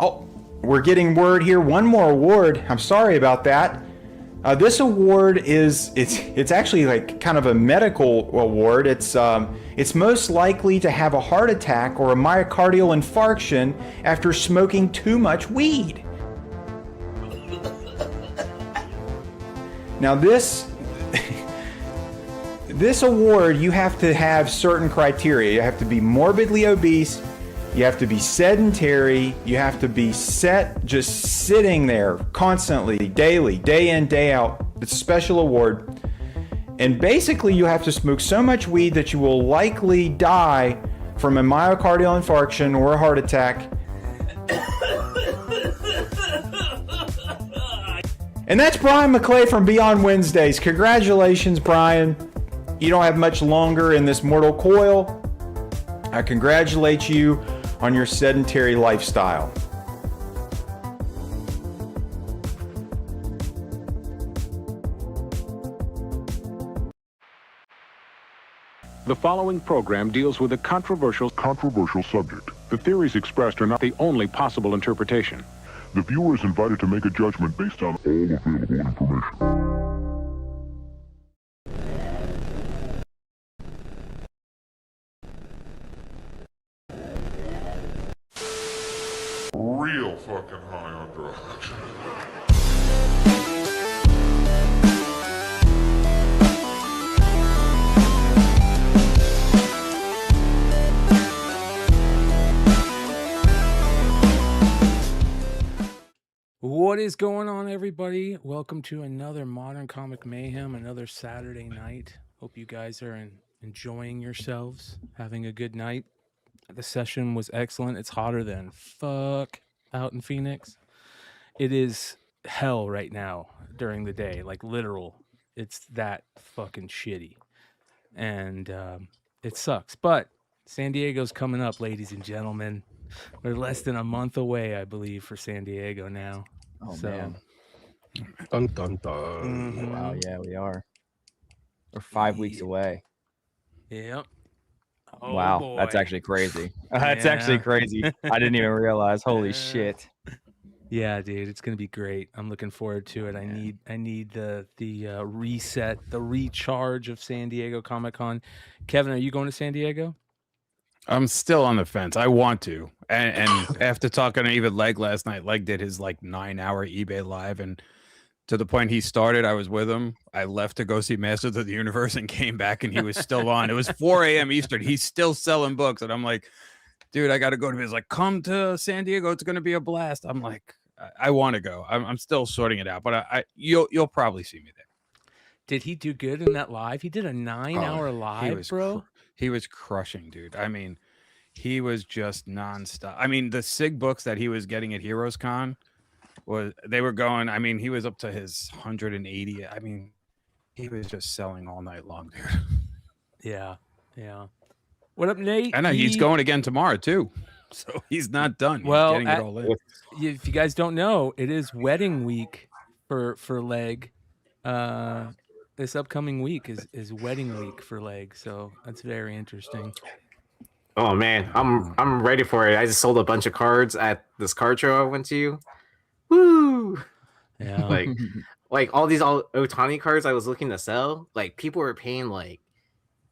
Oh, we're getting word here. One more award. I'm sorry about that. This award it's actually like kind of a medical award. It's most likely to have a heart attack or a myocardial infarction after smoking too much weed. Now this award, you have to have certain criteria. You have to be morbidly obese, you have to be sedentary, you have to be just sitting there constantly, daily, day in, day out. It's a special award. And basically you have to smoke so much weed that you will likely die from a myocardial infarction or a heart attack. And that's Brian McClay from Beyond Wednesdays. Congratulations, Brian. You don't have much longer in this mortal coil. I congratulate you on your sedentary lifestyle. The following program deals with a controversial subject. The theories expressed are not the only possible interpretation. The viewer is invited to make a judgment based on all available information. Real fucking high on drugs. What is going on, everybody? Welcome to another Modern Comic Mayhem, another Saturday night. Hope you guys are enjoying yourselves, having a good night. The session was excellent. It's hotter than fuck out in Phoenix. It is hell right now during the day, like literal. It's that fucking shitty. And it sucks. But San Diego's coming up, ladies and gentlemen. We're less than a month away, I believe, for San Diego now. Oh, so, man. Dun, dun, dun. Mm-hmm. Wow, yeah, we are. We're 5 weeks away. Yep. Oh, wow, boy. that's actually crazy. That's actually crazy. I didn't even realize. Holy shit. Yeah, dude, it's gonna be great. I'm looking forward to it. I need the reset, the recharge of San Diego Comic-Con. Kevin, are you going to San Diego? I'm still on the fence. I want to. And after talking to even Leg last night, Leg did his like 9-hour eBay live, and to the point he started, I was with him. I left to go see Masters of the Universe and came back and he was still on. It was 4 a.m. Eastern. He's still selling books. And I'm like, dude, I got to go to him. He's like, come to San Diego. It's going to be a blast. I'm like, I want to go. I'm still sorting it out, but you'll probably see me there. Did he do good in that live? He did a 9-hour live, bro. He was crushing, dude. I mean, he was just nonstop. I mean, the SIG books that he was getting at Heroes Con, they were going, I mean, he was up to his 180. I mean, he was just selling all night long, dude. Yeah. What up, Nate? I know he's going again tomorrow too, so he's not done. Well, he's getting it all in. If you guys don't know, it is wedding week for Leg. This upcoming week is wedding week for Leg, so that's very interesting. Oh man, I'm ready for it. I just sold a bunch of cards at this card show I went to. Woo! Yeah. like all these Otani cards I was looking to sell, like people were paying like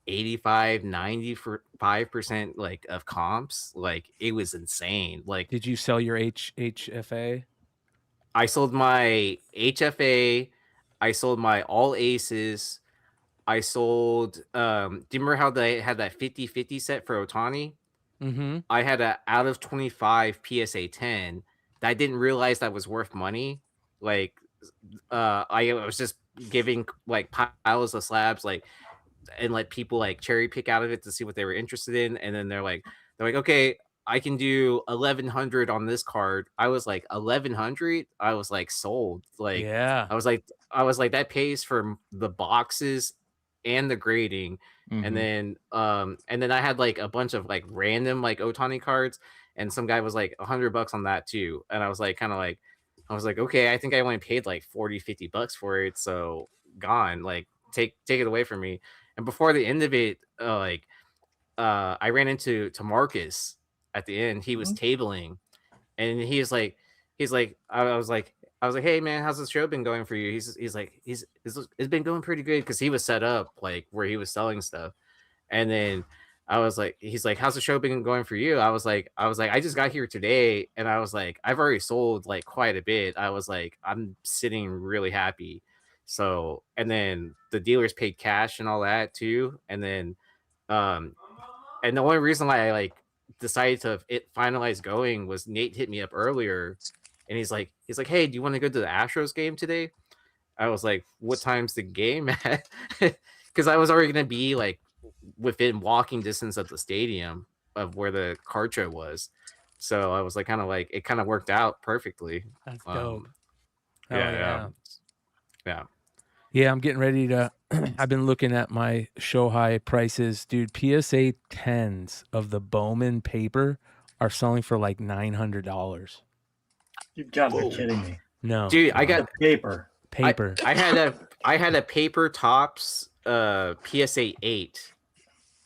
85, 95% like of comps. Like it was insane. Like, did you sell your HFA? I sold my HFA, I sold my all aces. I sold do you remember how they had that 50-50 set for Otani? Mm-hmm. I had a out of 25 PSA 10 that I didn't realize that was worth money. Like I was just giving like piles of slabs, like, and let people like cherry pick out of it to see what they were interested in, and then they're like, okay, I can do 1,100 on this card. I was like 1,100. I was like sold. Like, yeah, I was like that pays for the boxes and the grading. Mm-hmm. And then I had like a bunch of like random like Otani cards, and some guy was like $100 on that too. And I was like, okay, I think I only paid like 40-50 bucks for it, so gone. Like, take it away from me. And before the end of it, I ran into Marcus at the end. He was tabling, and I was like, hey man, how's the show been going for you? He's like, it's been going pretty good because he was set up like where he was selling stuff, and then I was like, he's like, how's the show been going for you? I was like, I just got here today, and I was like, I've already sold like quite a bit. I was like, I'm sitting really happy. So, and then the dealers paid cash and all that too, and then and the only reason why I like decided to finalize going was Nate hit me up earlier, and he's like, hey, do you want to go to the Astros game today? I was like, what time's the game at? Because I was already gonna be like within walking distance of the stadium of where the card show was, so I was like, kind of like it kind of worked out perfectly. That's dope. Yeah. Yeah, I'm getting ready to. I've been looking at my show high prices, dude. PSA 10s of the Bowman paper are selling for like $900. You've got to be kidding me. No, Dude, I got Paper. I had a paper tops PSA 8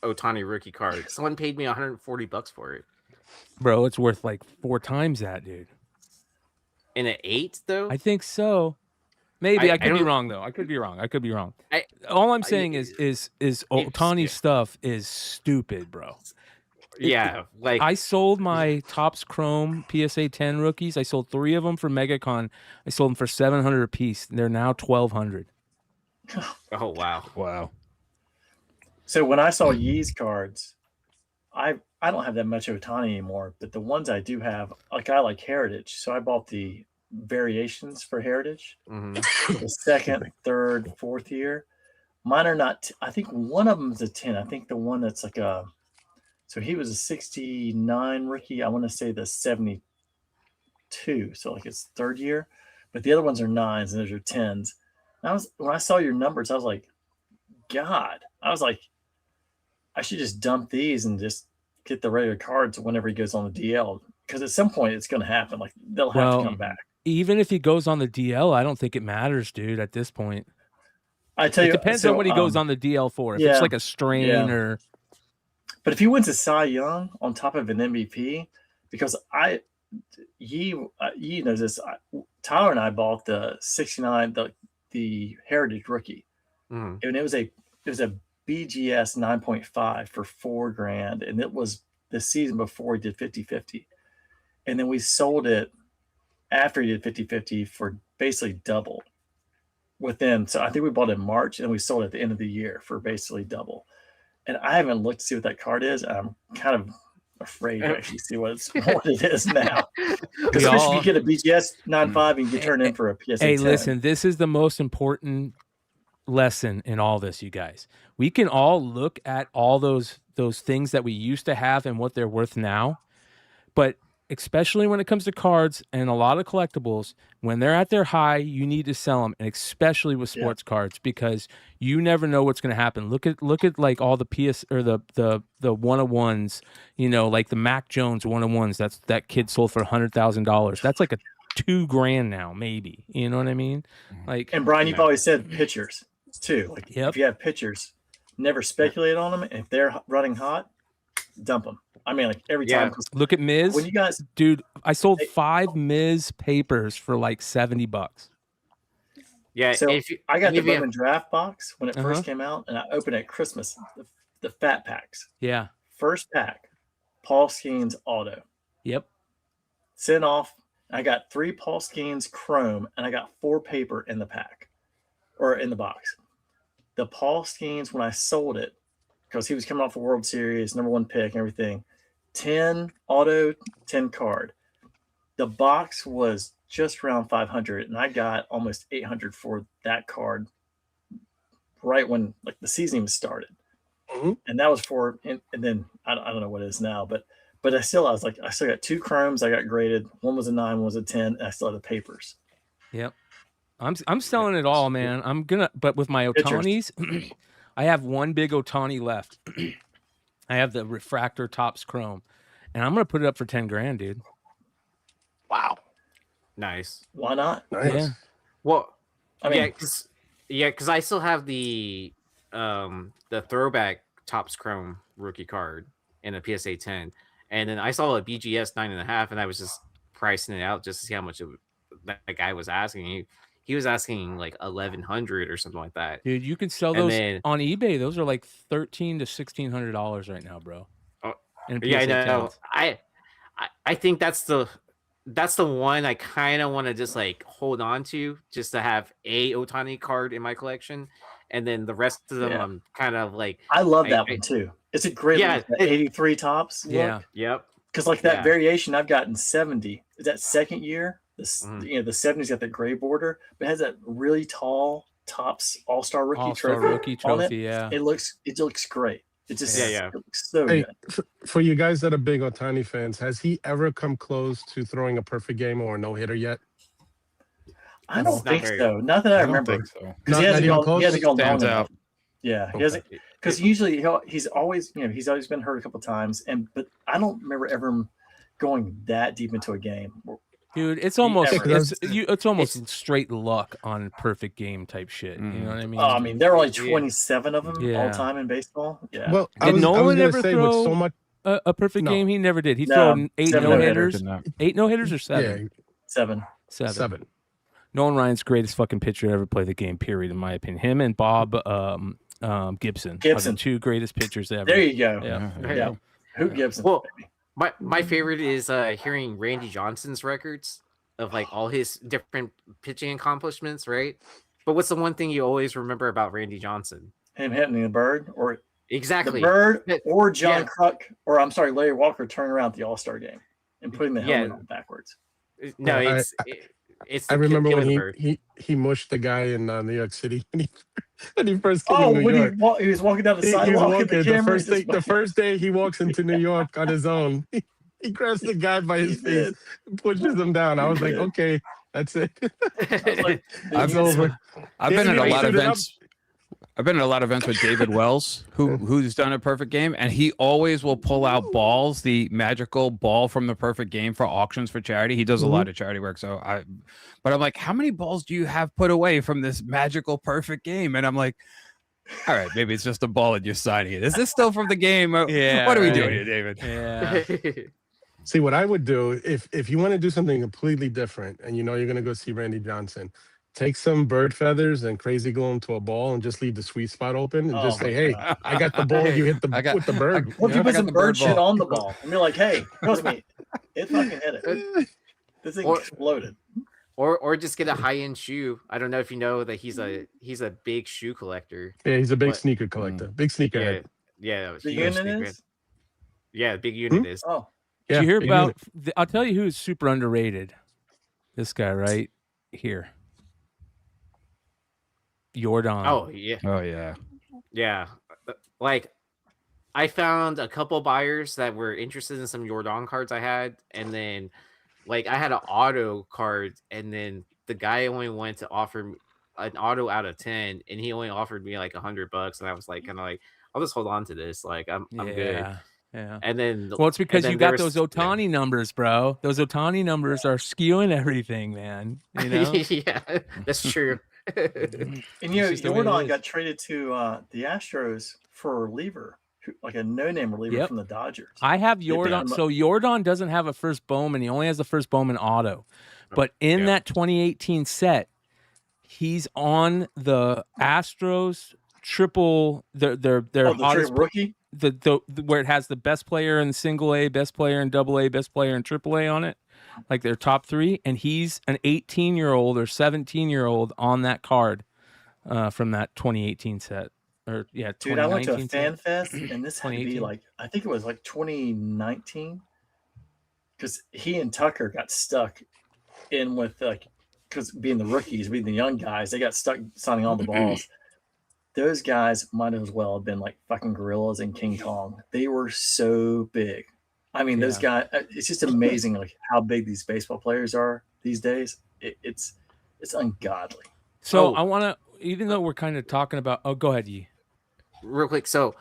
Otani rookie card. Someone paid me $140 for it. bro, it's worth like 4 times that, dude. In an 8 though? I think so. Maybe I could be don't- wrong though. I could be wrong. I- All I'm saying is Otani stuff is stupid, bro. Yeah, like I sold my Topps Chrome PSA 10 rookies. I sold 3 of them for MegaCon. I sold them for $700 a piece. They're now $1,200. oh wow. Wow. So when I saw Yee's cards, I don't have that much Otani anymore, but the ones I do have, like I like Heritage, so I bought the variations for Heritage, Mhm. the second, third, fourth year. Mine are not. I think one of them is a 10. I think the one that's like a. So he was a 69 rookie. I want to say the 72. So like it's third year, but the other ones are 9s and those are 10s. And when I saw your numbers, I was like, God, I was like, I should just dump these and just get the regular cards whenever he goes on the DL, because at some point it's going to happen. Like they'll have to come back. Even if he goes on the DL, I don't think it matters, dude. At this point, I tell you, it depends on what he goes on the DL for. If it's like a strain or. But if he wins a Cy Young on top of an MVP, because Yee knows this. Tyler and I bought the 69, the Heritage rookie, and it was a BGS 9.5 for $4,000, and it was the season before he did 50-50, and then we sold it after he did 50-50 for basically double. So I think we bought it in March, and we sold it at the end of the year for basically double. And I haven't looked to see what that card is. I'm kind of afraid to actually see what it is now. Because if you get a BGS 9.5 and you get turned in for a PSA 10. Hey, listen, this is the most important lesson in all this, you guys. We can all look at all those things that we used to have and what they're worth now. But especially when it comes to cards and a lot of collectibles, when they're at their high, you need to sell them, and especially with sports cards, because you never know what's going to happen. Look at like all the PS or the 101s, like the Mac Jones 101s. That kid sold for $100,000. That's like a $2,000 now, maybe. You know what I mean? Like, and Brian, you've always said pitchers too. Like if you have pitchers, never speculate on them. And if they're running hot, dump them. I mean, like every time. Look at Miz. When you guys, dude, I sold 5 Miz papers for like $70. Yeah, so I got the Bowman draft box when it first came out, and I opened it at Christmas. The fat packs. Yeah. First pack, Paul Skeens auto. Yep. Sent off. I got 3 Paul Skeens chrome, and I got 4 paper in the pack, or in the box. The Paul Skeens, when I sold it, because he was coming off the World Series, #1 pick, and everything. 10 auto, 10 card. The box was just around 500, and I got almost 800 for that card right when like the season even started. And that was for, and then I don't know what it is now, but I still got 2 chromes I got graded. One was a 9, one was a 10, and I still had the papers. Yep. I'm selling it all, man. But with my Otanis, I have one big Otani left. I have the refractor Topps Chrome, and I'm gonna put it up for $10,000, dude. Wow, nice. Why not? Nice. Yeah. Well, I mean, because I still have the throwback Topps Chrome rookie card in a PSA 10, and then I saw a BGS 9.5, and I was just pricing it out just to see how much that guy was asking. He was asking like 1,100 or something like that. Dude, you can sell those on eBay. Those are like $1,300 to $1,600 right now, bro. Oh, And yeah, I PSA know. 10s. I think that's the one I kind of want to just like hold on to, just to have a Otani card in my collection, and then the rest of them I'm kind of like. I love that one too. It's a great look, that 83 tops look. Yeah. Yep. Because like that variation I've gotten 70. Is that second year? This the 70's got that gray border, but it has that really tall tops All-Star rookie trophy. Yeah. It looks great. It just it looks so hey, good. For you guys that are big Otani fans, has he ever come close to throwing a perfect game or a no-hitter yet? I don't think so. Not that I remember. Because he hasn't gone long enough. Yeah, he hasn't. Because usually he's always been hurt a couple times, but I don't remember ever going that deep into a game. Dude, it's almost straight luck on perfect game type shit. You know what I mean? Oh, I mean, there are only 27 of them all time in baseball. Yeah. Well, did Nolan ever throw so much a perfect game? He never did. He threw 8 no-hitters. 8 no-hitters or 7? Yeah, 7. Nolan Ryan's greatest fucking pitcher to ever play the game, period, in my opinion. Him and Bob Gibson are the 2 greatest pitchers ever. There you go. Yeah. Who Gibson? Well, my favorite is hearing Randy Johnson's records of like all his different pitching accomplishments, right? But what's the one thing you always remember about Randy Johnson? Him hitting the bird, or exactly the bird, or John Kruk, or I'm sorry, Larry Walker turning around at the All-Star game and putting the helmet on backwards. No, it's. I remember when he mushed the guy in New York City when he first came to New York. He was walking down the sidewalk. The first day he walks into New York on his own, he grabs the guy by his face and pushes him down. I was like, okay, that's it. I've been at a lot of events. I've been at a lot of events with David Wells, who's done a perfect game, and he always will pull out balls, the magical ball from the perfect game for auctions for charity. He does a lot of charity work, but I'm like, how many balls do you have put away from this magical perfect game? And I'm like, all right, maybe it's just a ball and you're signing it. Is this still from the game? Yeah. What are we doing here, David? Yeah. See, what I would do if you want to do something completely different, and you're going to go see Randy Johnson. Take some bird feathers and crazy glue them to a ball and just leave the sweet spot open and just say, hey, I got the ball. You hit with the bird. What if you put some bird shit on the ball and be like, hey, trust me, it fucking hit it. This thing exploded. Or just get a high-end shoe. I don't know if you know that he's a big shoe collector. Yeah, he's a big sneaker collector. Big sneaker head. Yeah. The unit is? Yeah, big unit is. Oh. Did you hear about I'll tell you who's super underrated. This guy right here. Jordan. Oh yeah. Yeah. Like I found a couple buyers that were interested in some Jordan cards I had, and then like I had an auto card, and then the guy only wanted to offer me an auto out of 10, and he only offered me like $100, and I was like kind of like, I'll just hold on to this. Like I'm good. Yeah. And then it's because you got those Otani numbers, bro. Those Otani numbers are skewing everything, man. You know? Yeah, that's true. And Jordan got traded to the Astros for a reliever, like a no-name reliever from the Dodgers. I have Jordan. So Jordan doesn't have a first Bowman. He only has the first Bowman auto. But in that 2018 set, he's on the Astros triple. Their hottest rookie. The where it has the best player in single A, best player in double A, best player in triple A on it. Like their top 3, and he's an 18-year-old or 17-year-old on that card from that 2018 set. Or dude, I went to a fan fest, and this had to be like, I think it was like 2019, because he and Tucker got stuck in with because being the rookies, being the young guys, they got stuck signing all the balls. Those guys might as well have been like fucking gorillas in King Kong. They were so big. I mean, those guys, it's just amazing like how big these baseball players are these days. It's ungodly. So I want to, even though we're kind of talking about, go ahead, Yi. Real quick. So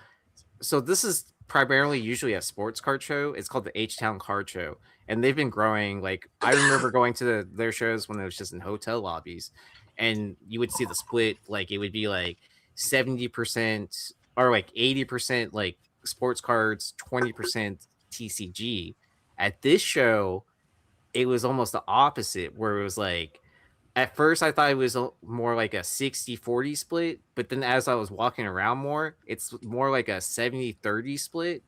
this is primarily usually a sports card show. It's called the H-Town Card Show. And they've been growing. Like I remember going to their shows when it was just in hotel lobbies, and you would see the split. Like it would be like 70% or like 80% like sports cards, 20% TCG. At this show, it was almost the opposite, where it was like, at first I thought it was more like a 60-40 split, but then as I was walking around more, it's more like a 70-30 split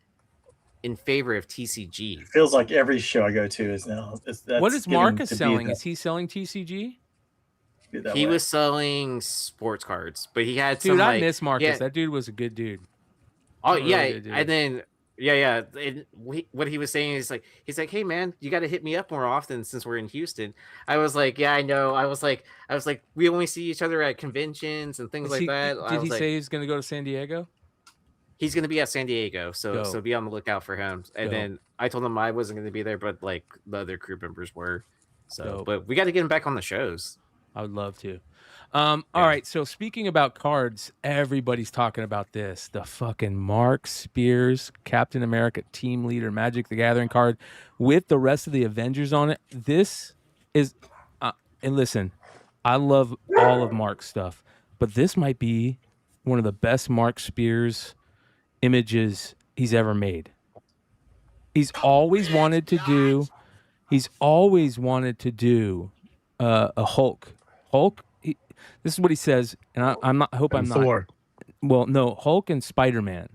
in favor of TCG. It feels like every show I go to is now. What is Marcus selling? Is he selling TCG? He was selling sports cards, but he had dude, some. I miss Marcus. That dude was a good dude. Oh yeah, and then and what he was saying is like, he's like, hey man, you got to hit me up more often since we're in Houston. I was like, yeah, I know. I was like, we only see each other at conventions and things like that. Did he say he's gonna go to San Diego? He's gonna be at San Diego, so be on the lookout for him. And then I told him I wasn't gonna be there, but like the other crew members were. So, but we got to get him back on the shows. I would love to. All right. So speaking about cards, everybody's talking about this. The fucking Mark Spears Captain America Team Leader Magic the Gathering card with the rest of the Avengers on it. This is, and listen, I love all of Mark's stuff, but this might be one of the best Mark Spears images he's ever made. He's always wanted to do a Hulk. This is what he says, and I hope I'm Thor. not. Well, no, Hulk and Spider-Man,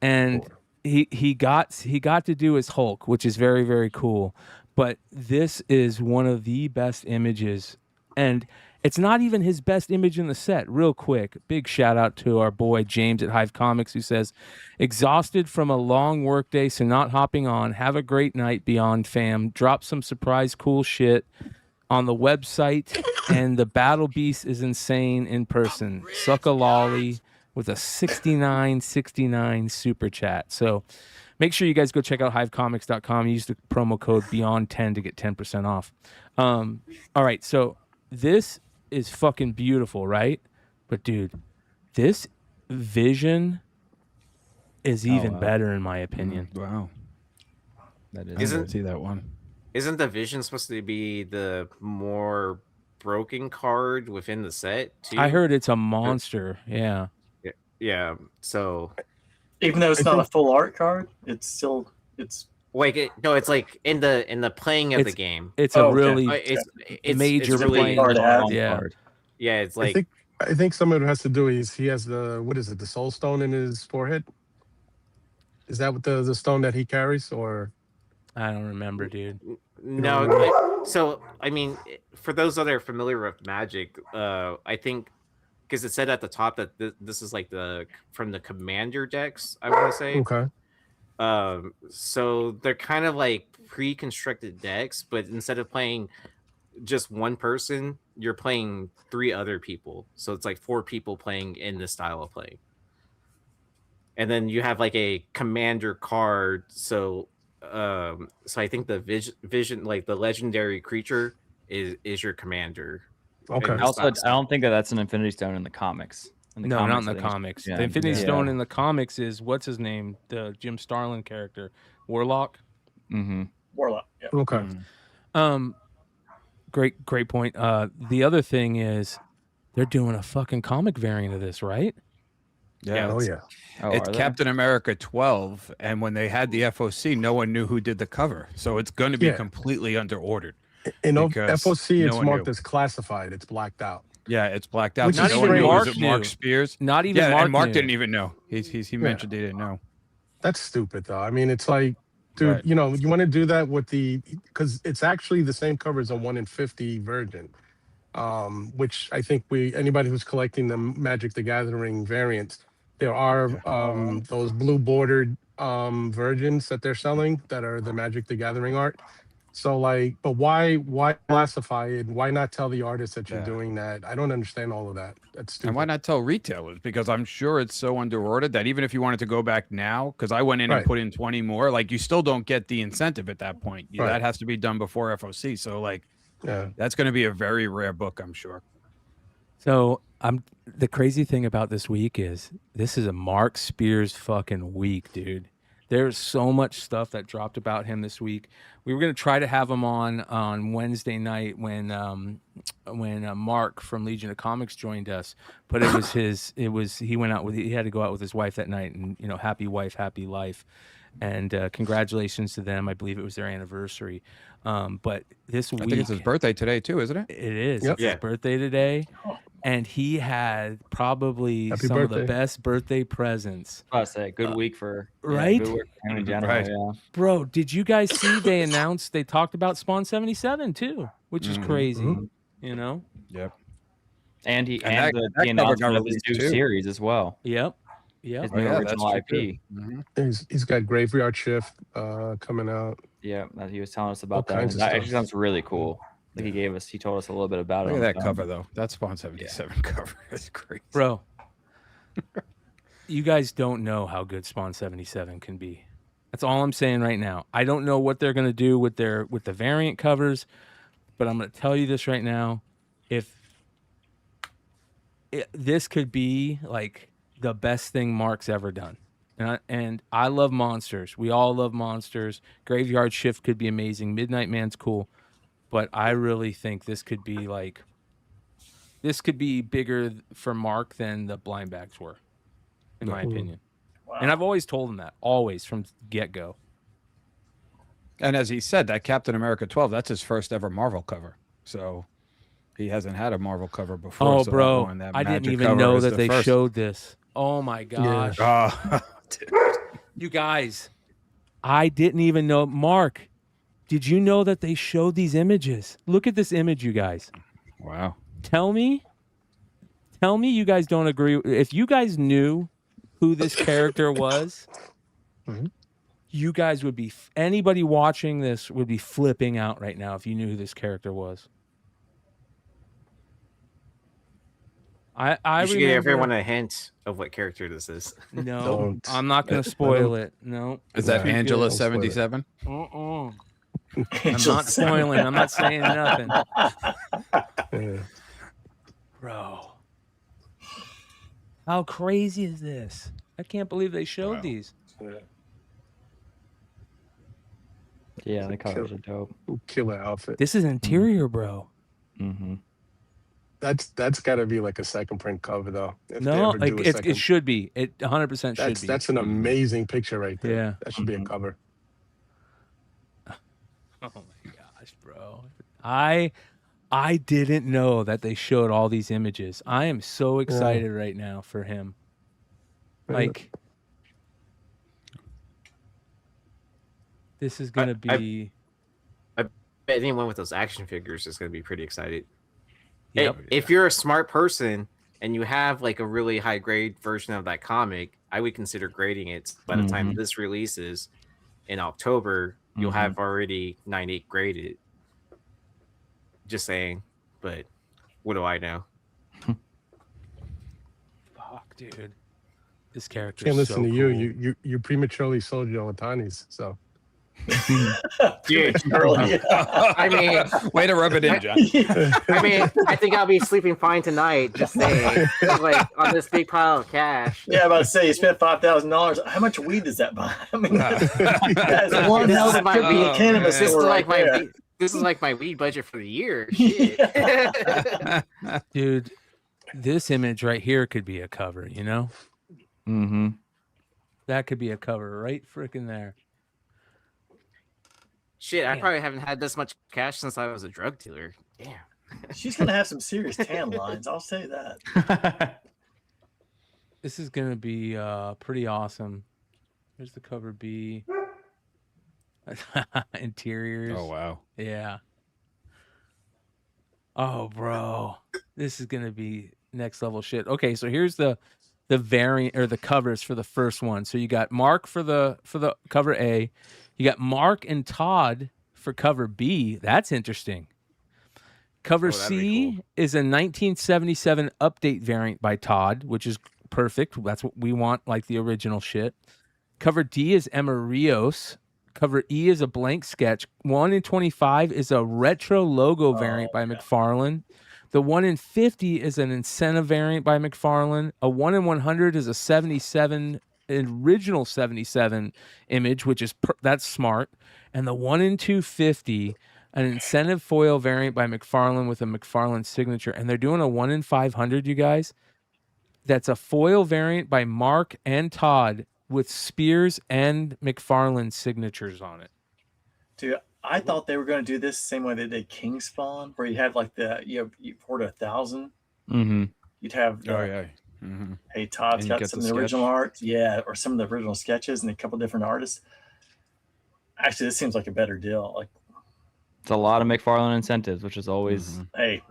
and he got to do his Hulk, which is very, very cool. But this is one of the best images, and it's not even his best image in the set. Real quick, big shout out to our boy James at Hive Comics, who says, "Exhausted from a long workday, so not hopping on. Have a great night, Beyond fam. Drop some surprise cool shit on the website, and the Battle Beast is insane in person. Suck a lolly," with a 69.69 super chat. So make sure you guys go check out hivecomics.com. Use the promo code Beyond10 to get 10% off. All right, so this is fucking beautiful, right? But dude, this Vision is even better in my opinion. Wow. That is. Isn't see that one? Isn't the Vision supposed to be the more broken card within the set too? I heard it's a monster. Yeah. Yeah. So even though it's not a full art card, it's like it's like in the playing of the game. It's a really major really playing card. Yeah. Yeah, it's like I think some of it has to do is he has the Soul Stone in his forehead. Is that what the stone that he carries, or? I don't remember, dude. No. So I mean, for those that are familiar with Magic, I think because it said at the top that this is like from the Commander decks, I want to say. Okay. So they're kind of like pre-constructed decks, but instead of playing just one person, you're playing 3 other people. So it's like 4 people playing in this style of play. And then you have like a commander card. So I think the vision, like the legendary creature is your commander. Okay. Also, I don't think that's an Infinity Stone in the comics. No, not in the comics. The Infinity Stone in the comics is what's his name? The Jim Starlin character, Warlock. Mm-hmm. Warlock. Yeah. Okay. Great point. The other thing is they're doing a fucking comic variant of this, right? Yeah. Oh yeah. It's Captain America 12, and when they had the FOC, no one knew who did the cover, so it's going to be completely underordered. In FOC, it's marked as classified. It's blacked out. Yeah, it's blacked out. Not even Mark Spears. Not even Mark. And Mark didn't even know. He mentioned he didn't know. That's stupid, though. I mean, it's like, dude, you know, you want to do that with because it's actually the same cover as a 1 in 50 version, which I think anybody who's collecting the Magic the Gathering variants, there are those blue bordered versions that they're selling that are the Magic the Gathering art. So like, but why classify it? Why not tell the artist that you're doing that? I don't understand all of that. That's stupid. And why not tell retailers? Because I'm sure it's so underordered that even if you wanted to go back now, because I went in and put in 20 more, like you still don't get the incentive at that point. That has to be done before FOC. So like, that's going to be a very rare book, I'm sure. So the crazy thing about this week is this is a Mark Spears fucking week, dude. There's so much stuff that dropped about him this week. We were going to try to have him on Wednesday night when Mark from Legion of Comics joined us, but he had to go out with his wife that night, and happy wife, happy life. And congratulations to them. I believe it was their anniversary. But this week, I think it's his birthday today too, isn't it? It is. Yep. It's his birthday today. And he had probably Happy some of birthday. the best birthday presents. I say good week for right? Good work for him in general, Right. yeah. Bro, did you guys see they talked about Spawn 77 too, which is crazy. You know? Yep. And that the cover got announcement of his released, new too. series as well. Yep. Yep. His Oh, new yeah, original that's IP. true, too. He's got Graveyard Shift coming out. Yeah, that he was telling us about All that. kinds of That stuff. actually sounds really cool. Like he told us a little bit about Look it. at on that the cover phone. though. That Spawn 77 cover is crazy. Bro. You guys don't know how good Spawn 77 can be. That's all I'm saying right now. I don't know what they're going to do with the variant covers, but I'm going to tell you this right now. This could be like the best thing Mark's ever done. And I love monsters. We all love monsters. Graveyard Shift could be amazing. Midnight Man's cool. But I really think this could be bigger for Mark than the blind bags were, in my opinion. Wow. And I've always told him that, always from get-go. And as he said, that Captain America 12, that's his first ever Marvel cover. So he hasn't had a Marvel cover before. Oh, so bro, that I didn't magic even cover know is that the they first. showed this. Oh, my gosh. Oh, dude. You guys, I didn't even know. Mark, did you know that they showed these images? Look at this image, you guys. Wow. Tell me you guys don't agree. If you guys knew who this character was, you guys would be, anybody watching this would be flipping out right now if you knew who this character was. I You should remember, give everyone a hint of what character this is. No, Don't. I'm not going to spoil it. No. Is that Yeah. Angela Don't spoil it. 77? I'm not spoiling. I'm not saying nothing. Yeah. Bro. How crazy is this? I can't believe they showed these. Yeah, the covers are dope. Killer outfit. This is interior, bro. Mm-hmm. That's got to be like a second print cover though. If they No, ever like do a second- it should be. It 100% should be. That's an amazing picture right there. Yeah. That should be a cover. Oh my gosh, bro. I didn't know that they showed all these images. I am so excited right now for him. Like, this is going to be... I bet anyone with those action figures is going to be pretty excited. Yep. If you're a smart person and you have like a really high grade version of that comic, I would consider grading it. By the time this releases in October, you'll have already 98 graded. Just saying, but what do I know? Fuck, dude. This character Can't is listen so to cool. you. You prematurely sold your Otani's. So Dude, Early. I mean, Way to rub it in, John. I think I'll be sleeping fine tonight. Just saying, like on this big pile of cash. Yeah, I'm about to say you spent $5,000. How much weed does that buy? I mean, that's one hell of a trip to the cannabis This is store like right my there. this is like my weed budget for the year. Shit. Dude, this image right here could be a cover, you know? Mm-hmm. That could be a cover right freaking there. Shit, I Damn. probably haven't had this much cash since I was a drug dealer. Damn. She's gonna have some serious tan lines. I'll say that. This is going to be pretty awesome. Here's the cover B. Interiors. Oh, wow. Yeah. Oh, bro. This is going to be next level shit. Okay, so here's the variant or the covers for the first one. So you got Mark for the cover A. You got Mark and Todd for cover B. That's interesting. Cover that'd be C cool. is a 1977 update variant by Todd, which is perfect. That's what we want, like the original shit. Cover D is Emma Rios. Cover E is a blank sketch. 1 in 25 is a retro logo variant by McFarlane. The 1 in 50 is an incentive variant by McFarlane. A 1 in 100 is a 77 original 77 image, which is that's smart. And the 1 in 250, an incentive foil variant by McFarlane with a McFarlane signature. And they're doing a 1 in 500, you guys. That's a foil variant by Mark and Todd with Spears and McFarlane's signatures on it. Dude, I thought they were going to do this the same way they did King Spawn, where you have like you poured 1,000. Mm-hmm. You'd have hey, Todd's And you got get some the of the original sketch. art, yeah, or some of the original sketches and a couple different artists. Actually, this seems like a better deal. Like, It's a lot of McFarlane incentives, which is always hey,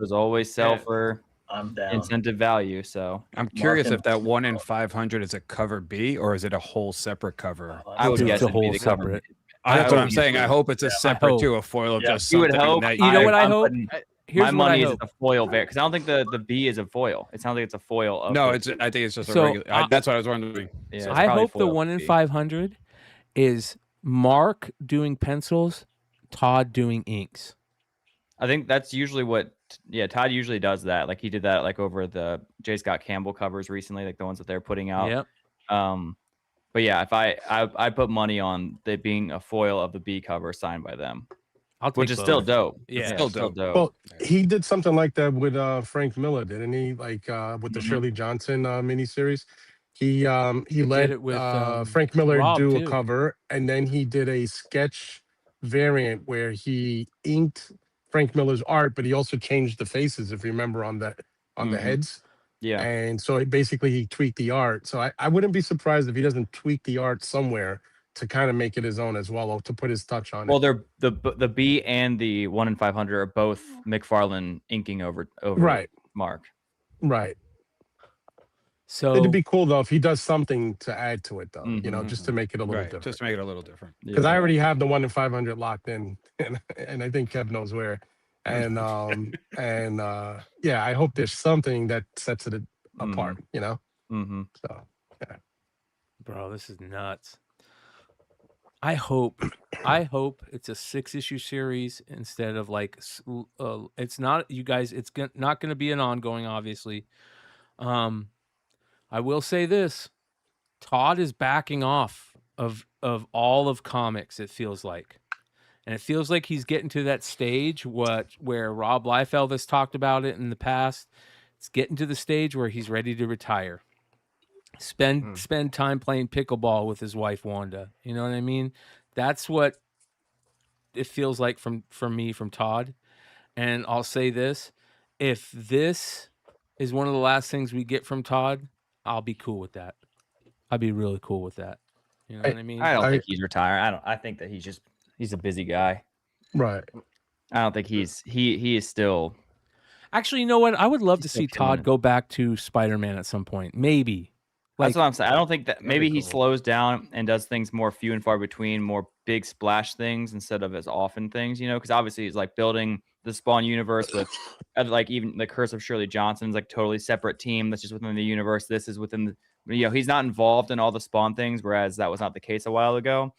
sell man, for I'm down. incentive value. So I'm curious Marking. if that 1 in 500 is a cover B or is it a whole separate cover? I would It's guess a it'd be whole the cover. separate. That's what I'm hope- saying. I hope it's a separate hope. too, a foil of Yeah. just You would something hope. that You know what I I'm hope? putting- Here's my what I money is hope. a foil because I don't think the B is a foil. It sounds like it's a foil. Of No, the- I think it's just a So, regular. That's what I was wondering. Yeah, So it's I probably hope the foil 1 in B. 500 is Mark doing pencils, Todd doing inks. I think that's usually what. Yeah, Todd usually does that. Like he did that like over the J. Scott Campbell covers recently, like the ones that they're putting out. Yep. But yeah, if I put money on it being a foil of the B cover signed by them, I'll take which is both. still dope. Yeah. It's Still still dope. dope. Well, he did something like that with Frank Miller, didn't he? Like with the Mhm. Shirley Johnson miniseries. He did let it with, Frank Miller Rob, do too. a cover, and then he did a sketch variant where he inked Frank Miller's art, but he also changed the faces, if you remember, on the Mhm. heads. Yeah. And so basically he tweaked the art. So I wouldn't be surprised if he doesn't tweak the art somewhere to kind of make it his own as well, or to put his touch on Well, it. they're the B and the 1 in 500 are both McFarlane inking over Right. Mark. Right. So It'd be cool though if he does something to add to it though, you know, just to make it a little Right, different. just to make it a little different. Because I already have the 1 in 500 locked in, and I think Kev knows where. And yeah, I hope there's something that sets it apart, you know. Mm-hmm. So yeah. bro, this is nuts. I hope it's a 6-issue series instead of like it's not, you guys, it's not going to be an ongoing, obviously. I will say this: Todd is backing off of all of comics. It feels like, and it feels like he's getting to that stage where Rob Liefeld has talked about it in the past. It's getting to the stage where he's ready to retire. Spend time playing pickleball with his wife Wanda. You know what I mean? That's what it feels like from Todd. And I'll say this: if this is one of the last things we get from Todd, I'll be cool with that. I'd be really cool with that. You know what I mean? I don't think he's retired. I think that he's a busy guy. Right. I don't think he is still. Actually, you know what? I would love to still see killing Todd it. go back to Spider-Man at some point. Maybe. That's what I'm saying. I don't think that maybe he cool. slows down and does things more few and far between, more big splash things instead of as often things, you know, because obviously he's like building the Spawn universe with like even the Curse of Shirley Johnson's like totally separate team that's just within the universe. This is within the, you know, he's not involved in all the Spawn things, whereas that was not the case a while ago.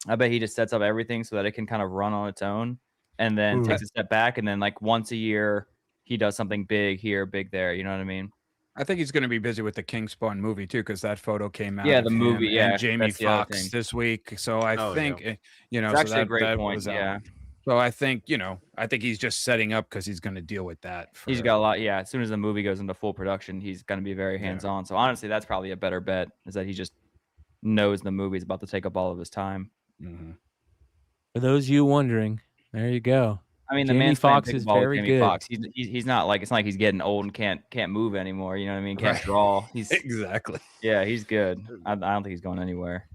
I bet he just sets up everything so that it can kind of run on its own and then takes a step back. And then like once a year, he does something big here, big there. You know what I mean? I think he's going to be busy with the King Spawn movie too, because that photo came out. Yeah, of the him movie, yeah, and Jamie that's the other Foxx thing. this week. So I think, you know, It's so actually a great that point. was out. Yeah, So I think, you know, I think he's just setting up because he's going to deal with that. he's got a lot. Yeah, as soon as the movie goes into full production, he's going to be very hands-on. So honestly, that's probably a better bet, is that he just knows the movie's about to take up all of his time. Mm-hmm. For those of you wondering, there you go. I mean, Jamie the man's Foxx playing is pickleball with very Jamie good. Foxx. He's not like, it's not like he's getting old and can't move anymore. You know what I mean? Can't draw. He's Exactly. yeah, he's good. I don't think he's going anywhere.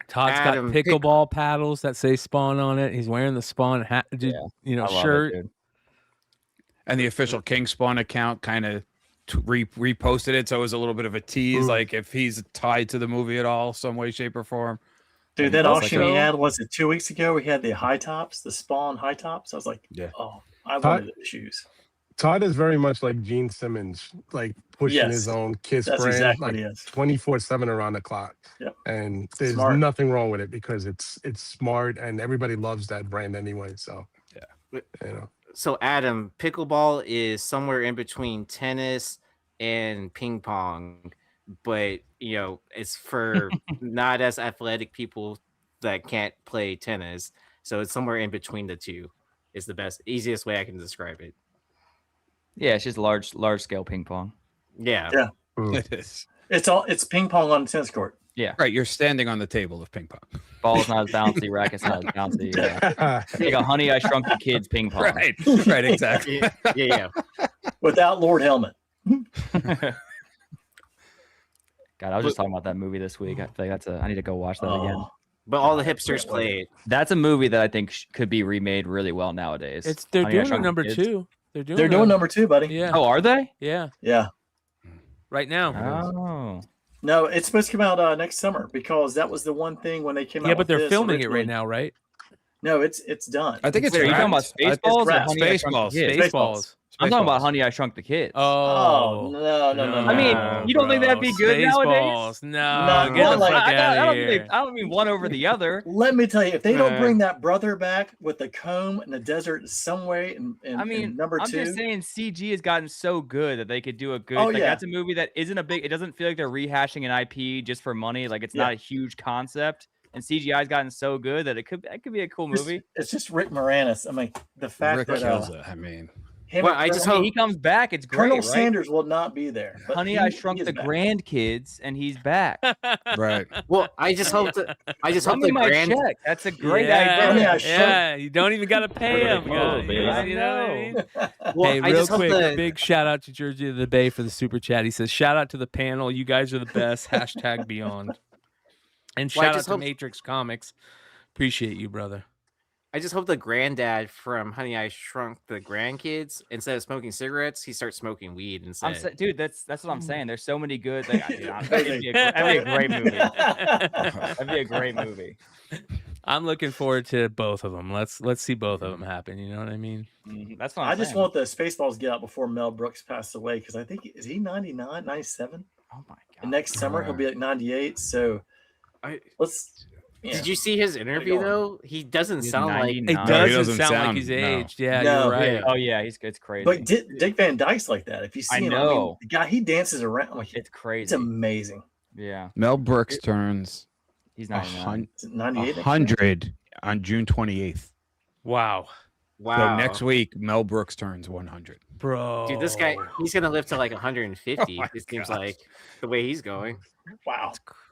Todd's Adam, got pickleball paddles that say Spawn on it. He's wearing the Spawn hat, Yeah, you know, I love shirt. it, dude. And the official King Spawn account kind of reposted it, so it was a little bit of a tease, like if he's tied to the movie at all, some way, shape, or form. Dude, that Also- auction we had, was it 2 weeks ago? We had the high tops, the Spawn high tops. I was like, Yeah. oh, I wanted those shoes. Todd is very much like Gene Simmons, like pushing Yes, his own Kiss that's brand, exactly like what he is. 24/7 around the clock. Yep. And there's Smart. nothing wrong with it because it's smart and everybody loves that brand anyway. So Yeah. you know. So Adam, pickleball is somewhere in between tennis and ping pong, but you know, it's for not as athletic people that can't play tennis. So it's somewhere in between the two. Is the best, easiest way I can describe it. Yeah, it's just large scale ping pong. Yeah. Yeah. It is. It's ping pong on the tennis court. Yeah. Right, you're standing on the table of ping pong. Ball's not as bouncy, racket's not as bouncy. Like a Honey, I Shrunk the Kids ping pong. Right, exactly. Yeah. Without Lord Helmet. God, I was just talking about that movie this week. I feel like I need to go watch that again. But all the hipsters play it. That's a movie that I think could be remade really well nowadays. They're Honey, I doing Shrunk the number Kids. 2. They're doing number 2, buddy. Yeah. Oh, are they? Yeah. Yeah. Right now. Oh. No, it's supposed to come out next summer because that was the one thing when they came out. Yeah, but with they're this filming it right originally. now, right? No, it's done. I think it's Wait, are you talking about wrapped. Spaceballs or wrapped. Honey, I Shrunk the Spaceballs. Kids? Spaceballs. I'm talking about Honey, I Shrunk the Kids. Oh, Oh. no. I mean, you don't think that'd be good nowadays? No, Not get the like- fuck I out of don't here. I don't mean one over the other. Let me tell you, if they don't bring that brother back with the comb in the desert somewhere in number I'm 2. just saying CG has gotten so good that they could do a good. Oh, like, yeah. That's a movie that isn't a big. It doesn't feel like they're rehashing an IP just for money. Like it's not a huge concept. And CGI's gotten so good that it could be a cool movie. It's just Rick Moranis. I mean, the fact Rick that kills it. I mean, him and I mean, he comes back. It's great. Colonel right? Sanders will not be there. But Honey, he- I he Shrunk is the back. Grandkids, and he's back. right. Well, I just hope the check. That's a great yeah, idea. Yeah, you don't even got to pay him. Oh, guys. baby. You know what I mean? Well, Hey, I real just hope quick, the- big shout out to Jersey of the Bay for the super chat. He says, shout out to the panel. You guys are the best. # beyond. And Well, I shout out just to hope- Matrix Comics. Appreciate you, brother. I just hope the granddad from Honey, I Shrunk the Grandkids, instead of smoking cigarettes, he starts smoking weed instead. Dude, that's what I'm saying. There's so many good. Like, that'd be a great movie. That'd be a great movie. I'm looking forward to both of them. Let's see both of them happen. You know what I mean? That's what I'm I just saying. want the Spaceballs to get out before Mel Brooks passed away because I think is he 99, 97? Oh my god! And next summer he'll be like 98. So let's. Yeah. Did you see his interview though? He doesn't sound like It he doesn't doesn't sound like sound- he's no. aged. Yeah, No. you're right. Oh yeah, it's crazy. But Dick Van Dyke's like that. If you see I him, know. the guy he dances around. Like, it's crazy. it's amazing. Yeah, Mel Brooks turns he's not. 98. 100 on June 28th. Wow, So next week, Mel Brooks turns 100. bro. Dude, this guy, he's gonna live to like 150. Oh my It seems gosh. like the way he's going. Wow.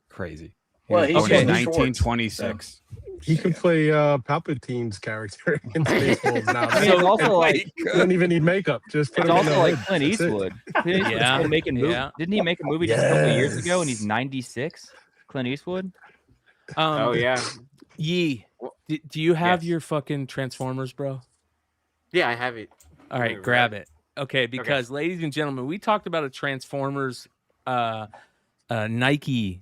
Crazy. Well, He he's was born in getting shorts, 1926. He could play Palpatine's character in Spaceballs now. I mean, it's also like You don't even need makeup. Just put it's him in also the like hood. Clint That's it. Eastwood. Clint Eastwood's Yeah, still making movies. yeah. Didn't he make a movie just a couple of years ago and he's Yes. 96? Clint Eastwood. Oh yeah, Yee. Do you have Yes. your fucking Transformers, bro? yeah, I have it. All right, grab it. Okay, because ladies and gentlemen, we talked about a Transformers Nike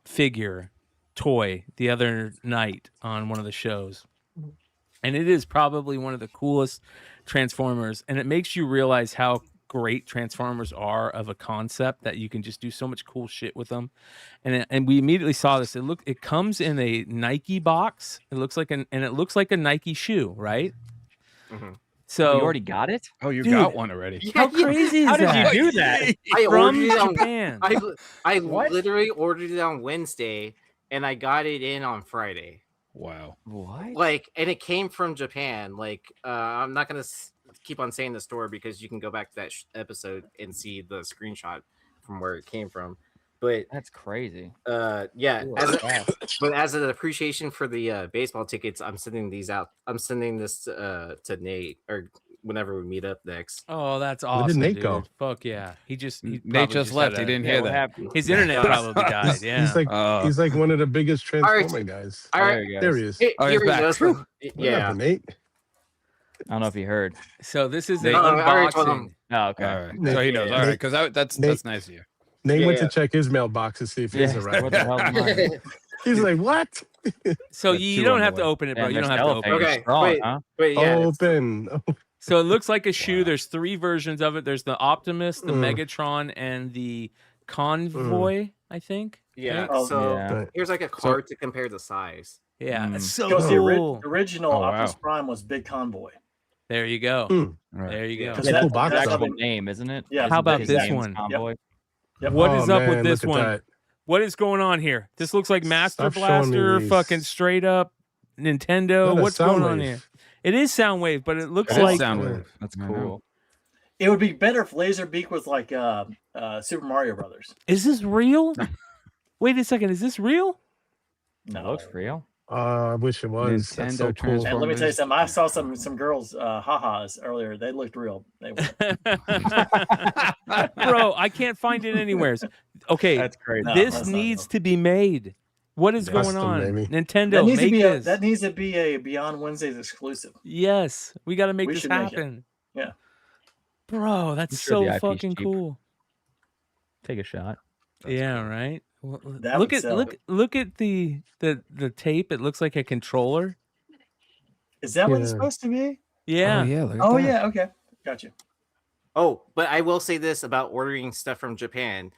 figure toy the other night on one of the shows. And it is probably one of the coolest Transformers, and it makes you realize how great Transformers are of a concept that you can just do so much cool shit with them. And we immediately saw this. It comes in a Nike box. It looks like a Nike shoe, right? Mhm. So You already got it? Oh, you Dude. got one already. how crazy is How did that? you do that? I From ordered it on. Japan. I literally ordered it on Wednesday, and I got it in on Friday. Wow. What? Like, and it came from Japan. Like, I'm not gonna keep on saying the store because you can go back to that episode and see the screenshot from where it came from. But That's crazy. yeah, Ooh, but as an appreciation for the baseball tickets, I'm sending these out. I'm sending this to Nate or whenever we meet up next. Oh, that's Where awesome, did Nate dude. go? Fuck yeah. He Nate probably just left. had He didn't Yeah, hear what that. happened? His internet probably died. Yeah. He's like one of the biggest Transformer guys. All There right, he goes. There he is. Here he's he back. goes. What Yeah. happened, Nate? I don't know if you heard. So this is an I already told unboxing. him. Oh, okay. All right. So he knows. All right. Because that's nice of you. Nate went Yeah. to check his mailbox to see if his Yeah, arrived. what the hell am I- He's like, what? So Got you two don't on have the to way. open it, bro. Damn, You don't there's have to open elevator it. Okay, strong, wait. huh? But yeah, Open. Oh, So it looks like a shoe. There's 3 versions of it. There's the Optimus, the Megatron, and the Convoy, I think. yeah. Right? Oh, So yeah. here's like a card to compare the size. Yeah, Mm. it's so Because cool. the original Oh, wow. Optimus Prime was Big Convoy. There you go. Mm. Right. There you go. Because That's a that- cool box, that's though. how Actual they- name, isn't it? Yeah, How about his this name's one? Convoy. Yep. What is Oh, up with man, this look at one? that. What is going on here? This looks like Master Stop showing me Blaster, these. fucking straight up Nintendo. Not a What's going on Soundwave. here? It is Soundwave, but it looks It is like Soundwave. That's I know. cool. It would be better if Laserbeak was like Super Mario Brothers. Is this real? Wait a second, is this real? It looks real. I wish it was. That's so cool. And let me tell you something. I saw some girls ha-has earlier. They looked real. They were. Bro, I can't find it anywhere. Okay, That's crazy. This needs to be made. What is going on? Nintendo, make this. That needs to be a Beyond Wednesdays exclusive. Yes, we got to make this should make it. happen. Yeah. Bro, that's sure the so IP is fucking cheap. cool. Take a shot. Yeah, right. Well, That look would at sell. look at the tape. It looks like a controller. Is that what it's supposed to be? Yeah. Oh, yeah. Look at Oh that. yeah. Okay. Gotcha. Oh, but I will say this about ordering stuff from Japan.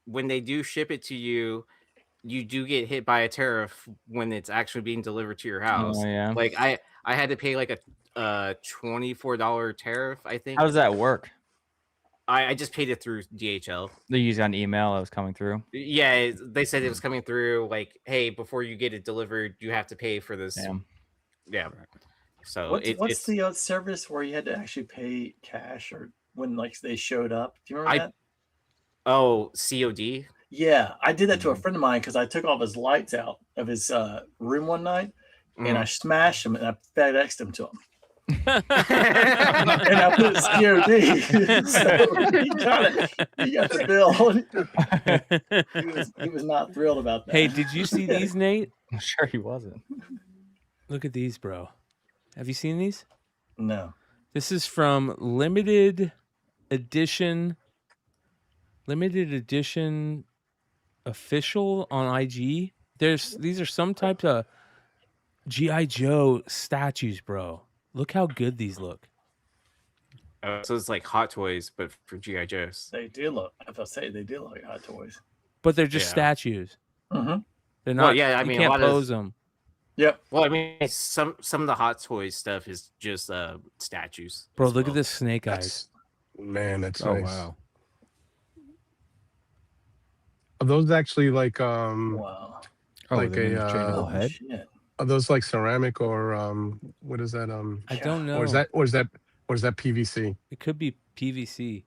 When they do ship it to you, you do get hit by a tariff when it's actually being delivered to your house. Oh, yeah. Like I had to pay like a $24 tariff, I think. How does that work? I just paid it through DHL. They use on email that was coming through. Yeah, they said it was coming through. Like, hey, before you get it delivered, you have to pay for this. Damn. Yeah. So What's it's the service where you had to actually pay cash or when like they showed up? Do you remember that? Oh, COD. Yeah, I did that to a friend of mine because I took all of his lights out of his room one night and I smashed them and I FedExed them to him. And I put COD, so he got the bill. He was not thrilled about that. Hey, did you see these, Nate? I'm sure he wasn't. Look at these, bro. Have you seen these? No. This is from limited edition official on IG. These are some types of G.I. Joe statues, bro. Look how good these look. So it's like Hot Toys, but for GI Joes. They do look. If I say they do look like Hot Toys, but they're just statues. Mm-hmm. They're not. Well, yeah, I you mean, can't a lot of- pose them. Yep. Well, I mean, some of the Hot Toys stuff is just statues. Bro, as look well. at this snake eyes. Man, that's Oh nice. wow. Are those actually like wow. Oh, like the a interchangeable head. Shit. are those like ceramic or what is that I don't know. or is that PVC? It could be PVC.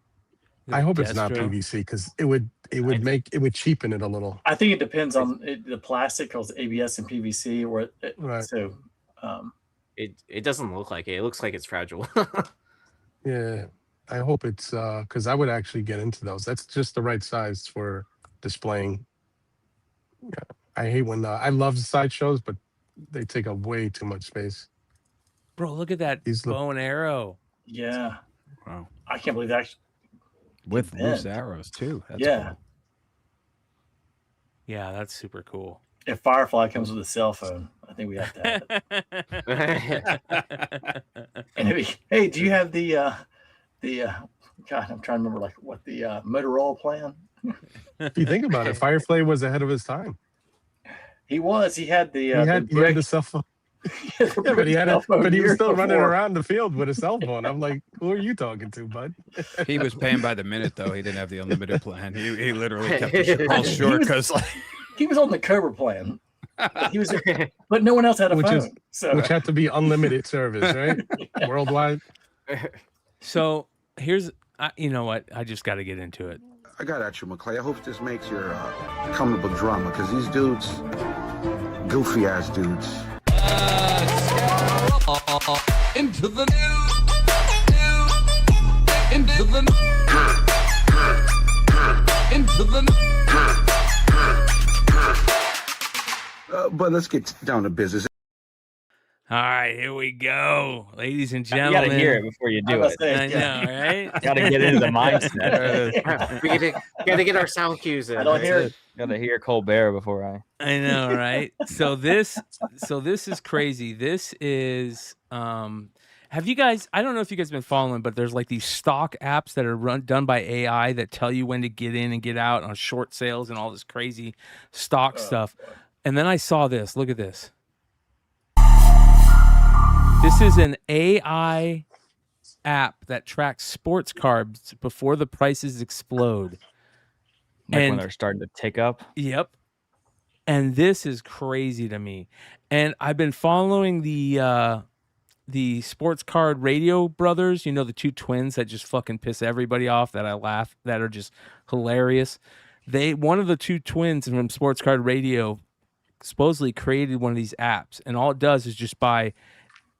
I hope it's not Destro. PVC because it would cheapen it a little. I think it depends on the plastic, because ABS and PVC, or Right. so. It doesn't look like it. It looks like it's fragile. Yeah, I hope it's because I would actually get into those. That's just the right size for displaying. Yeah. I hate when I love sideshows, but they take up way too much space. Bro, look at that These look- bow and arrow. Yeah. Wow. I can't believe that. With loose bend. arrows too. That's Yeah. cool. Yeah, that's super cool. If Firefly comes with a cell phone, I think we have to have it. And hey, do you have the God? I'm trying to remember like what the Motorola plan. If you think about it, Firefly was ahead of his time. He was. He had the. He had the cell phone. Yeah, but he was still running around the field with a cell phone. I'm like, who are you talking to, bud? He was paying by the minute though. He didn't have the unlimited plan. He literally kept the call short because He was on the Cobra plan. He was, but no one else had a phone. Which had to be unlimited service, right? Worldwide. So here's, you know what? I just got to get into it. I got at you, McClay. I hope this makes your comfortable drama, because these dudes, goofy ass dudes. Into the news. Into the into the But let's get down to business. All right, here we go, ladies and You gentlemen. gotta hear it before you do it. I know, right? Gotta get into the mindset. We gotta get our sound cues in. I don't hear it. Gotta hear Colbert before I know, right? So this is crazy. This is have you guys, I don't know if you guys have been following, but there's like these stock apps that are done by AI that tell you when to get in and get out on short sales and all this crazy stock stuff. And then I saw this. Look at this. This is an AI app that tracks sports cards before the prices explode. like when And- they're starting to tick up. Yep. And this is crazy to me. And I've been following the sports card radio brothers, you know, the two twins that just fucking piss everybody off, that I laugh, that are just hilarious. One of the two twins from Sports Card Radio supposedly created one of these apps, and all it does is just buy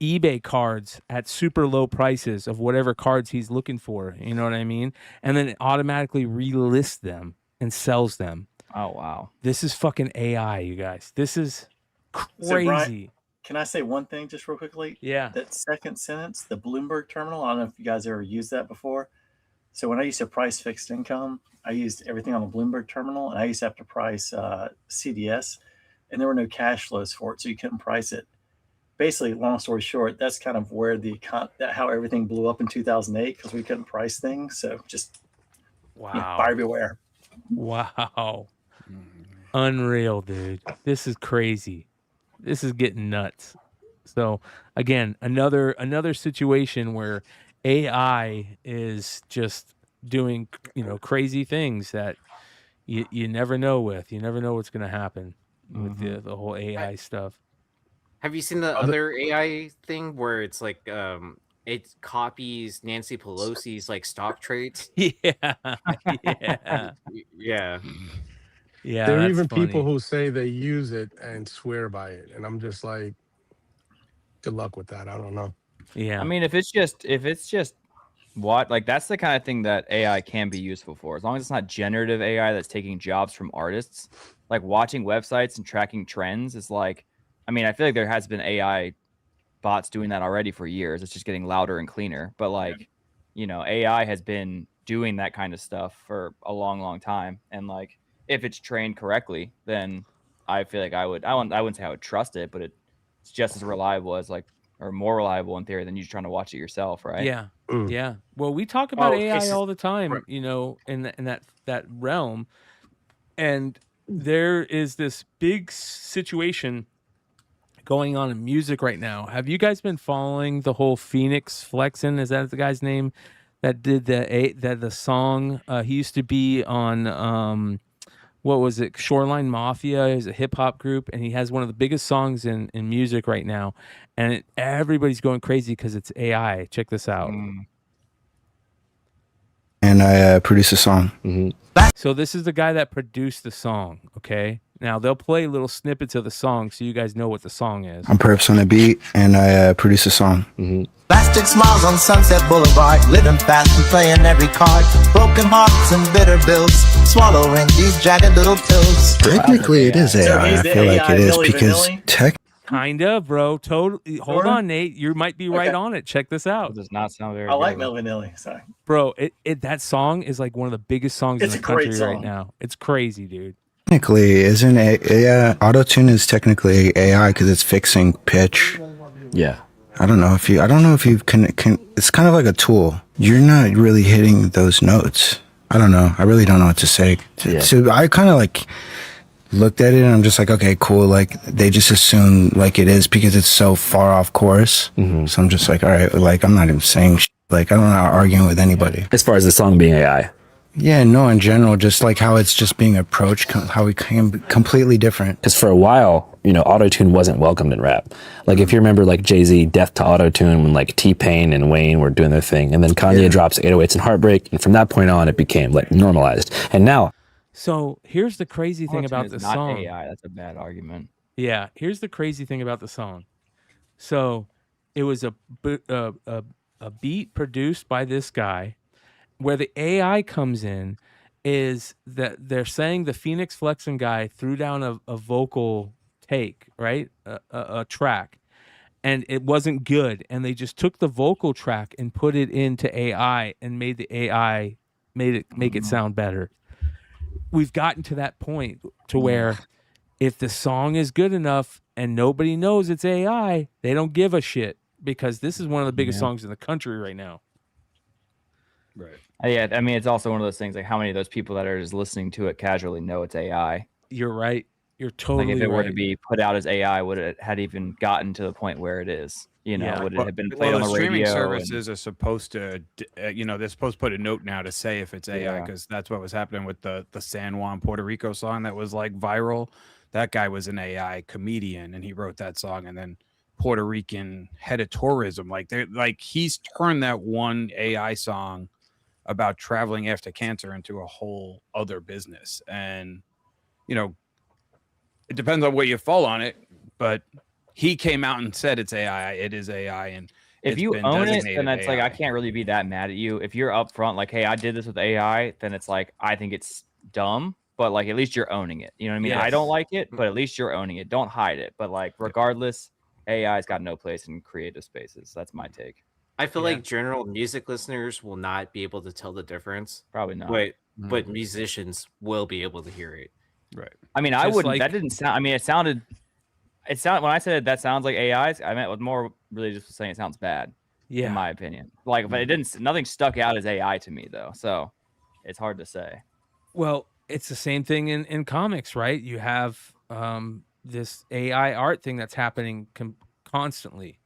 eBay cards at super low prices of whatever cards he's looking for. You know what I mean? And then it automatically relists them and sells them. Oh wow, this is fucking AI, you guys. This is crazy. So, Brian, can I say one thing just real quickly? Yeah. That second sentence, the Bloomberg terminal. I don't know if you guys ever used that before. So when I used to price fixed income, I used everything on the Bloomberg terminal, and I used to have to price CDS, and there were no cash flows for it, so you couldn't price it. Basically, long story short, that's kind of where how everything blew up in 2008 because we couldn't price things. So just buyer beware. Wow. Unreal, dude. This is crazy. This is getting nuts. So again, another situation where AI is just doing, crazy things that you never know with. You never know what's going to happen with the whole AI stuff. Have you seen the other AI thing where it's like it copies Nancy Pelosi's like stock trades? Yeah. Yeah. Yeah. There are even people who say they use it and swear by it, and I'm just like, good luck with that. I don't know. Yeah. I mean, if it's just what, like, that's the kind of thing that AI can be useful for, as long as it's not generative AI that's taking jobs from artists. Like watching websites and tracking trends is like, I mean, I feel like there has been AI bots doing that already for years. It's just getting louder and cleaner. But like, AI has been doing that kind of stuff for a long, long time. And like, if it's trained correctly, then I feel like I wouldn't say I would trust it, but it's just as reliable as or more reliable in theory than you trying to watch it yourself, right? Yeah. Yeah. Well, we talk about AI all the time, in that realm. And there is this big situation going on in music right now. Have you guys been following the whole Phoenix Flexin? Is that the guy's name that did the song? He used to be on what was it? Shoreline Mafia. Is a hip hop group, and he has one of the biggest songs in music right now. And everybody's going crazy because it's AI. Check this out. And I produced a song. So this is the guy that produced the song. Okay. Now they'll play little snippets of the song so you guys know what the song is. I'm Perps on the beat, and I produced a song. Plastic smiles on Sunset Boulevard, living fast and playing every card. Broken hearts and bitter bills, swallowing these jagged little pills. Technically, it is AI. I feel like it is because Kinda, bro. Totally. Hold on, Nate. You might be right on it. Check this out. It does not sound very. I like Mel Vanilli. Sorry, bro. That song is like one of the biggest songs in the country right now. It's crazy, dude. Technically, isn't it? Auto-tune is technically AI because it's fixing pitch. Yeah. I don't know if you can. It's kind of like a tool. You're not really hitting those notes. I don't know. I really don't know what to say. So I kind of like looked at it and I'm just like, okay, cool. Like they just assume like it is because it's so far off course. So I'm just like, all right, like I'm not even saying like I'm not arguing with anybody. As far as the song being AI. Yeah, no, in general, just like how it's just being approached, how it came completely different. Because for a while, auto-tune wasn't welcomed in rap. Like if you remember like Jay-Z, Death to Auto-Tune, when like T-Pain and Wayne were doing their thing. And then Kanye drops 808s and Heartbreak. And from that point on, it became like normalized. And now. So here's the crazy thing about the song. AI. That's a bad argument. Yeah, here's the crazy thing about the song. So it was a beat produced by this guy. Where the AI comes in is that they're saying the Phoenix Flexin guy threw down a vocal take, right? A track, and it wasn't good. And they just took the vocal track and put it into AI and made the AI make it sound better. We've gotten to that point to where if the song is good enough and nobody knows it's AI, they don't give a shit because this is one of the biggest songs in the country right now. Right. Yeah, I mean, it's also one of those things like how many of those people that are just listening to it casually know it's AI. You're right. You're totally like if it right. were to be put out as AI, would it had even gotten to the point where it is? Would it have been played on the streaming radio? Services are supposed to, they're supposed to put a note now to say if it's AI because that's what was happening with the San Juan, Puerto Rico song that was like viral. That guy was an AI comedian and he wrote that song, and then Puerto Rican head of tourism, he's turned that one AI song about traveling after cancer into a whole other business. And, you know, it depends on where you fall on it, but he came out and said it's AI. It is AI. And if you own it, then it's like, I can't really be that mad at you. If you're upfront, like, hey, I did this with AI, then it's like, I think it's dumb, but like, at least you're owning it. You know what I mean? Yes. I don't like it, but at least you're owning it. Don't hide it. But like, regardless, AI's got no place in creative spaces. That's my take. I feel like general music listeners will not be able to tell the difference. Probably not. But musicians will be able to hear it. Right. I mean, I wouldn't. That didn't sound. I mean, it sounded. When I said that sounds like AI's, I meant with more really just saying it sounds bad. Yeah. In my opinion, like, but it didn't. Nothing stuck out as AI to me though, so it's hard to say. Well, it's the same thing in comics, right? You have this AI art thing that's happening constantly.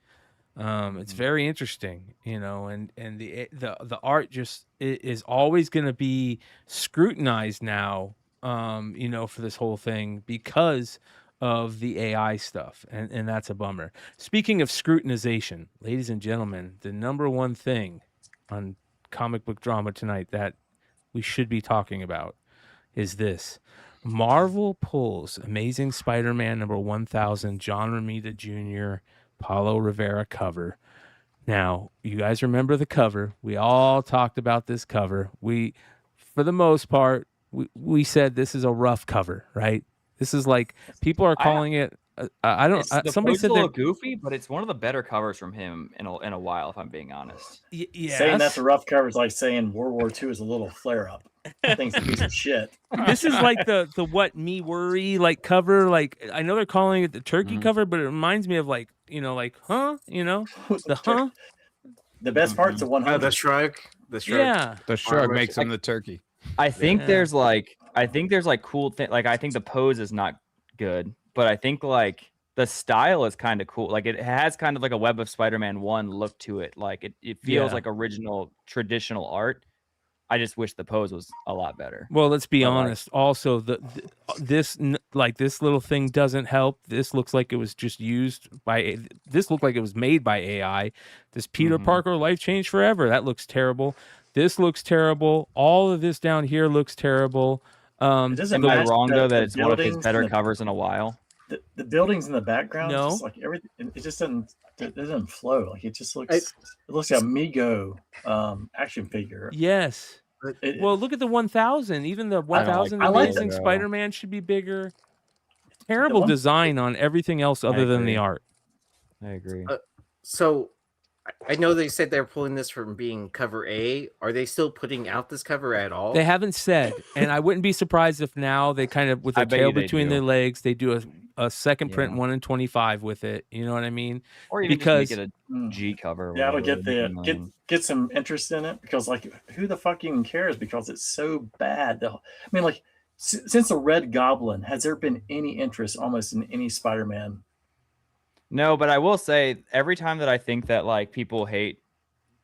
It's very interesting, you know, and the art just is always going to be scrutinized now, you know, for this whole thing because of the AI stuff, and that's a bummer. Speaking of scrutinization, ladies and gentlemen, the number one thing on Comic Book Drama tonight that we should be talking about is this. Marvel pulls Amazing Spider-Man number 1000, John Romita Jr., Paulo Rivera cover. Now, you guys remember the cover. We all talked about this cover. We, for the most part, we said this is a rough cover, right? This is like, people are calling it. I don't. Somebody said a little that goofy, but it's one of the better covers from him in a while, if I'm being honest. Yeah, saying that's a rough cover is like saying World War II is a little flare up. That thing's a piece of shit. This is like the what me worry like cover. Like, I know they're calling it the turkey cover, but it reminds me of like, you know, like, huh, you know, the The best part's the 100. The shrug. The shrug. Yeah. The shrug makes him the turkey. I think there's like cool thing. Like, I think the pose is not good, but I think like the style is kind of cool. Like, it has kind of like a Web of Spider-Man 1 look to it. Like, it feels like original traditional art. I just wish the pose was a lot better. Well, let's be honest. Also, this little thing doesn't help. This looks like it was just used by. This looked like it was made by AI. This Peter Parker life changed forever. That looks terrible. This looks terrible. All of this down here looks terrible. Am I wrong though that it's one of his better covers in a while? The buildings in the background, no, just like everything, it just doesn't. It doesn't flow. Like, it just looks. It looks like a Mego action figure. Yes. Well, look at the 1000. Even the 1000 Amazing Spider-Man should be bigger. Terrible design on everything else other than the art. I agree. So, I know they said they're pulling this from being cover A. Are they still putting out this cover at all? They haven't said, and I wouldn't be surprised if now they kind of, with their tail between their legs, they do a second print 1 in 25 with it. You know what I mean? Or even just make it a G cover. Yeah, it'll get some interest in it, because like, who the fuck even cares? Because it's so bad. I mean, like, since the Red Goblin, has there been any interest almost in any Spider-Man? No, but I will say, every time that I think that like people hate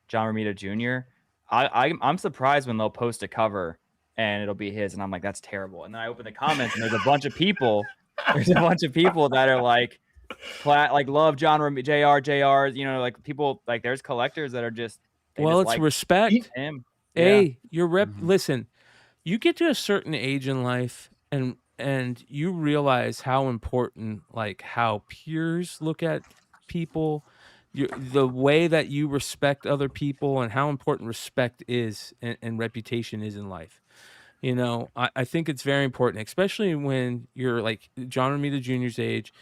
John Romita Jr., I'm surprised when they'll post a cover and it'll be his, and I'm like, that's terrible. And then I open the comments and there's a bunch of people. There's a bunch of people that are like love John Romita JRJR. You know, like, people, like, there's collectors that are just. Well, it's like respect. Him. Hey, your rep. Listen, you get to a certain age in life, and you realize how important, like, how peers look at people, the way that you respect other people, and how important respect is and reputation is in life. You know, I think it's very important, especially when you're like John Romita Jr.'s age.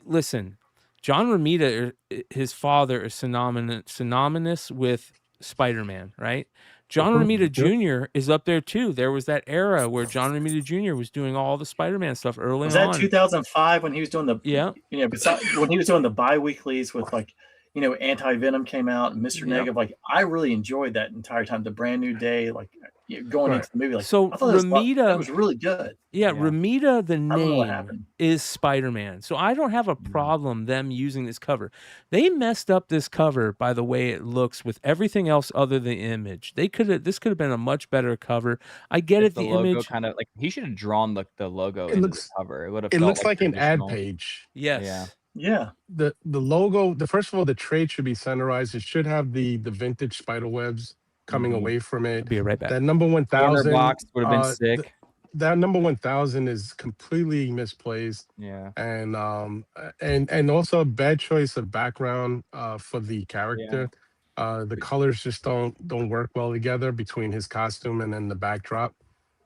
Listen, John Romita, his father, is synonymous with Spider-Man, right? John Romita Jr. is up there too. There was that era where John Romita Jr. was doing all the Spider-Man stuff early on. Was that 2005 when he was doing the when he was doing the bi-weeklies with, like, you know, Anti-Venom came out and Mr. Negative? Like, I really enjoyed that entire time. The Brand New Day, like, going into the movie, like, so I thought Romita was really good. Yeah, Romita, the name is Spider-Man. So I don't have a problem them using this cover. They messed up this cover by the way it looks with everything else other than the image. This could have been a much better cover. I get it. The logo image kind of like, he should have drawn the logo into the cover. It would have. It looks like an ad page. Yes. Yeah. The logo. First of all, the trade should be centerized. It should have the vintage spider webs coming away from it. I'll be right back. That number 1000 corner box would have been sick. That number 1000 is completely misplaced. Yeah. And also a bad choice of background for the character. The colors just don't work well together between his costume and then the backdrop.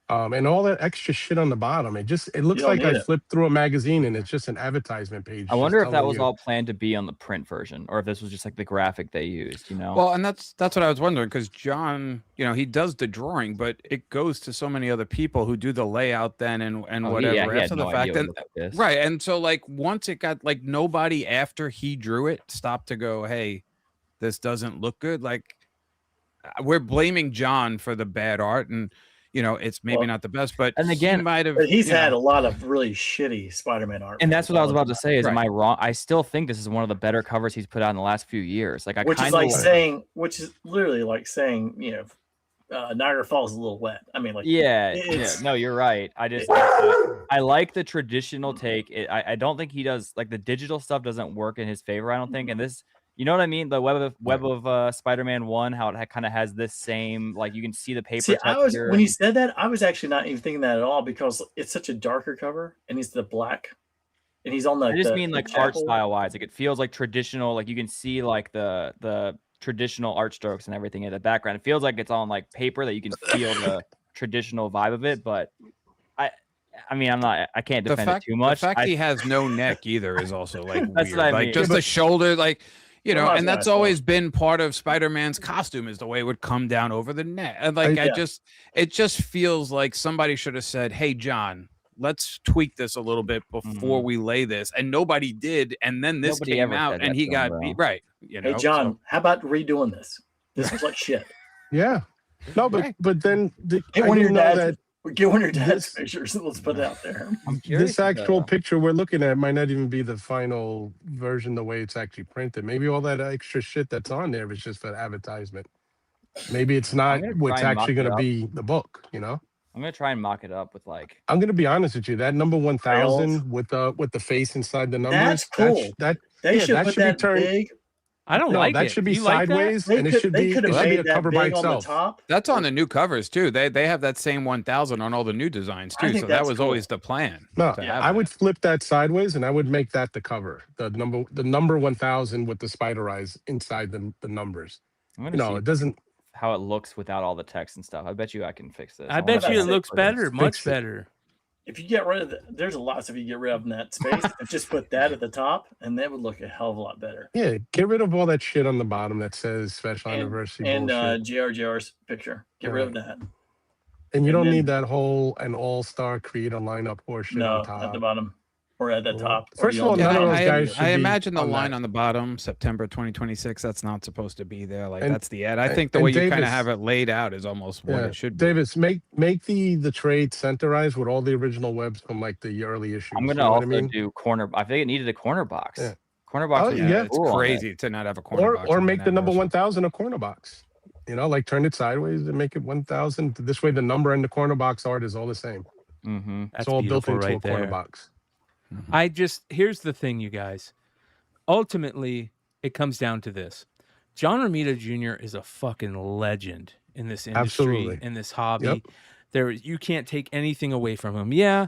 And all that extra shit on the bottom. It looks like I flipped through a magazine and it's just an advertisement page. I wonder if that was all planned to be on the print version, or if this was just like the graphic they used, you know? Well, and that's what I was wondering, because John, you know, he does the drawing, but it goes to so many other people who do the layout then and whatever after the fact. And, right. And so like once it got like nobody after he drew it stopped to go, hey, this doesn't look good. Like we're blaming John for the bad art, and you know, it's maybe not the best, but and again, he might have. But he's had a lot of really shitty Spider-Man art. And that's what I was about to say. Is am I wrong? I still think this is one of the better covers he's put out in the last few years. Like which is literally like saying, you know, Niagara Falls is a little wet. I mean, like, no, you're right. I like the traditional take. I don't think he does, like, the digital stuff doesn't work in his favor, I don't think. And this, you know what I mean? The web of Spider-Man 1, how it kind of has this same, like, you can see the paper texture. When you said that, I was actually not even thinking that at all, because it's such a darker cover and he's the black and he's on the. I just mean like art style wise, like it feels like traditional, like you can see like the traditional art strokes and everything in the background. It feels like it's on like paper that you can feel the traditional vibe of it, but I mean, I can't defend it too much. The fact he has no neck either is also like that's weird. What I like mean. just the shoulder, like, you know, and that's always been part of Spider-Man's costume, is the way it would come down over the neck. And like, it just feels like somebody should have said, hey, John, let's tweak this a little bit before we lay this. And nobody did. And then this came out and he got beat. Right. You know, hey, John, how about redoing this? This was like shit. Yeah. No, but then get one of your dad's pictures and let's put it out there. This actual picture we're looking at might not even be the final version the way it's actually printed. Maybe all that extra shit that's on there is just for advertisement. Maybe it's not what's actually going to be the book, you know? I'm going to try and mock it up with like... I'm going to be honest with you. That number 1000 with the face inside the numbers. That's cool. That should be turned big. I don't like that it. should be you like sideways, and it should be a cover by itself. That's on the new covers too. They have that same 1000 on all the new designs too. So that was always the plan. No, I would flip that sideways, and I would make that the cover. The number 1000 with the spider eyes inside the numbers. It doesn't. How it looks without all the text and stuff. I bet you I can fix this. I bet you it looks better, much better. If you get rid of there's a lot of stuff you get rid of in that space, and just put that at the top, and that would look a hell of a lot better. Yeah, get rid of all that shit on the bottom that says special anniversary and bullshit. JRJR's picture. Get rid of that. And you don't need that whole an all-star creator lineup horseshit on top. At the bottom or at the top. First of all, none of those guys should I be imagine the on line that. on the bottom, September 2026. That's not supposed to be there. Like And- that's the ad. I think the and way you kind of Davis- have it laid out is almost what it should be. Davis, make the trade centerized with all the original webs from like the early issues. I'm gonna also do corner. I think it needed a corner box. Yeah. Corner box. Oh, would be yeah. It's cool on crazy it. to not have a corner box. Or on make an the number anniversary. 1000 a corner box. You know, like turn it sideways and make it 1000. This way, the number and the corner box art is all the same. Mm-hmm. That's It's all built beautiful into right a corner there. box. Here's the thing, you guys. Ultimately, it comes down to this. John Romita Jr. is a fucking legend in this industry, Absolutely. in this hobby. Yep. You can't take anything away from him. Yeah,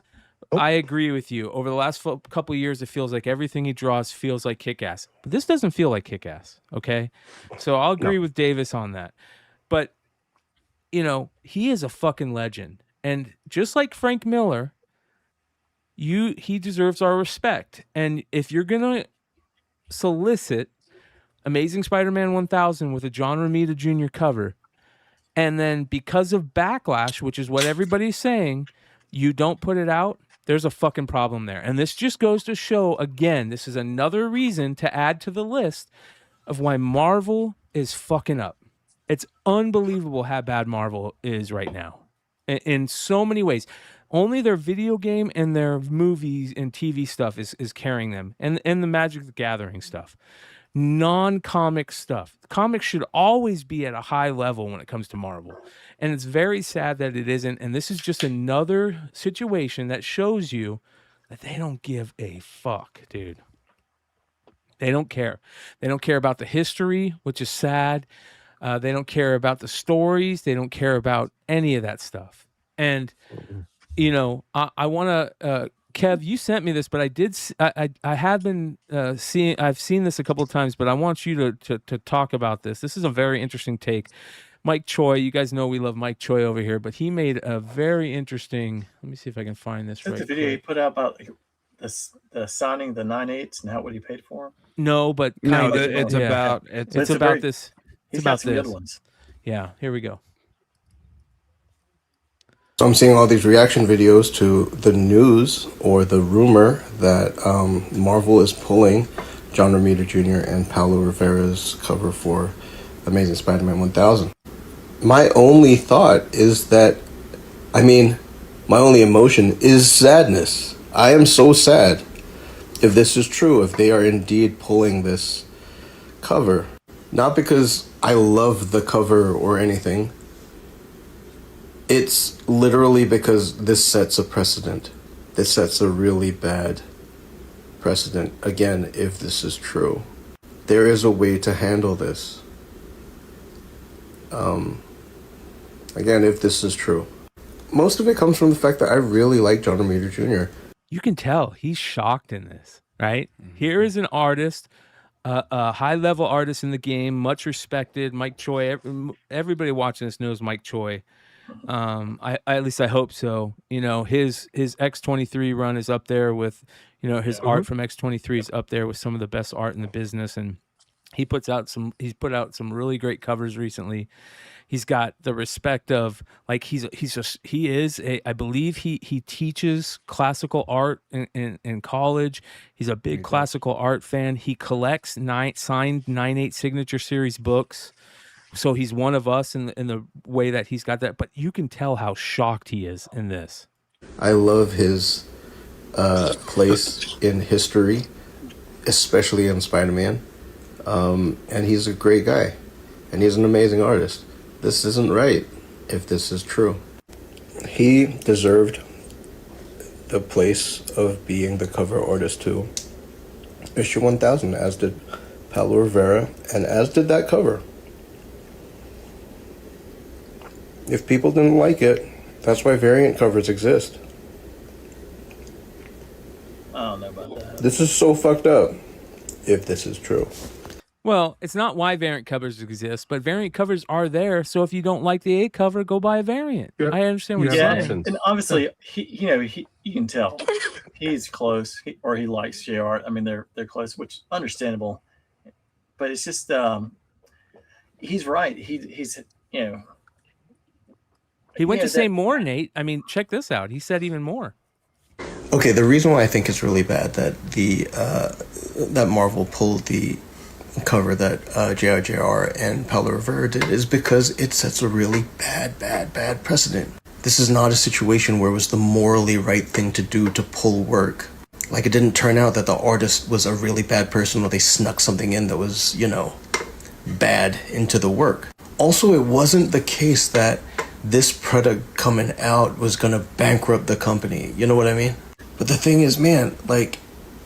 I agree with you. Over the last couple of years, it feels like everything he draws feels like Kick-Ass. But this doesn't feel like Kick-Ass, okay? So I'll agree with Davis on that. But, you know, he is a fucking legend. And just like Frank Miller, he deserves our respect. And if you're going to solicit Amazing Spider-Man 1000 with a John Romita Jr. cover, and then because of backlash, which is what everybody's saying, you don't put it out, there's a fucking problem there. And this just goes to show, again, this is another reason to add to the list of why Marvel is fucking up. It's unbelievable how bad Marvel is right now in so many ways. Only their video game and their movies and TV stuff is carrying them, and the Magic the Gathering stuff. Non-comic stuff. Comics should always be at a high level when it comes to Marvel. And it's very sad that it isn't. And this is just another situation that shows you that they don't give a fuck, dude. They don't care. They don't care about the history, which is sad. They don't care about the stories. They don't care about any of that stuff. And, you know, I want to, Kev, you sent me this, but I have been seeing, I've seen this a couple of times, but I want you to talk about this. This is a very interesting take. Mike Choi, you guys know we love Mike Choi over here, but he made a very interesting, let me see if I can find this right. The video he put out about the signing the 9/8 and what he paid for him. No, but no, it's about it's about this. He's got some good ones. Yeah, here we go. So I'm seeing all these reaction videos to the news or the rumor that Marvel is pulling John Romita Jr. and Paulo Rivera's cover for Amazing Spider-Man 1000. My only thought is that, my only emotion is sadness. I am so sad if this is true, if they are indeed pulling this cover. Not because I love the cover or anything. It's literally because this sets a precedent. This sets a really bad precedent. Again, if this is true. There is a way to handle this. Again, if this is true. Most of it comes from the fact that I really like John Romita Jr. You can tell he's shocked in this, right? Mm-hmm. Here is an artist, a high-level artist in the game, much respected. Mike Choi, everybody watching this knows Mike Choi. At least I hope so. You know, his X23 run is up there with, you know, his art from X23 is up there with some of the best art in the business, and he's put out some really great covers recently. He's got the respect of, like, I believe he teaches classical art in college. He's a big classical art fan. He collects signed 9/8 signature series books. So he's one of us in the way that he's got that. But you can tell how shocked he is in this. I love his place in history, especially in Spider-Man. And he's a great guy. And he's an amazing artist. This isn't right if this is true. He deserved the place of being the cover artist to issue 1000, as did Paulo Rivera, and as did that cover. If people didn't like it, that's why variant covers exist. I don't know about that. This is so fucked up if this is true. Well, it's not why variant covers exist, but variant covers are there. So if you don't like the A cover, go buy a variant. Yeah. I understand what you're saying. And obviously, you can tell he's close, or he likes JR. I mean, they're close, which is understandable. But it's just he's right. He's he went to say more, Nate. I mean, check this out. He said even more. Okay, the reason why I think it's really bad that that Marvel pulled the cover that JRJR and Paulo Rivera did is because it sets a really bad precedent. This is not a situation where it was the morally right thing to do to pull work. Like, it didn't turn out that the artist was a really bad person or they snuck something in that was, bad into the work. Also, it wasn't the case that this product coming out was gonna bankrupt the company. You know what I mean? But the thing is, man, like,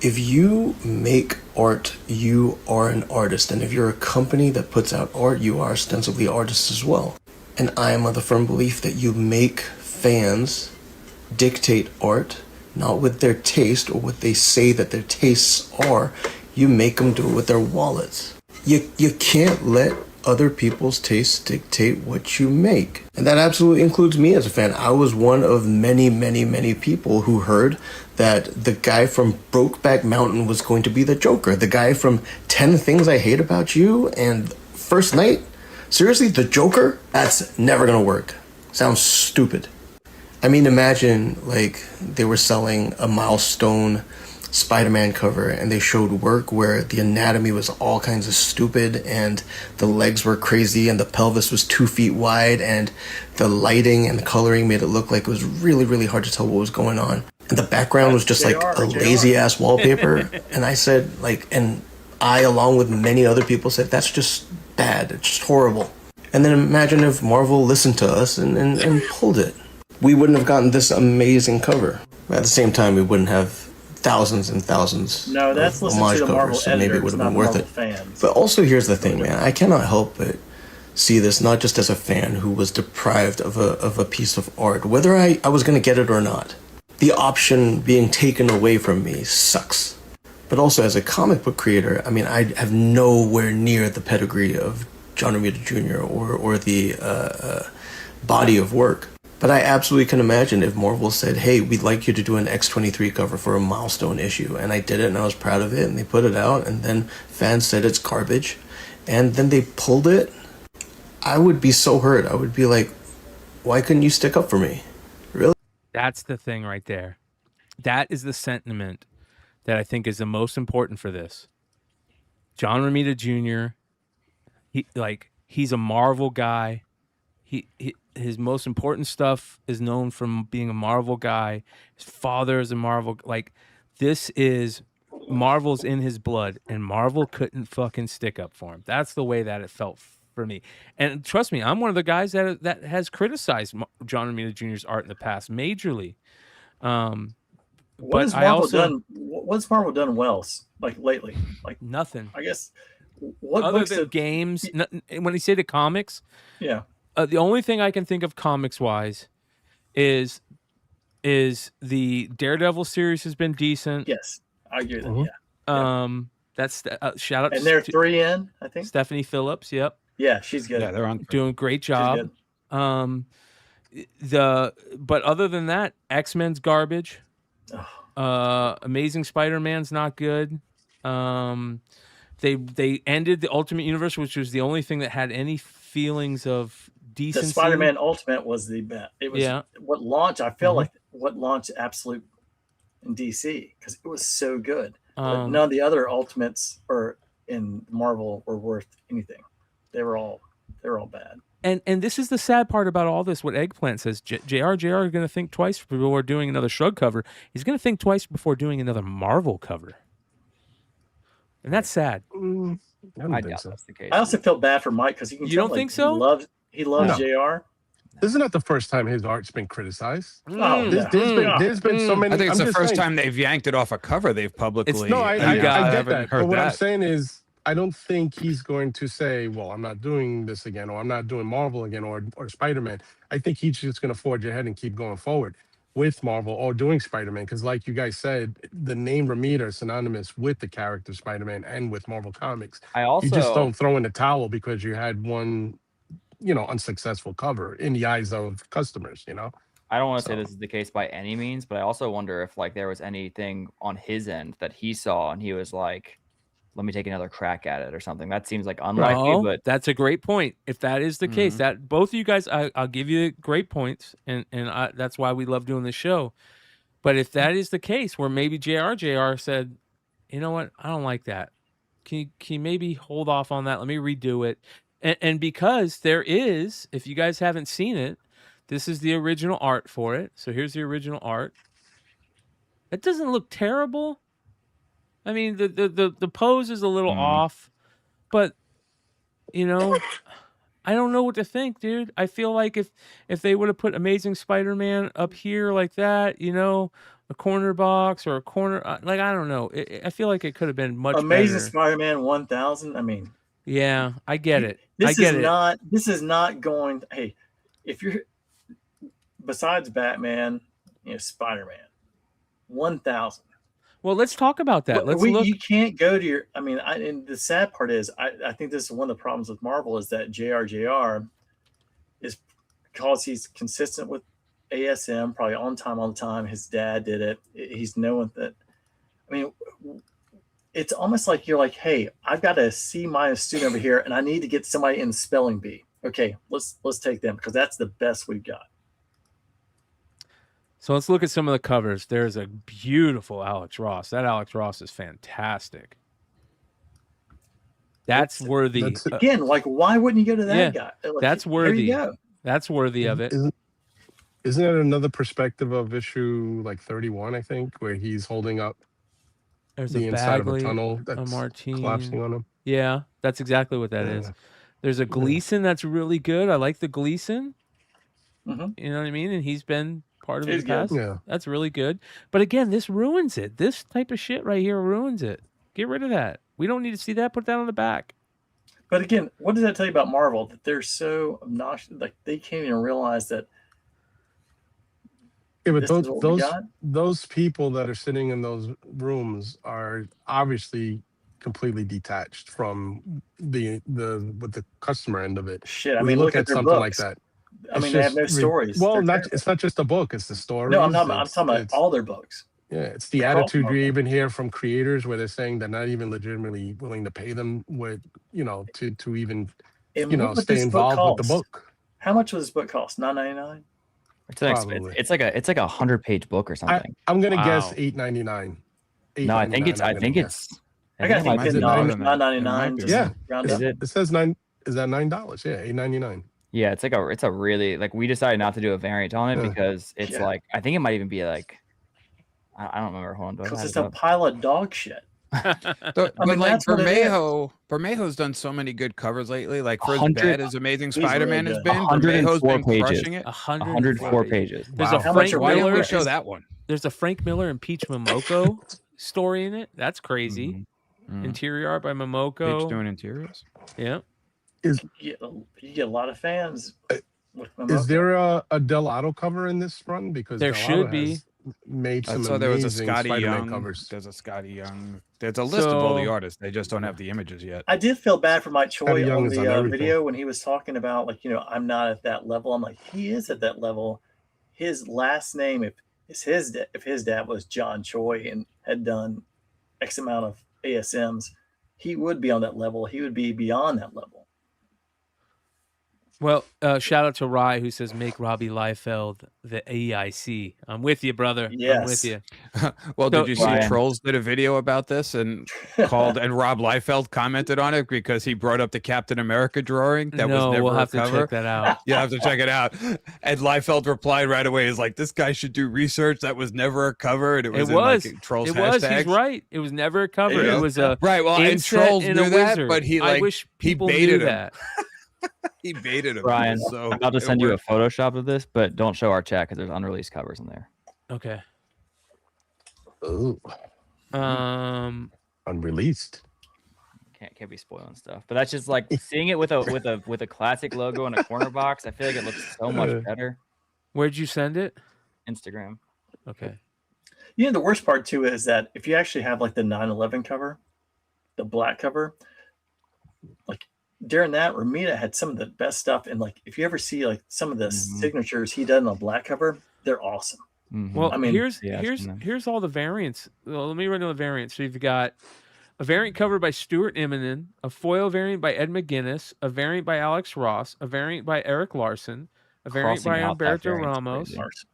if you make art, you are an artist. And if you're a company that puts out art, you are ostensibly artists as well. And I am of the firm belief that you make fans dictate art, not with their taste or what they say that their tastes are. You make them do it with their wallets. You can't let other people's tastes dictate what you make. And that absolutely includes me as a fan. I was one of many people who heard that the guy from Brokeback Mountain was going to be the Joker. The guy from 10 Things I Hate About You and First Night. Seriously, the Joker? That's never gonna work. Sounds stupid. I mean, imagine, like, they were selling a Milestone Spider-Man cover and they showed work where the anatomy was all kinds of stupid and the legs were crazy and the pelvis was 2 feet wide and the lighting and the coloring made it look like it was really hard to tell what was going on. And the background was just like a lazy ass wallpaper. And I said, like, and I, along with many other people, said, that's just bad. It's just horrible. And then imagine if Marvel listened to us and pulled it. We wouldn't have gotten this amazing cover. At the same time, we wouldn't have thousands and thousands of homage covers, so maybe it would have been worth it. Fans. But also, here's the thing, man. I cannot help but see this not just as a fan who was deprived of a piece of art, whether I was going to get it or not. The option being taken away from me sucks. But also as a comic book creator, I mean, I have nowhere near the pedigree of John Romita Jr. or the body of work. But I absolutely can imagine if Marvel said, hey, we'd like you to do an X-23 cover for a milestone issue. And I did it and I was proud of it and they put it out and then fans said it's garbage. And then they pulled it. I would be so hurt. I would be like, why couldn't you stick up for me? Really? That's the thing right there. That is the sentiment that I think is the most important for this. John Romita Jr., he's a Marvel guy. His most important stuff is known from being a Marvel guy. His father is a Marvel. Like, this is Marvel's in his blood, and Marvel couldn't fucking stick up for him. That's the way that it felt for me. And trust me, I'm one of the guys that has criticized John Romita Jr.'s art in the past majorly. What has Marvel done well, like lately? Like nothing. I guess. What other books than have, games? When you say the comics, yeah. The only thing I can think of comics wise is the Daredevil series has been decent. Yes, I agree with that. Yeah. That's shout out. And they're 3 in, I think. Stephanie Phillips. Yep. Yeah, she's good. Yeah, they're on. Doing a great job. But other than that, X-Men's garbage. Amazing Spider-Man's not good. They ended the Ultimate Universe, which was the only thing that had any feelings of decency. The Spider-Man Ultimate was the best. It was what launched. I feel like what launched Absolute in DC because it was so good. But none of the other Ultimates or in Marvel were worth anything. They were all bad. And this is the sad part about all this. What Eggplant says, JRJR is going to think twice before doing another Shrug cover. He's going to think twice before doing another Marvel cover. And that's sad. I doubt that's the case. I also feel bad for Mike because You don't think so? He loves JR. This is not the first time his art's been criticized. There's been so many. I think it's the first time they've yanked it off a cover. They've publicly. I get that. But what I'm saying is, I don't think he's going to say, well, I'm not doing this again, or I'm not doing Marvel again, or Spider-Man. I think he's just going to forge ahead and keep going forward with Marvel or doing Spider-Man. Because like you guys said, the name Romita is synonymous with the character Spider-Man and with Marvel Comics. You just don't throw in the towel because you had one, unsuccessful cover in the eyes of customers, I don't want to say this is the case by any means, but I also wonder if there was anything on his end that he saw and he was like, let me take another crack at it or something. That seems like unlikely, but that's a great point. If that is the case, that both of you guys, I'll give you great points, and that's why we love doing this show. But if that is the case, where maybe JRJR said, you know what, I don't like that. Can you maybe hold off on that? Let me redo it. And because there is, if you guys haven't seen it, this is the original art for it. So here's the original art. It doesn't look terrible. I mean, the pose is a little off, but I don't know what to think, dude. I feel like if they would have put Amazing Spider-Man up here like that, a corner box or a corner, I don't know. I feel like it could have been much Amazing better. Spider-Man 1000. I mean, yeah, I get it. This is not going. Hey, if you're besides Batman, Spider-Man 1000. Well, let's talk about that. You can't go to your. I mean, and the sad part is, I think this is one of the problems with Marvel is that JRJR is because he's consistent with ASM, probably on time all the time. His dad did it. He's knowing that. I mean, it's almost like you're like, hey, I've got a C- student over here, and I need to get somebody in the spelling bee. Okay, let's take them because that's the best we've got. So let's look at some of the covers. There's a beautiful Alex Ross. That Alex Ross is fantastic. That's worthy. Again, why wouldn't you go to that guy? That's worthy. There you go. That's worthy of it. Isn't it another perspective of issue 31, I think, where he's holding up the inside of a tunnel that's collapsing on him? Yeah, that's exactly what that is. There's a Gleason that's really good. I like the Gleason. Mm-hmm. You know what I mean? And he's been part of his past. Yeah. That's really good. But again, this ruins it. This type of shit right here ruins it. Get rid of that. We don't need to see that. Put that on the back. But again, what does that tell you about Marvel? That they're so obnoxious, like they can't even realize that. Yeah, but this is what we got? those people that are sitting in those rooms are obviously completely detached from the customer end of it. Shit, I We mean, look look at at their something like books. that. I It's mean, they have just no stories. Well, They're terrible. it's not just the book; it's the stories. No, I'm talking about It's- all their books. Yeah, it's the Across attitude you Marvel. even hear from creators where they're saying they're not even legitimately willing to pay them with, to even, And what would stay this book involved with the cost? book. How much would this book cost? $9.99. It's like a 100-page book or something. I'm gonna guess $8.99. No, I think it's. I think it's. I got to think $10, $9.99. just Yeah, round Is up. it? it says $9. Is that $9? Yeah, $8.99. Yeah, it's a really like we decided not to do a variant on it Yeah. because it's Yeah. like I think it might even be like I don't remember. Hold on, do I Because have it's it a up? pile of dog shit. But mean, like that's what it is. Bermejo's done so many good covers lately. Like for as 100 bad as Amazing He's really Spider-Man has good. been, Bermejo's 104 been pages. crushing it. 104 pages. There's Wow. a How Frank much are Why didn't Miller. we show that one? There's a Frank Miller and Peach Momoko story in it. That's crazy. Mhm. Interior art by Peach Momoko. doing interiors. Yeah. You get a lot of fans. With Is there a Del Otto cover in this run? Because There Del should Otto be. has made I some saw there was a amazing Scotty Spider-Man Young. covers. There's a Scotty Young. There's a list of all the So- artists. They just don't have the images yet. I did feel bad for Mike Scotty Choi Young on is on the everything. video when he was talking about, like, I'm not at that level. I'm like, he is at that level. His last name, if his dad was John Choi and had done X amount of ASMs, he would be on that level. He would be beyond that level. Well, shout out to Rye who says make Robbie Liefeld the AIC. I'm with you, brother. I'm with Yes. you. Well, So- did you see Ryan. Trolls did a video about this and called and Rob Liefeld commented on it because he brought up the Captain America drawing that No, was never we'll a have to cover. check that out. You have to check it out. And Liefeld replied right away, "Is like this guy should do research. That was never a cover." And it was. It Trolls was. He's hashtags. right. It was never a cover. Yeah. It was a Right. Well, and inset Trolls in a knew that, wizard. but he I wish he people baited knew him. that. He baited him. Ryan, So I'm about to it send you a worked. Photoshop of this, but don't show our chat because there's unreleased covers in there. Okay. Ooh, unreleased. Can't be spoiling stuff. But that's just like seeing it with a classic logo in a corner box. I feel like it looks so much better. Where'd you send it? Instagram. Okay. The worst part too is that if you actually have like the 9/11 cover, the black cover, like during that, Romita had some of the best stuff. And like, if you ever see like some of the signatures he did on the black cover, they're awesome. Well, I mean, here's all the variants. Well, let me run down the variants. So you've got a variant cover by Stuart Immonen, a foil variant by Ed McGuinness, a variant by Alex Ross, a variant by Eric Larson, a variant Crossing by out that Humberto variant's Ramos, crazy.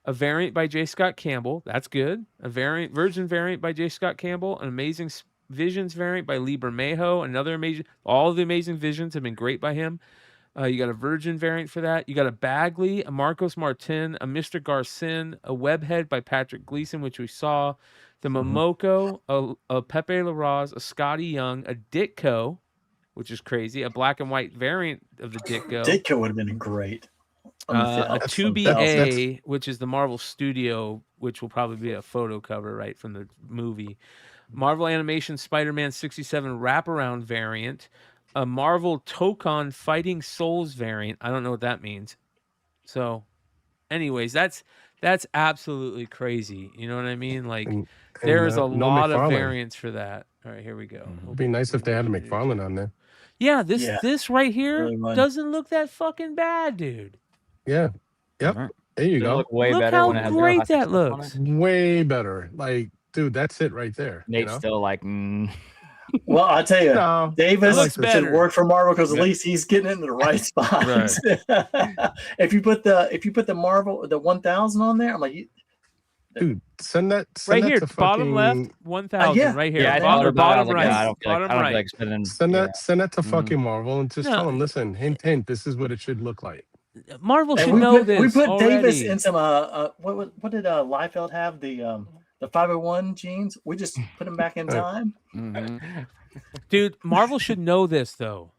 a variant by J. Scott Campbell. That's good. A Virgin variant by J. Scott Campbell, an Amazing Visions variant by Lee Bermejo, another amazing. All of the Amazing Visions have been great by him. You got a Virgin variant for that. You got a Bagley, a Marcos Martin, a Mr. Garcin, a Webhead by Patrick Gleason, which we saw. The Momoko, a Pepe Larraz, a Scotty Young, a Ditko, which is crazy, a black and white variant of the Ditko. Ditko would have been great. A 2BA, which is the Marvel Studio, which will probably be a photo cover, right, from the movie. Marvel Animation Spider-Man 67 wraparound variant. A Marvel Tokon Fighting Souls variant. I don't know what that means. So, anyways, that's absolutely crazy. You know what I mean? Like, there's a no lot of McFarlane. variants for that. All right, here we go. It'd be nice if they had a McFarlane on there. Yeah, this right here Really would. doesn't look that fucking bad, dude. Yeah. Yep. There you Does it go. look way Look better how when it has great zero that high on looks. it? Way better. Like, dude, that's it right there. you Nate's know? still like, Well, I tell you, No, Davis looks should better. work for Marvel because at least he's getting into the right spots. If you put the Marvel 1000 on there, I'm like, dude, send that Right here, to bottom left, fucking- 1000, yeah. right here. yeah, I bottom, thought bottom about it. I was like, right. yeah, I don't feel like, bottom I don't right. feel like spending. Send that to fucking Marvel and just No. tell them, listen, hint, this is what it should look like. Marvel and should we know put, this. we put already. Davis in some what did Liefeld have the 501 jeans? We just put him back in time. Dude, Marvel should know this though.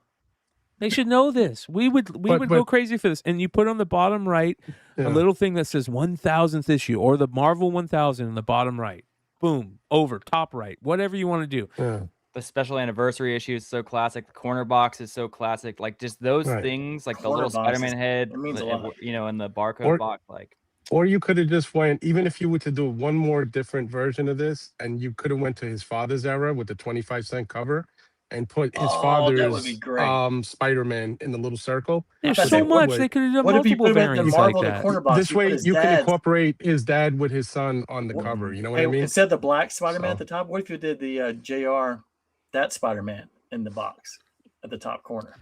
They should know this. We would go but- crazy for this. And you put on the bottom right Yeah. a little thing that says 1000th issue or the Marvel 1000 in the bottom right. Boom, over top right, whatever you want to do. Yeah. The special anniversary issue is so classic. The corner box is so classic. Like just those things, like the Corner little box Spider-Man head, it means a lot. you know, and the barcode Or- box. Like Or you could have just went, even if you were to do one more different version of this, and you could have went to his father's era with the 25-cent cover and put his Oh, that would be father's great. Spider-Man in the little circle. There's bet so they much. would. They could have done What if you multiple put him at the variants like Marvel the that. corner box? This you put way, his you can dad's- incorporate his dad with his son on the cover. You know what I mean? Instead of the black Spider-Man So- at the top, what if you did the JR, that Spider-Man in the box at the top corner?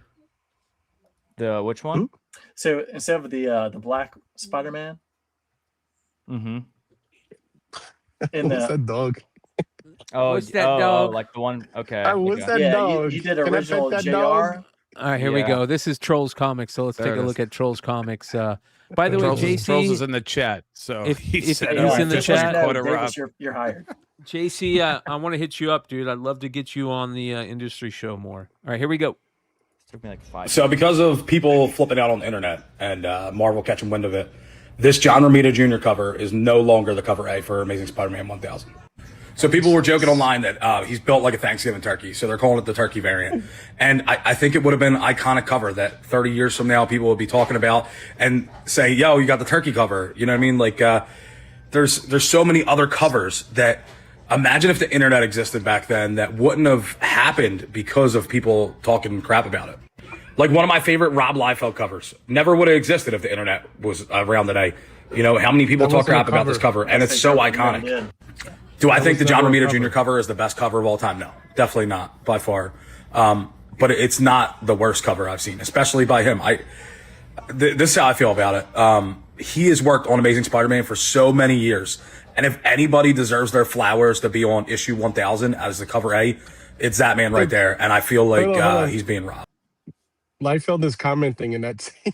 the which one? So instead of the black Spider-Man Mm-hmm. in What's the that dog? Oh, What's that dog? like the one. Okay. What's okay. that yeah, dog? you did Can I pet original that JR. dog? All right, here we Yeah. go. This is Trolls Comics, so let's There take it a is. look at Trolls Comics. By the way, Trolls JC, is in the chat, so If- he if said, he's in the Just let you chat- know, Quote a Davis, Rob. you're hired. JC, I want to hit you up, dude. I'd love to get you on the industry show more. All right, here we go. Took me like 5 So because of people flipping out on the internet and Marvel catching wind of it, this John Romita Jr. cover is no longer the cover A for Amazing Spider-Man 1000. So people were joking online that he's built like a Thanksgiving turkey, so they're calling it the turkey variant. And I think it would have been an iconic cover that 30 years from now people would be talking about and say, yo, you got the turkey cover. You know what I mean? Like there's so many other covers that imagine if the internet existed back then that wouldn't have happened because of people talking crap about it. Like one of my favorite Rob Liefeld covers never would have existed if the internet was around today. You know, how many people That talk wasn't a crap about this cover, and it's so iconic. Do I think the was John never a Romita Jr. cover. cover is the best cover of all time? No, definitely not by far. But it's not the worst cover I've seen, especially by him. This is how I feel about it. He has worked on Amazing Spider-Man for so many years, and if anybody deserves their flowers to be on issue 1000 as the cover A, it's that man right there. And I feel like Hold on. he's being robbed. Liefeld is commenting in that same.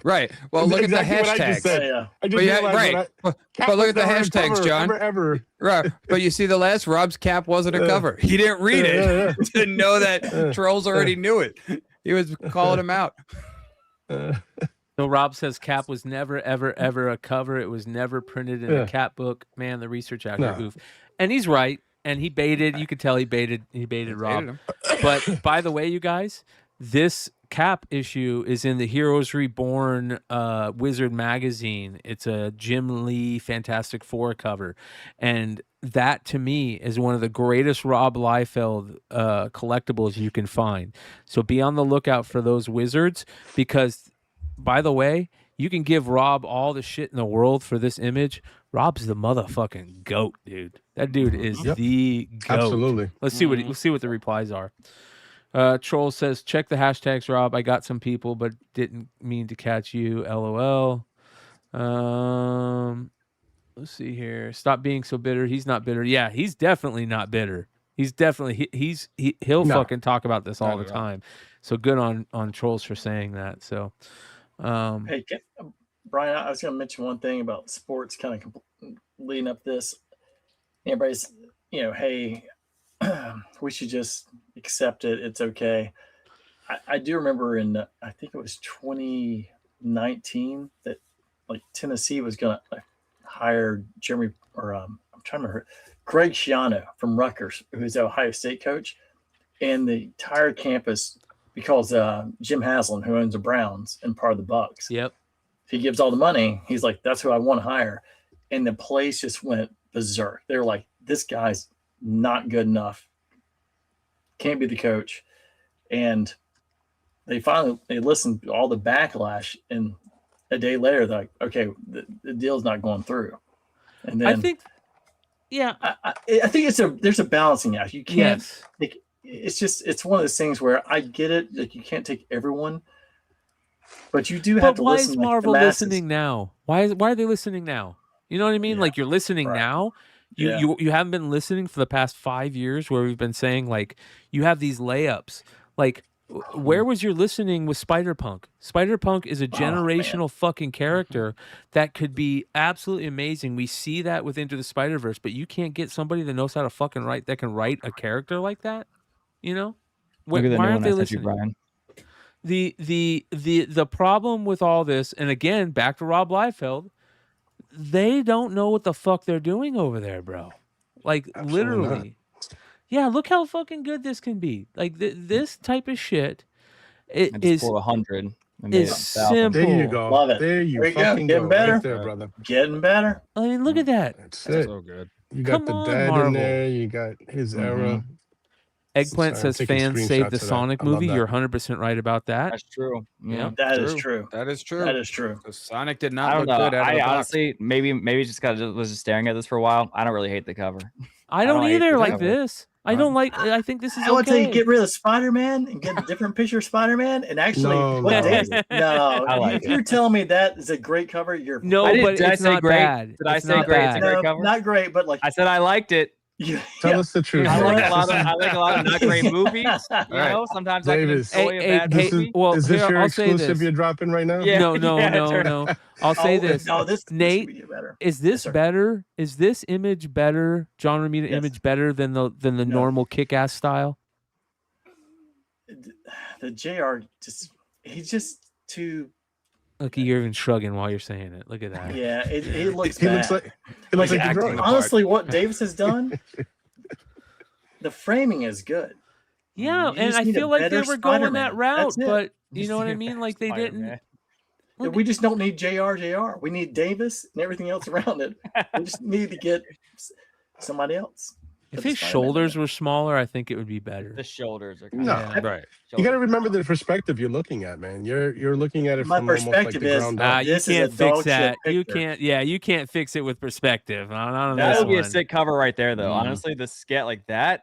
right. Well, look Exactly at what the I just hashtags. said. Yeah. I just But yeah, realized right. that But look at the Cap was never a hashtags, cover, John. Ever. Right. But you see, the last Rob's cap wasn't a cover. He didn't read it. Didn't know that Trolls already knew it. He was calling him out. So Rob says Cap was never, ever, ever a cover. It was never printed in a Cap book. Man, the research actor, oof. And he's right. And he baited. You could tell he baited Rob. him. But by the way, you guys, this Cap issue is in the Heroes Reborn Wizard magazine. It's a Jim Lee Fantastic Four cover, and that to me is one of the greatest Rob Liefeld collectibles you can find. So be on the lookout for those Wizards, because by the way, you can give Rob all the shit in the world for this image. Rob's the motherfucking goat, dude. That dude is the goat. Absolutely. Let's see what the replies are. Troll says, check the hashtags, Rob. I got some people, but didn't mean to catch you. LOL. Let's see here. Stop being so bitter. He's not bitter. Yeah, he's definitely not bitter. He's definitely he'll No. fucking talk about this all the Not at all. time. So good on Trolls for saying that. So Hey, Brian, I was going to mention one thing about sports kind of leading up this. Everybody's, hey, we should just accept it. It's okay. I do remember I think it was 2019 that like Tennessee was going to hire Jeremy, or I'm trying to remember, Greg Schiano from Rutgers, who's the Ohio State coach, and the entire campus, because Jim Haslam, who owns the Browns and part of the Bucks, yep. he gives all the money. He's like, that's who I want to hire. And the place just went berserk. They were like, this guy's not good enough. Can't be the coach. And they listened to all the backlash. And a day later, they're like, okay, the deal's not going through. And then I think, I think there's a balancing act. You can't, it's one of those things where I get it. Like, you can't take everyone, but you do have to why listen. is like, the Marvel masses. listening now? Why are they listening now? You know what I mean? Like, you're listening now. You haven't been listening for the past 5 years, where we've been saying, like, you have these layups. Like, where was your listening with Spider-Punk? Spider-Punk is a generational fucking character that could be absolutely amazing. We see that with Into the Spider-Verse, but you can't get somebody that knows how to fucking write, that can write a character like that. You know? Look at the Why new aren't one they I sent you, listening? Brian. The problem with all this, and again, back to Rob Liefeld, they don't know what the fuck they're doing over there, bro. Like, Absolutely literally. Yeah, look how fucking good this can be. Like this type of shit I just is pulled 100 and made it is 1,000. simple. There you go. Love it. There you There you go. fucking Getting go. better. Right there, brother. Getting better. I mean, look at that. That's it. So good. You got Come the on, dad Marvel. in there. You got his era. Eggplant Sorry, I'm says taking fans screenshots saved the of that. Sonic I love movie. that. You're 100% right about that. That's true. Yeah. That is true. That is true. That is true. So Sonic did I not don't look know. good out of I the box. honestly maybe just was just staring at this for a while. I don't really hate the cover. I don't hate either the like cover. this. I don't like. I think this is I would tell you okay. get rid of Spider-Man and get a different picture of Spider-Man and actually No, put no. Davis. No, I like if it. you're telling me that is a great cover, you're No, I but did I it's say not great? bad. Did I It's say not great? bad. It's a great no, cover. not great, but like I said I liked it. Tell us the truth. I like Davis. a lot of not great movies. You Right. know, sometimes I can Davis. enjoy a Hey, bad hey, movie. well, Is this here, your I'll say exclusive this. you're dropping right now? Yeah. No. I'll say oh, this. No, this Nate, would be better. is this sir. better? Is this image better? John Romita Yes. image better than the No. normal kick-ass style? The JR he's just too. Look, you're even shrugging while you're saying it. Look at that. Yeah, it looks He bad. looks like he looks like Like, a drawing. honestly, what Davis has done, the framing is good. Yeah, You and just I need a feel like they better were going Spider-Man. that route, That's it. but you know what I mean? Like they didn't. Spider-Man. Yeah, we just don't need JRJR. We need Davis and everything else around it. We just need to get somebody else. If Put the his Spider-Man in shoulders there. were smaller, I think it would be better. The shoulders are No, kind of Right. You got to remember the perspective you're looking at, man. You're looking at it My from almost like perspective the is, ground Ah, up. you This is can't a fix dog shit that. You picture. can't. Yeah, you can't fix it with perspective. Not on That this would be a one. sick cover right there, though. Mm. Honestly, the scat like that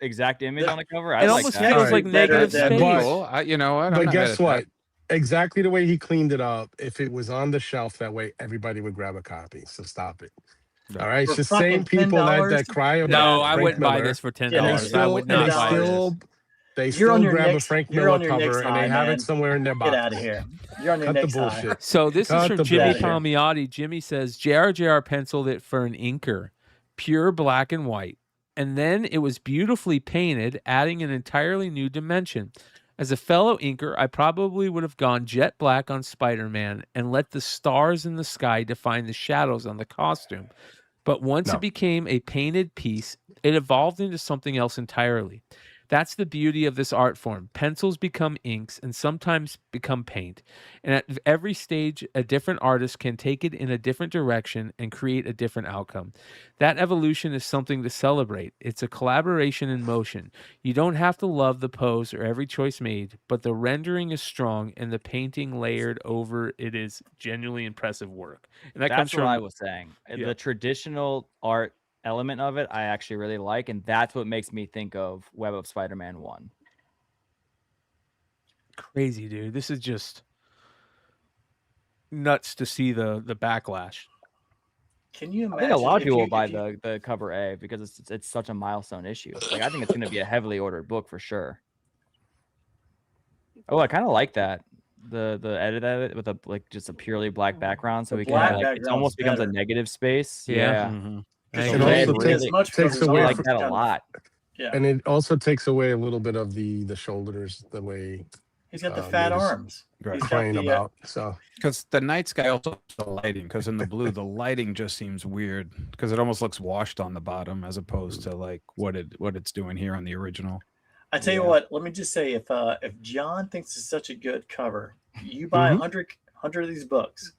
exact image on the cover. I It like almost that. feels like Better negative than- space. But- You know what? I'm But not guess mad at what? Exactly the way he cleaned it up. If it was on the shelf that way, everybody would grab a copy. So stop it. All right, For it's the same fucking people $10? that cry about. No, I Frank wouldn't buy Miller, this for $10. Yeah, and they I still, would and not they buy still, this. they You're still on your grab next- a Frank you're Miller on your cover next and high, they have man. it somewhere in their box. Get out of here. You're on your Cut the next high. bullshit. So this Cut is from the Jimmy bullshit. Palmiotti. Jimmy says JRJR penciled it for an inker, pure black and white, and then it was beautifully painted, adding an entirely new dimension. As a fellow inker, I probably would have gone jet black on Spider-Man and let the stars in the sky define the shadows on the costume. But once No. it became a painted piece, it evolved into something else entirely. That's the beauty of this art form. Pencils become inks and sometimes become paint. And at every stage, a different artist can take it in a different direction and create a different outcome. That evolution is something to celebrate. It's a collaboration in motion. You don't have to love the pose or every choice made, but the rendering is strong and the painting layered over it is genuinely impressive work. And that That's comes what from I was saying. Yeah. The traditional art element of it, I actually really like, and that's what makes me think of Web of Spider-Man 1. crazy, dude. This is just nuts to see the backlash. Can you I imagine? think a lot of if people you- will buy if you- the cover A because it's such a milestone issue. Like I think it's going to be a heavily ordered book for sure. Oh, I kind of like that. The edit of it with a like just a purely black background, so The we can black have, like, it background's almost becomes a better. negative space. Yeah. Mhm. Because It the red also is takes- much takes further away I off. like that a lot. Yeah, And it also takes away a little bit of the shoulders, the way he's got the fat Nate is arms. right, He's got crying the, about. So Because the night sky also the lighting. Because in the blue, the lighting just seems weird. Because it almost looks washed on the bottom as opposed to like what it's doing here on the original. I tell you what, let me just say, if John thinks it's such a good cover, you buy Mhm. 100 of these books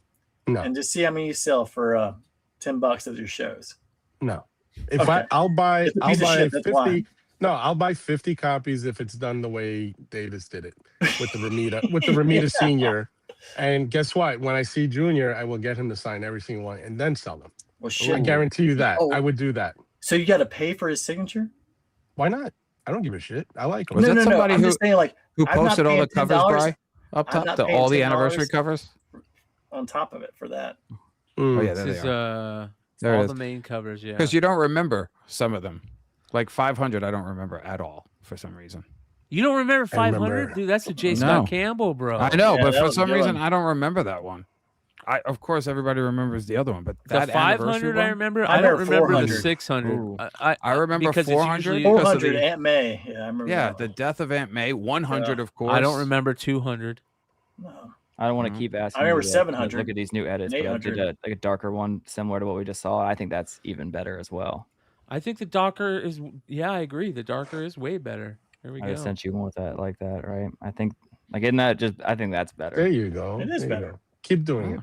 no, and just see how many you sell for $10 at your shows. no. If Okay. I'll buy It's a piece of shit, that's 50. why. No, I'll buy 50 copies if it's done the way Davis did it with the Romita Senior. And guess what? When I see Junior, I will get him to sign every single one and then sell them. Well, I shit. guarantee you that. Oh. I would do that. So you got to pay for his signature? Why not? I don't give a shit. I like him. Was that somebody I'm who- just saying, like, Who I'm not posted all paying the covers, $10 Bry? Up I'm top, not the, paying all the $10 anniversary covers. on top of it for that. Oh yeah, This there is they are. all There it is. the main covers, yeah. Because you don't remember some of them, like 500. I don't remember at all for some reason. You don't remember I remember- 500? Dude, that's a J. No. Scott Campbell, bro. I know, yeah, but that for was a some good reason one. I don't remember that one. Of course, everybody remembers the other one, but The that anniversary 500 one, I remember. I I don't remember remember the 400. 600. Ooh. I remember because it's 400 usually- because of 400 the- Aunt May. Yeah, I remember. yeah, that the one. death of Aunt May. 100, of course. I don't remember 200. No. I don't want Mhm. to keep asking. I remember you to 700, Look at these new edits, but I did 800. like a darker one similar to what we just saw. I think that's even better as well. I think the darker is. Yeah, I agree. The darker is way better. There we I go. just sent you one with that like that, right? I think like isn't that just? I think that's better. There you go. It is There you better. go. Keep doing it.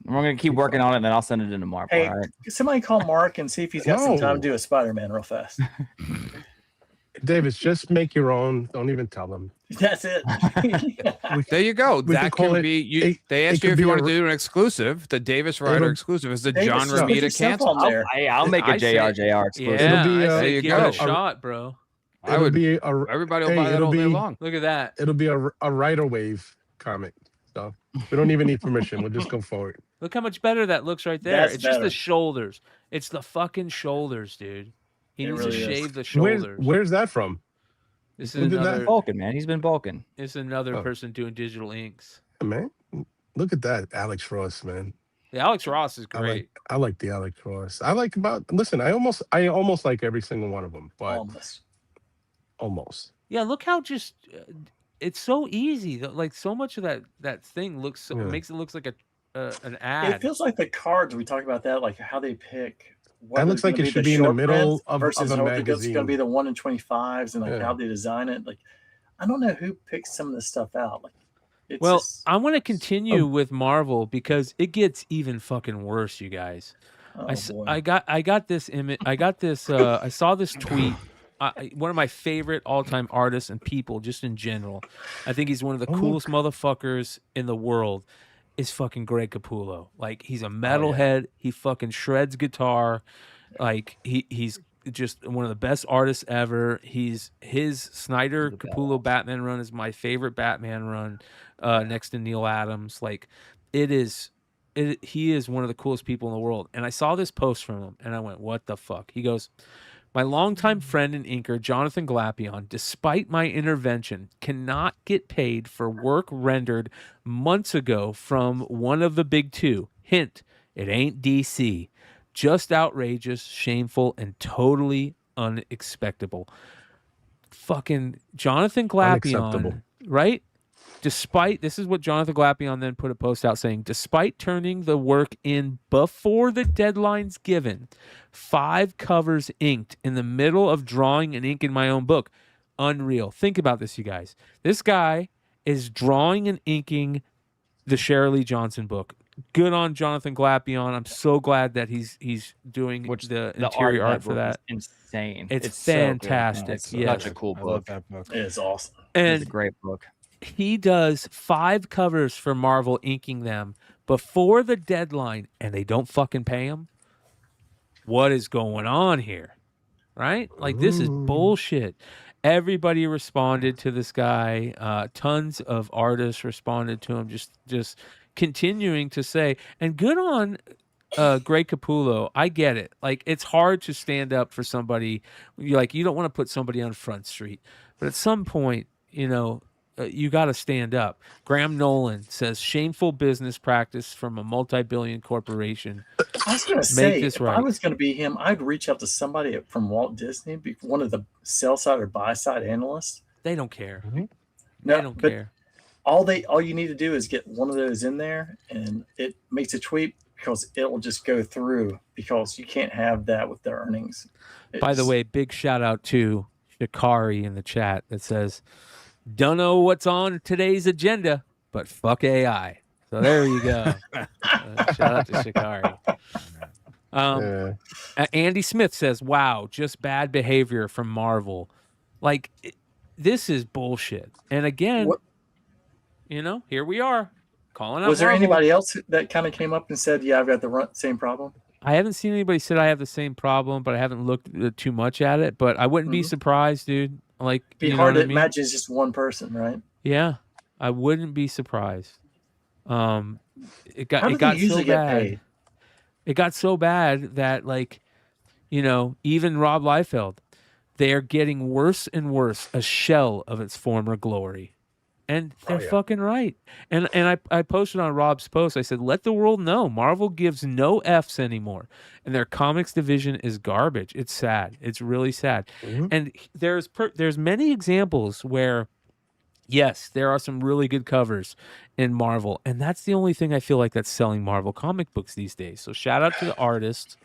We're gonna keep working on it, and then I'll send it into Marvel. Hey, all right? somebody call Mark and see if he's got some time No. to do a Spider-Man real fast. Davis, just make your own. Don't even tell them. That's it. There you go. We That could call can it- be. You, it- they it asked you could if be you want a- to do an exclusive. The Davis Ryder It'll- exclusive is the Davis, John just put Romita yourself cancel. on there. I'll make a I say- JRJR exclusive. Yeah, It'll be, I there say you give it go. a shot, bro. I It'll would. be Everybody will hey, buy that it'll all day be- long. Look at that. It'll be a Rider Wave comic. So we don't even need permission. We'll just go forward. Look how much better that looks right there. That's It's just better. the shoulders. It's the fucking shoulders, dude. He It needs really to is. shave the shoulders. Where's that from? This who is did that? another. Bulking, man. He's been bulking. This is another Oh. person doing digital inks. Man, look at that, Alex Ross, man. The Alex Ross is great. I like the Alex Ross. I like listen, I almost like every single one of them, but almost. Yeah, look how just it's so easy. Like so much of that thing looks Yeah. makes it looks like an ad. It feels like the cards we talked about that, like how they pick. That looks like it should be in the middle of versus a how it's going magazine. to be the 1 in 25s and like Yeah. how they design it. Like, I don't know who picks some of this stuff out. Like, it's Well, just, I want to continue with Marvel because it gets even fucking worse, you guys. oh, boy. I got this image. I got this. I saw this tweet. One of my favorite all-time artists and people, just in general. I think he's one of the coolest motherfuckers in the world. Is fucking Greg Capullo. Like he's a metalhead. He fucking shreds guitar. Like he's just one of the best artists ever. His Snyder Capullo Batman run is my favorite Batman run, next to Neil Adams. Like he is one of the coolest people in the world. And I saw this post from him and I went, what the fuck? He goes, my longtime friend and inker, Jonathan Glapion, despite my intervention, cannot get paid for work rendered months ago from one of the big two. Hint, it ain't DC. Just outrageous, shameful, and totally unexpectable. Fucking Jonathan Glapion, Unacceptable. right? Despite, this is what Jonathan Glapion then put a post out saying, despite turning the work in before the deadlines given, 5 covers inked in the middle of drawing and inking my own book. Unreal. Think about this, you guys. This guy is drawing and inking the Shara Lee Johnson book. Good on Jonathan Glapion. I'm so glad that he's doing the interior art for that. Insane. It's so good. fantastic. It's Yeah. such a cool I love book. that book. it's awesome. And It's a great book. he does 5 covers for Marvel, inking them before the deadline, and they don't fucking pay him. What is going on here? Right? Like, this is bullshit. Everybody responded to this guy. Tons of artists responded to him. Just continuing to say, and good on Greg Capullo. I get it. Like, it's hard to stand up for somebody. You don't want to put somebody on Front Street, but at some point, you got to stand up. Graham Nolan says shameful business practice from a multi-billion corporation. I was going to Make say, this if right. I was going to be him, I'd reach out to somebody from Walt Disney, be one of the sell side or buy side analysts. They don't care. No, They don't but care. all you need to do is get one of those in there, and it makes a tweet because it will just go through because you can't have that with their earnings. By the way, big shout out to Shikari in the chat that says, don't know what's on today's agenda, but fuck AI. So there you go. Shout out to Shikari. Andy Smith says, wow, just bad behavior from Marvel. Like, this is bullshit. And again, here we are calling out Was there Marvel. anybody else that kind of came up and said, yeah, I've got the same problem? I haven't seen anybody said I have the same problem, but I haven't looked too much at it. But I wouldn't be surprised, dude. Like, Be you know hard what to I mean? imagine it's just one person, right? Yeah, I wouldn't be surprised. It How got do they so usually get bad. paid? It got so bad that even Rob Liefeld, they are getting worse and worse, a shell of its former glory. And they're fucking right. And I posted on Rob's post, I said, let the world know Marvel gives no Fs anymore. And their comics division is garbage. It's sad. It's really sad. And there's many examples where, yes, there are some really good covers in Marvel. And that's the only thing I feel like that's selling Marvel comic books these days. So shout out to the artists.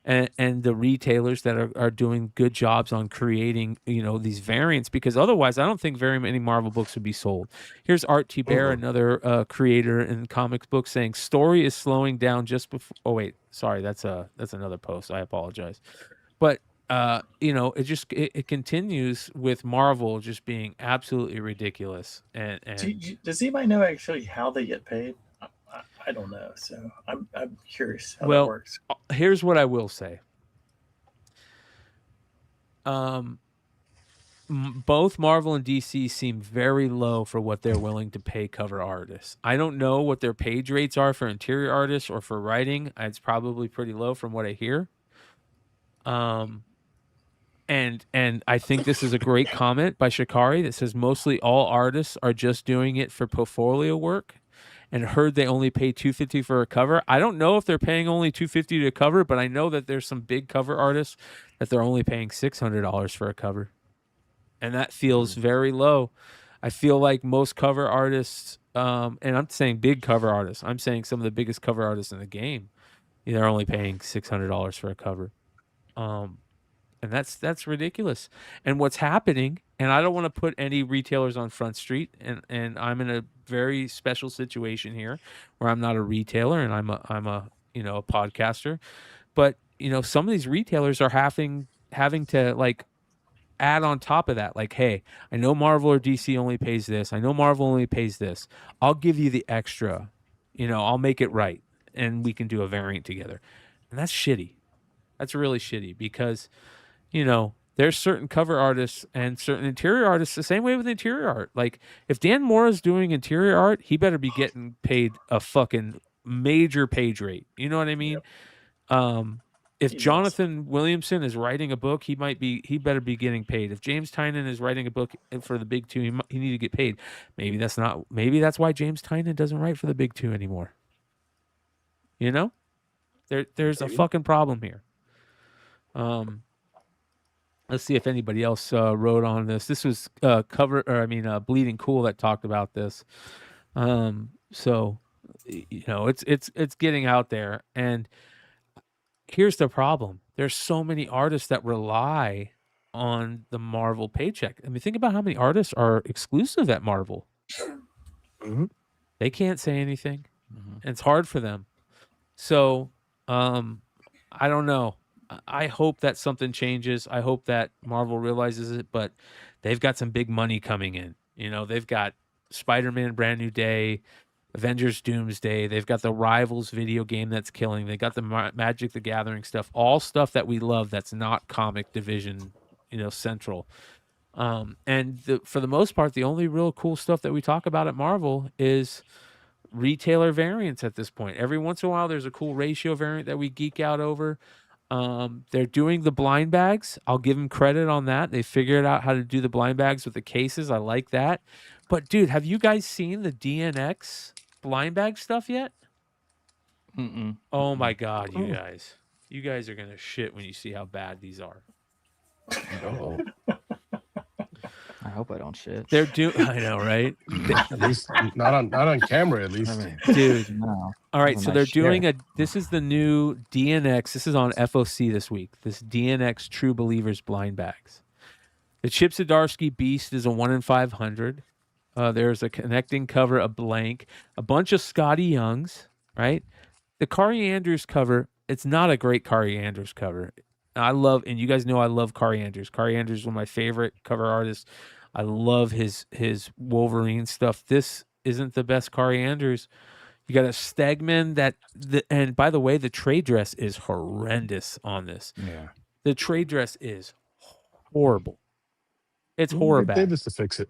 and the retailers that are doing good jobs on creating, these variants, because otherwise I don't think very many Marvel books would be sold. Here's Art Thibert, another creator in comics books, saying story is slowing down just before. Oh wait, sorry, that's another post. I apologize, but it continues with Marvel just being absolutely ridiculous. And does anybody know actually how they get paid? I don't know, so I'm curious how that works. Here's what I will say. Both Marvel and DC seem very low for what they're willing to pay cover artists. I don't know what their page rates are for interior artists or for writing. It's probably pretty low from what I hear. And I think this is a great comment by Shikari that says mostly all artists are just doing it for portfolio work, and heard they only pay $250 for a cover. I don't know if they're paying only $250 to cover, but I know that there's some big cover artists that they're only paying $600 for a cover. And that feels very low. I feel like most cover artists, and I'm saying big cover artists, I'm saying some of the biggest cover artists in the game, they're only paying $600 for a cover. And that's ridiculous. And what's happening, and I don't want to put any retailers on Front Street, and I'm in a very special situation here where I'm not a retailer and I'm a a podcaster, but some of these retailers are having to like add on top of that, like, hey, I know Marvel or DC only pays this. I know Marvel only pays this. I'll give you the extra. I'll make it right, and we can do a variant together. And that's shitty. That's really shitty because there's certain cover artists and certain interior artists the same way with interior art. Like, if Dan Mora's doing interior art, he better be getting paid a fucking major page rate. You know what I mean? Yep. If Jonathan Williamson is writing a book, he better be getting paid. If James Tynion is writing a book for the Big Two, he need to get paid. Maybe that's why James Tynion doesn't write for the Big Two anymore. There's a fucking problem here. Let's see if anybody else wrote on this. This was Bleeding Cool that talked about this. So it's getting out there, and here's the problem. There's so many artists that rely on the Marvel paycheck. I mean, think about how many artists are exclusive at Marvel. Mm-hmm. They can't say anything. Mm-hmm. And it's hard for them. So I don't know. I hope that something changes. I hope that Marvel realizes it, but they've got some big money coming in. They've got Spider-Man Brand New Day, Avengers Doomsday. They've got the Rivals video game that's killing. They got the Magic the Gathering stuff, all stuff that we love that's not comic division, central. And for the most part, the only real cool stuff that we talk about at Marvel is retailer variants at this point. Every once in a while, there's a cool ratio variant that we geek out over. They're doing the blind bags. I'll give them credit on that. They figured out how to do the blind bags with the cases. I like that. But dude, have you guys seen the DNX blind bag stuff yet? Mm-mm. Oh my God, you guys are gonna shit when you see how bad these are. Oh. I hope I don't shit. They're I know, right? At least not on camera, at least. Dude. No. All right, so they're doing this is the new DNX. This is on FOC this week. This DNX True Believers blind bags. The Chip Zdarsky Beast is a 1 in 500. There's a connecting cover, a blank, a bunch of Scotty Youngs, right? The Kari Andrews cover, it's not a great Kari Andrews cover. And you guys know I love Kari Andrews. Kari Andrews is one of my favorite cover artists. I love his Wolverine stuff. This isn't the best Kari Andrews. You got a Stegman and by the way, the trade dress is horrendous on this. Yeah. The trade dress is horrible. It's horrible. Davis to fix it.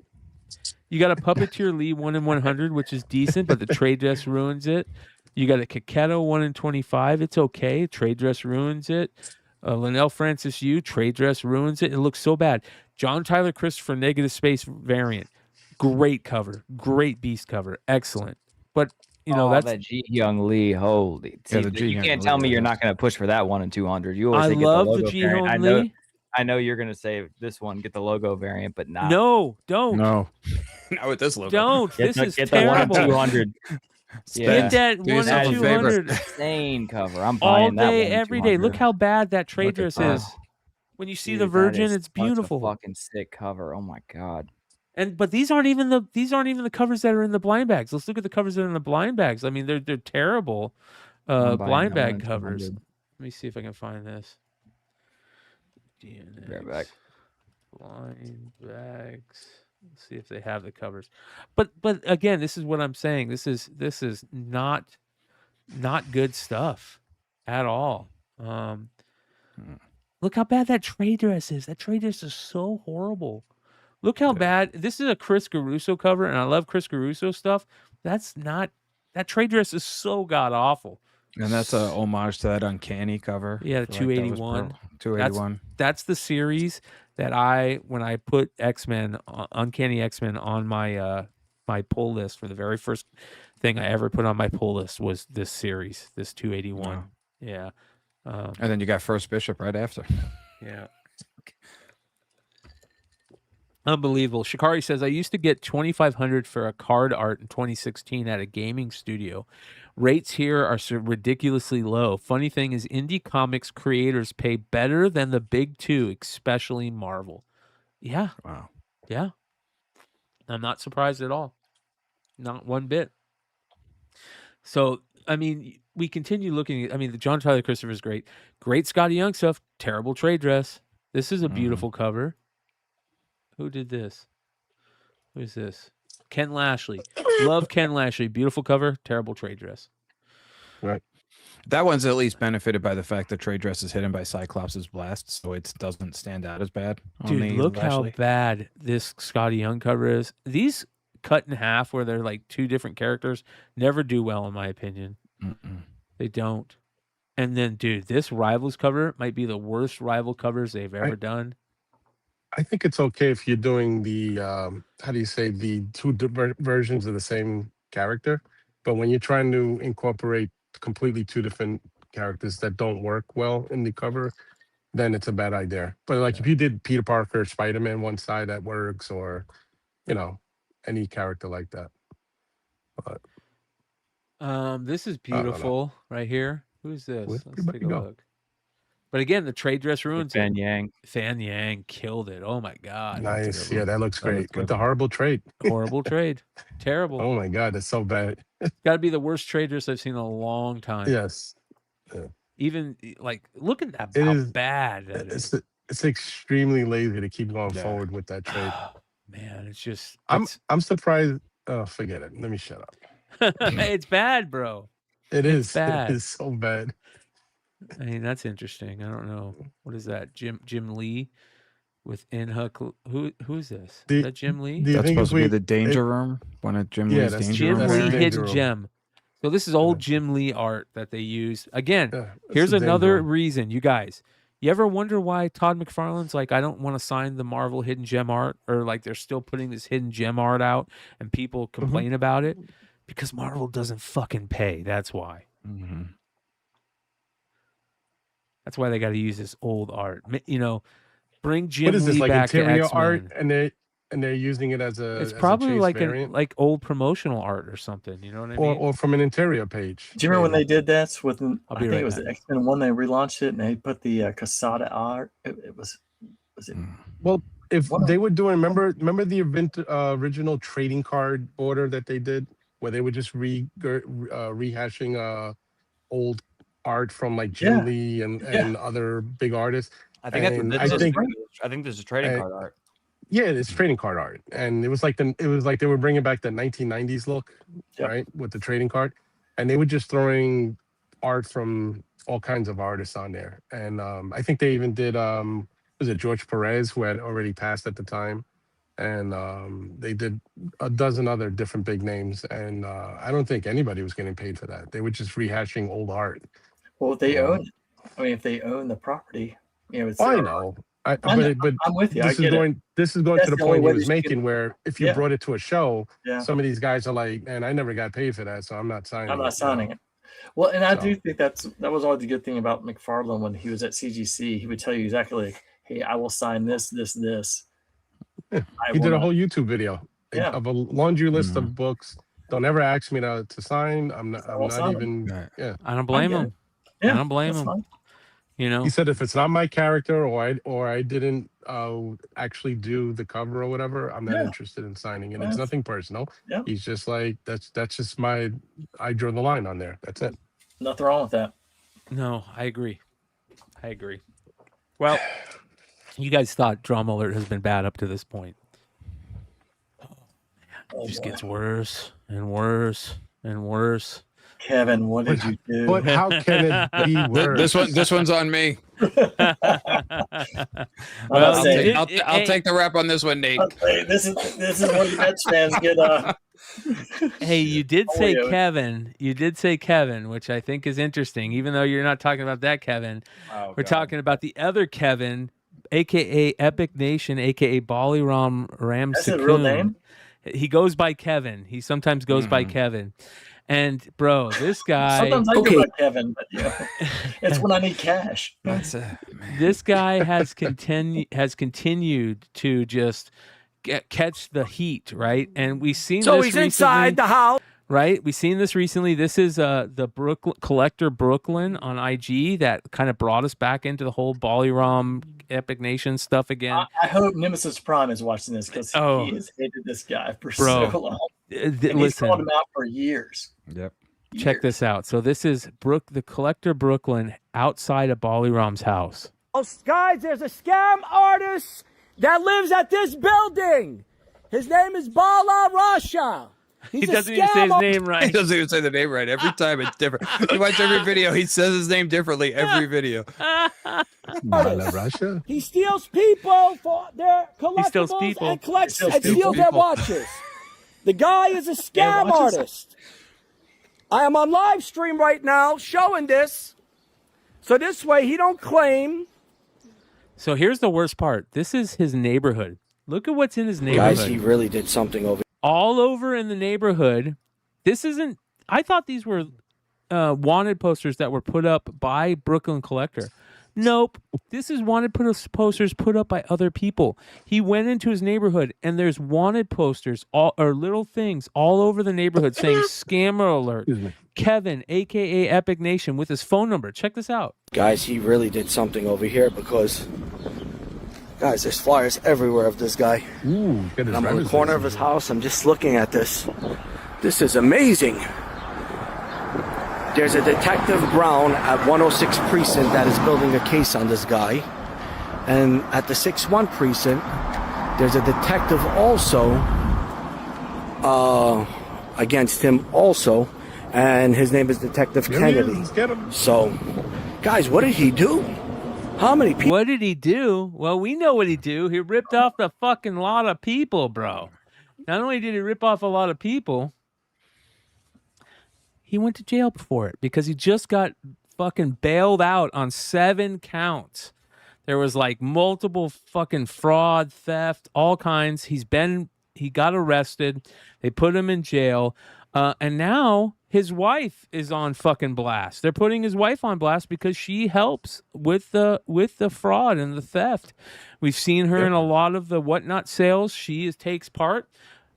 You got a Puppeteer Lee 1 in 100, which is decent, but the trade dress ruins it. You got a Kaketto 1 in 25. It's okay. Trade dress ruins it. Linnell Francis Yu, trade dress ruins it. It looks so bad. John Tyler Christopher Negative Space variant. Great cover. Great Beast cover. Excellent. But, that's that Ji Young Lee. Holy. See, you can't tell me you're not going to push for that 1 in 200. You always get the logo the Ji variant. Young Lee. I know you're going to say this one, get the logo variant, but not. No, don't. No. Not with this logo. Don't. This is get terrible. the 1 in 200. Yeah. Get that Do 1 yourself in a favor. 200. Insane cover. I'm All buying that day, 1 in every day. Look 200. how bad that trade Look at dress that. is. When you see Dude, the that Virgin, is it's such a beautiful. fucking sick cover. Oh my god. But these aren't even the covers that are in the blind bags. Let's look at the covers that are in the blind bags. I mean, they're terrible blind bag covers. Let me see if I can find this. Right back. Blind bags. Let's see if they have the covers. But again, this is what I'm saying. This is not good stuff at all. Look how bad that trade dress is. That trade dress is so horrible. Look how bad. This is a Chris Caruso cover, and I love Chris Caruso stuff. That trade dress is so god awful. And that's a homage to that Uncanny cover. Yeah, the 281. 281. That's the series that when I put X-Men, Uncanny X-Men on my my pull list, for the very first thing I ever put on my pull list was this series, this 281. Wow. Yeah. And then you got First Bishop right after. Yeah. Unbelievable. Shikari says, I used to get $2,500 for a card art in 2016 at a gaming studio. Rates here are so ridiculously low. Funny thing is, indie comics creators pay better than the big two, especially Marvel. Yeah. Wow. Yeah. I'm not surprised at all. Not one bit. So, I mean, we continue looking at, the John Tyler Christopher is great. Great Scotty Young stuff. Terrible trade dress. This is a beautiful cover. Who did this? Who is this? Ken Lashley. Love Ken Lashley. Beautiful cover. Terrible trade dress. Right. That one's at least benefited by the fact that trade dress is hidden by Cyclops' blast, so it doesn't stand out as bad. Dude, look how bad this Scotty Young cover is. These cut in half where they're like two different characters never do well, in my opinion. They don't. And then, dude, this Rivals cover might be the worst rival covers they've ever done. I think it's okay if you're doing the how do you say, the two versions of the same character, but when you're trying to incorporate completely two different characters that don't work well in the cover, then it's a bad idea. But like if you did Peter Parker, Spider-Man one side, that works, or any character like that. But this is beautiful right here. Who's this? Let's take a look. But again, the trade dress ruins Fan it. Yang. Fan Yang killed it. Oh my god. Nice. Yeah, that looks great. With the horrible trade. Horrible trade. Terrible. Oh my god, that's so bad. Got to be the worst trade dress I've seen in a long time. Yes. Yeah. Even like, look at that. It How is bad that is. It's extremely lazy to keep going forward with that trade. Man, it's just. I'm surprised. Oh, forget it. Let me shut up. It's bad, bro. It is bad. It is so bad. I mean, that's interesting. I don't know. What is that? Jim Lee with Inhook. Who is this? Is that Jim Lee? That's supposed to be the Danger Room. One of Jim Lee's Danger Jim Room. Lee Hidden Gem. So this is old Jim Lee art that they used. Again, here's another reason, you guys. You ever wonder why Todd McFarlane's like, I don't want to sign the Marvel Hidden Gem art, or like they're still putting this Hidden Gem art out and people complain about it? Because Marvel doesn't fucking pay. That's why. That's why they got to use this old art. Bring Jim What is this, Lee like back to interior X-Men. art, and they're using it as a. It's as probably a chase like variant? like old promotional art or something. You know what I mean? or from an interior page. Do you remember when they did that with? I'll I be think right it was back. the X-Men one. They relaunched it and they put the Casada art. It was it? Well, if they were doing, remember the original trading card order that they did, where they were just rehashing old art from like Jim Lee and other big artists. I think And I think there's a trading card art. Yeah, it's trading card art, and it was like they were bringing back the 1990s look, right, with the trading card, and they were just throwing art from all kinds of artists on there, and I think they even did was it George Perez, who had already passed at the time, and they did a dozen other different big names, and I don't think anybody was getting paid for that. They were just rehashing old art. Well, if they own it. I mean, if they own the property, it's I know. But I'm with you. This is going to the point he was making, where if you brought it to a show, some of these guys are like, "Man, I never got paid for that, so I'm not signing. I'm not signing it." Well, and I do think that was always the good thing about McFarlane when he was at CGC. He would tell you exactly, like, "Hey, I will sign this, this, this." Yeah. He did a whole YouTube video of a laundry list of books Don't ever ask me to sign. I'm not even. Yeah, I don't blame him. Yeah, I don't blame that's him. fine. You know, he said if it's not my character or I didn't actually do the cover or whatever, I'm not Yeah. interested in signing. And Yeah. it's nothing personal. Yeah. He's just like that's just I drew the line on there. That's it. Nothing wrong with that. no, I agree. Well, you guys thought Drama Alert has been bad up to this point. It just gets worse and worse and worse. Kevin, what did you do? But how can it be worse? This one's on me. Well, I'll hey, take the rap on this one, Nate. This is where the Mets fans get. Hey, you did say Oreo. Kevin. You did say Kevin, which I think is interesting. Even though you're not talking about that Kevin, we're talking about the other Kevin, aka Epic Nation, aka Baliram Ram. That's his real name? He goes by Kevin. He sometimes goes by Kevin. And bro, this guy. Sometimes I go by Kevin, but it's when I need cash. This guy has continued to just catch the heat, right? And we've seen So this he's recently, inside the house. right? We've seen this recently. This is the Collector Brooklyn on IG that kind of brought us back into the whole Baliram Epic Nation stuff again. I hope Nemesis Prime is watching this because he has hated this guy for Bro, so long. And he's listen. called him out for years. Yep. Check this out. So this is the Collector Brooklyn outside of Baliram's house. Oh, guys, there's a scam artist that lives at this building. His name is Bala Rasha. He doesn't even say his name right. He doesn't even say the name right. Every time it's different. You watch every video, he says his name differently every video. Russia? He steals people for their steals collectibles people. and collects He and steals their people. watches. The guy is a scam artist. I am on live stream right now showing this. So this way he don't claim. So here's the worst part. This is his neighborhood. Look at what's in his neighborhood. Guys, he really did something over. All over in the neighborhood. This isn't. I thought these were wanted posters that were put up by Brooklyn Collector. Nope. This is wanted posters put up by other people. He went into his neighborhood and there's wanted posters or little things all over the neighborhood saying scammer alert. Kevin, aka Epic Nation, with his phone number. Check this out. Guys, he really did something over here because, guys, there's flyers everywhere of this guy. Ooh, and I'm in the corner of his house. I'm just looking at this. This is amazing. There's a Detective Brown at 106 Precinct that is building a case on this guy. And at the 61 Precinct, there's a detective also against him also. And his name is Detective Kennedy. Let's get him. So, guys, what did he do? How many people? What did he do? Well, we know what he do. He ripped off the fucking lot of people, bro. Not only did he rip off a lot of people, he went to jail for it because he just got fucking bailed out on 7 counts. There was like multiple fucking fraud, theft, all kinds. He got arrested. They put him in jail. And now his wife is on fucking blast. They're putting his wife on blast because she helps with the fraud and the theft. We've seen her in a lot of the whatnot sales. She takes part.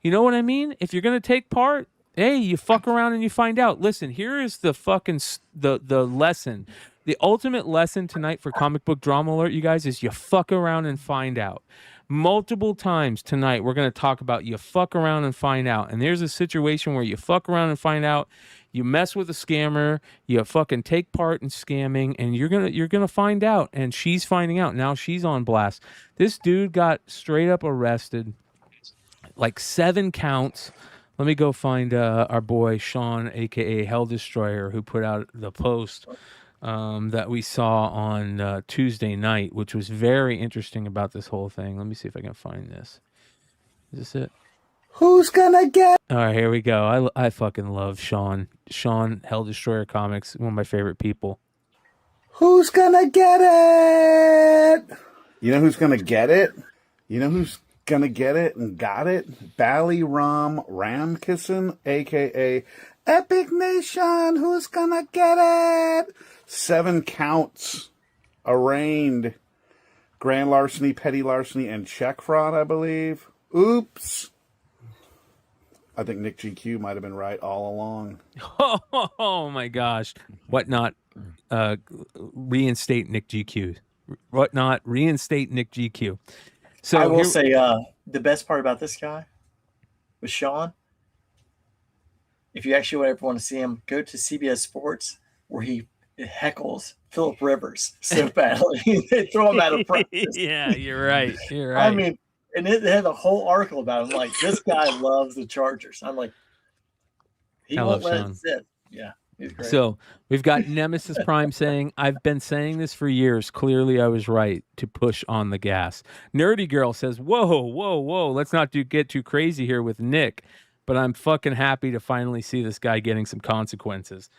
You know what I mean? If you're gonna take part, hey, you fuck around and you find out. Listen, here is the fucking the lesson. The ultimate lesson tonight for Comic Book Drama Alert, you guys, is you fuck around and find out. Multiple times tonight, we're going to talk about you fuck around and find out. And there's a situation where you fuck around and find out, you mess with a scammer, you fucking take part in scamming, and you're gonna find out. And she's finding out. Now she's on blast. This dude got straight up arrested, like 7 counts. Let me go find our boy Sean, aka Hell Destroyer, who put out the post that we saw on Tuesday night, which was very interesting about this whole thing. Let me see if I can find this. Is this it? Who's gonna get? All right, here we go. I fucking love Sean. Sean, Hell Destroyer Comics, one of my favorite people. Who's gonna get it? You know who's gonna get it? You know who's gonna get it and got it? Baliram Ramkisson, aka Epic Nation. Who's gonna get it? 7 counts, arraigned, grand larceny, petty larceny, and check fraud, I believe. Oops. I think Nick GQ might have been right all along. Oh my gosh. Whatnot reinstate Nick GQ. Whatnot reinstate Nick GQ. So I will say the best part about this guy with Sean, if you actually ever want to see him, go to CBS Sports where he heckles Phillip Rivers so badly. They throw him out of practice. Yeah, you're right. You're right. I mean, and they had a whole article about him. Like, this guy loves the Chargers. I'm like, he won't let it sit. Yeah. So we've got Nemesis Prime saying, I've been saying this for years. Clearly I was right to push on the gas. Nerdy Girl says, whoa. Let's not get too crazy here with Nick, but I'm fucking happy to finally see this guy getting some consequences.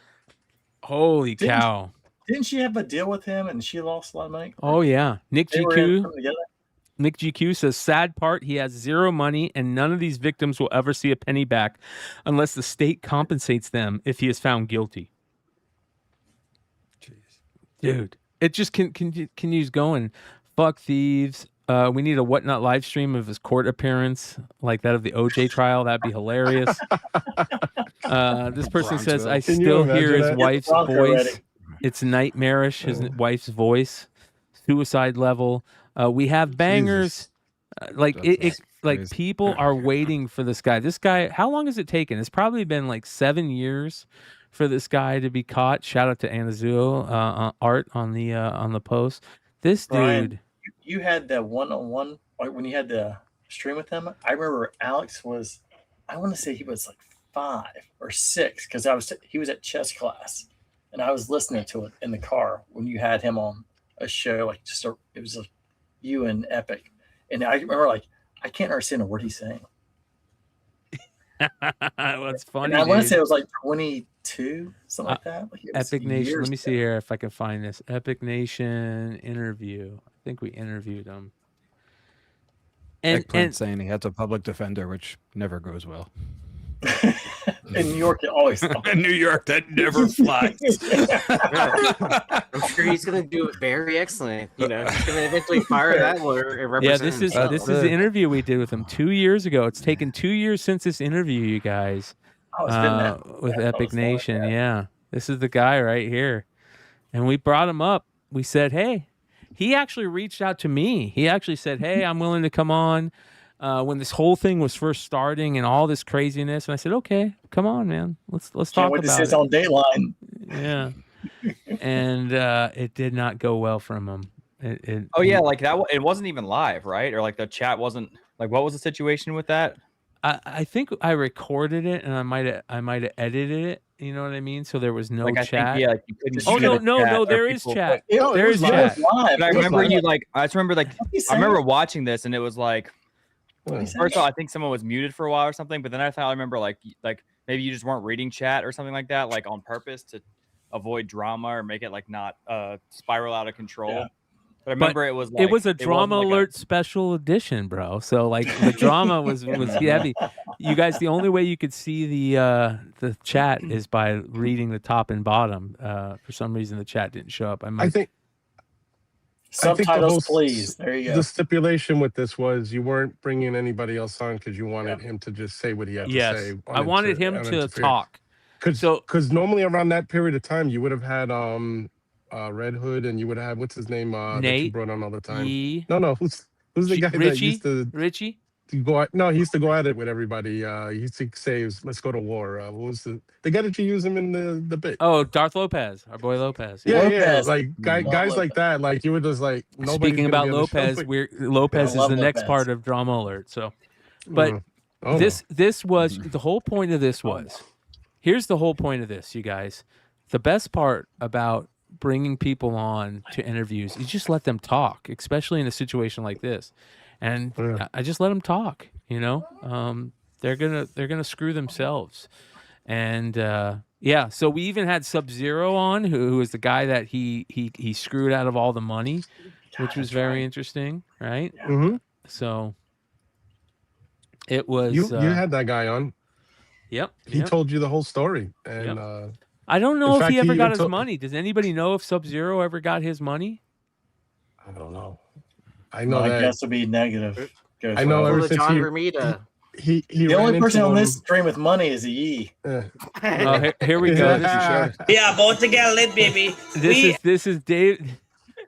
Holy cow. Didn't she have a deal with him and she lost a lot of money? Oh, yeah. Nick GQ says, sad part, he has zero money and none of these victims will ever see a penny back unless the state compensates them if he is found guilty. Jeez. Dude, it just continues going. Fuck thieves. We need a Whatnot live stream of his court appearance like that of the OJ trial. That'd be hilarious. This person says, I still hear his wife's voice. It's nightmarish, his wife's voice. Suicide level. We have bangers. Like people are waiting for this guy. This guy, how long has it taken? It's probably been like 7 years for this guy to be caught. Shout out to Anazuo Art on the post. This Brian, dude. You had the one-on-one when you had the stream with him. I remember Alex was, I want to say he was like 5 or 6 because he was at chess class and I was listening to it in the car when you had him on a show it was you and Epic, and I remember like I can't understand a word he's saying. What's funny? And I want to say it was like 22, something like that. Like Epic Nation. Let me see here if I can find this Epic Nation interview. I think we interviewed him. And saying he has a public defender, which never goes well. In New York, it always. In New York, that never flies. I'm sure he's going to do it very excellent. You know, he's going to eventually fire that lawyer and represent himself. This is the interview we did with him 2 years ago. It's taken 2 years since this interview, you guys. With Epic Nation, yeah. This is the guy right here, and we brought him up. We said, hey. He actually reached out to me. He actually said, hey, I'm willing to come on. When this whole thing was first starting and all this craziness, and I said, "Okay, come on, man, let's talk about it." This is on Dateline. Yeah, and it did not go well from him. Like that. It wasn't even live, right? Or like the chat wasn't like. What was the situation with that? I think I recorded it and I might have edited it. You know what I mean? So there was no chat. You couldn't no, there is chat. There is chat. But I remember I remember watching this and it was like. First of all, I think someone was muted for a while or something, but then I remember like maybe you just weren't reading chat or something like that, like on purpose to avoid drama or make it like not spiral out of control. Yeah. But I remember it was a drama alert special edition, bro. So like the drama was heavy. You guys, the only way you could see the chat is by reading the top and bottom. For some reason, the chat didn't show up. I think. Subtitles, please. There you go. The stipulation with this was you weren't bringing anybody else on because you wanted him to just say what he had to say. I wanted him to talk. Because normally around that period of time, you would have had Red Hood and you would have what's his name? Nate. That you brought on all the time. No. Who's the guy that used to Richie? He used to go at it with everybody. He used to say, "Let's go to war." What was the guy that you use him in the bit? Oh, Darth Lopez, our boy Lopez. Yeah. Like guys like that. Like you were just like. Speaking about Lopez, Lopez is the next part of Drama Alert. So, but this was the whole point of this was. Here's the whole point of this, you guys. The best part about bringing people on to interviews, you just let them talk, especially in a situation like this. And I just let them talk, you know. They're gonna screw themselves, and so we even had Sub-Zero on, who is the guy that he screwed out of all the money, which was very interesting, right? Yeah. Mm-hmm. So it was. You had that guy on. Yep. He told you the whole story, and I don't know if he ever got his money. Does anybody know if Sub-Zero ever got his money? I don't know. I know I guess it'll be negative. I know ever since John Romita. he the only ran person into on him- this stream with money is a Yee. Oh, here we go. We are both together lit, baby. This is Dave.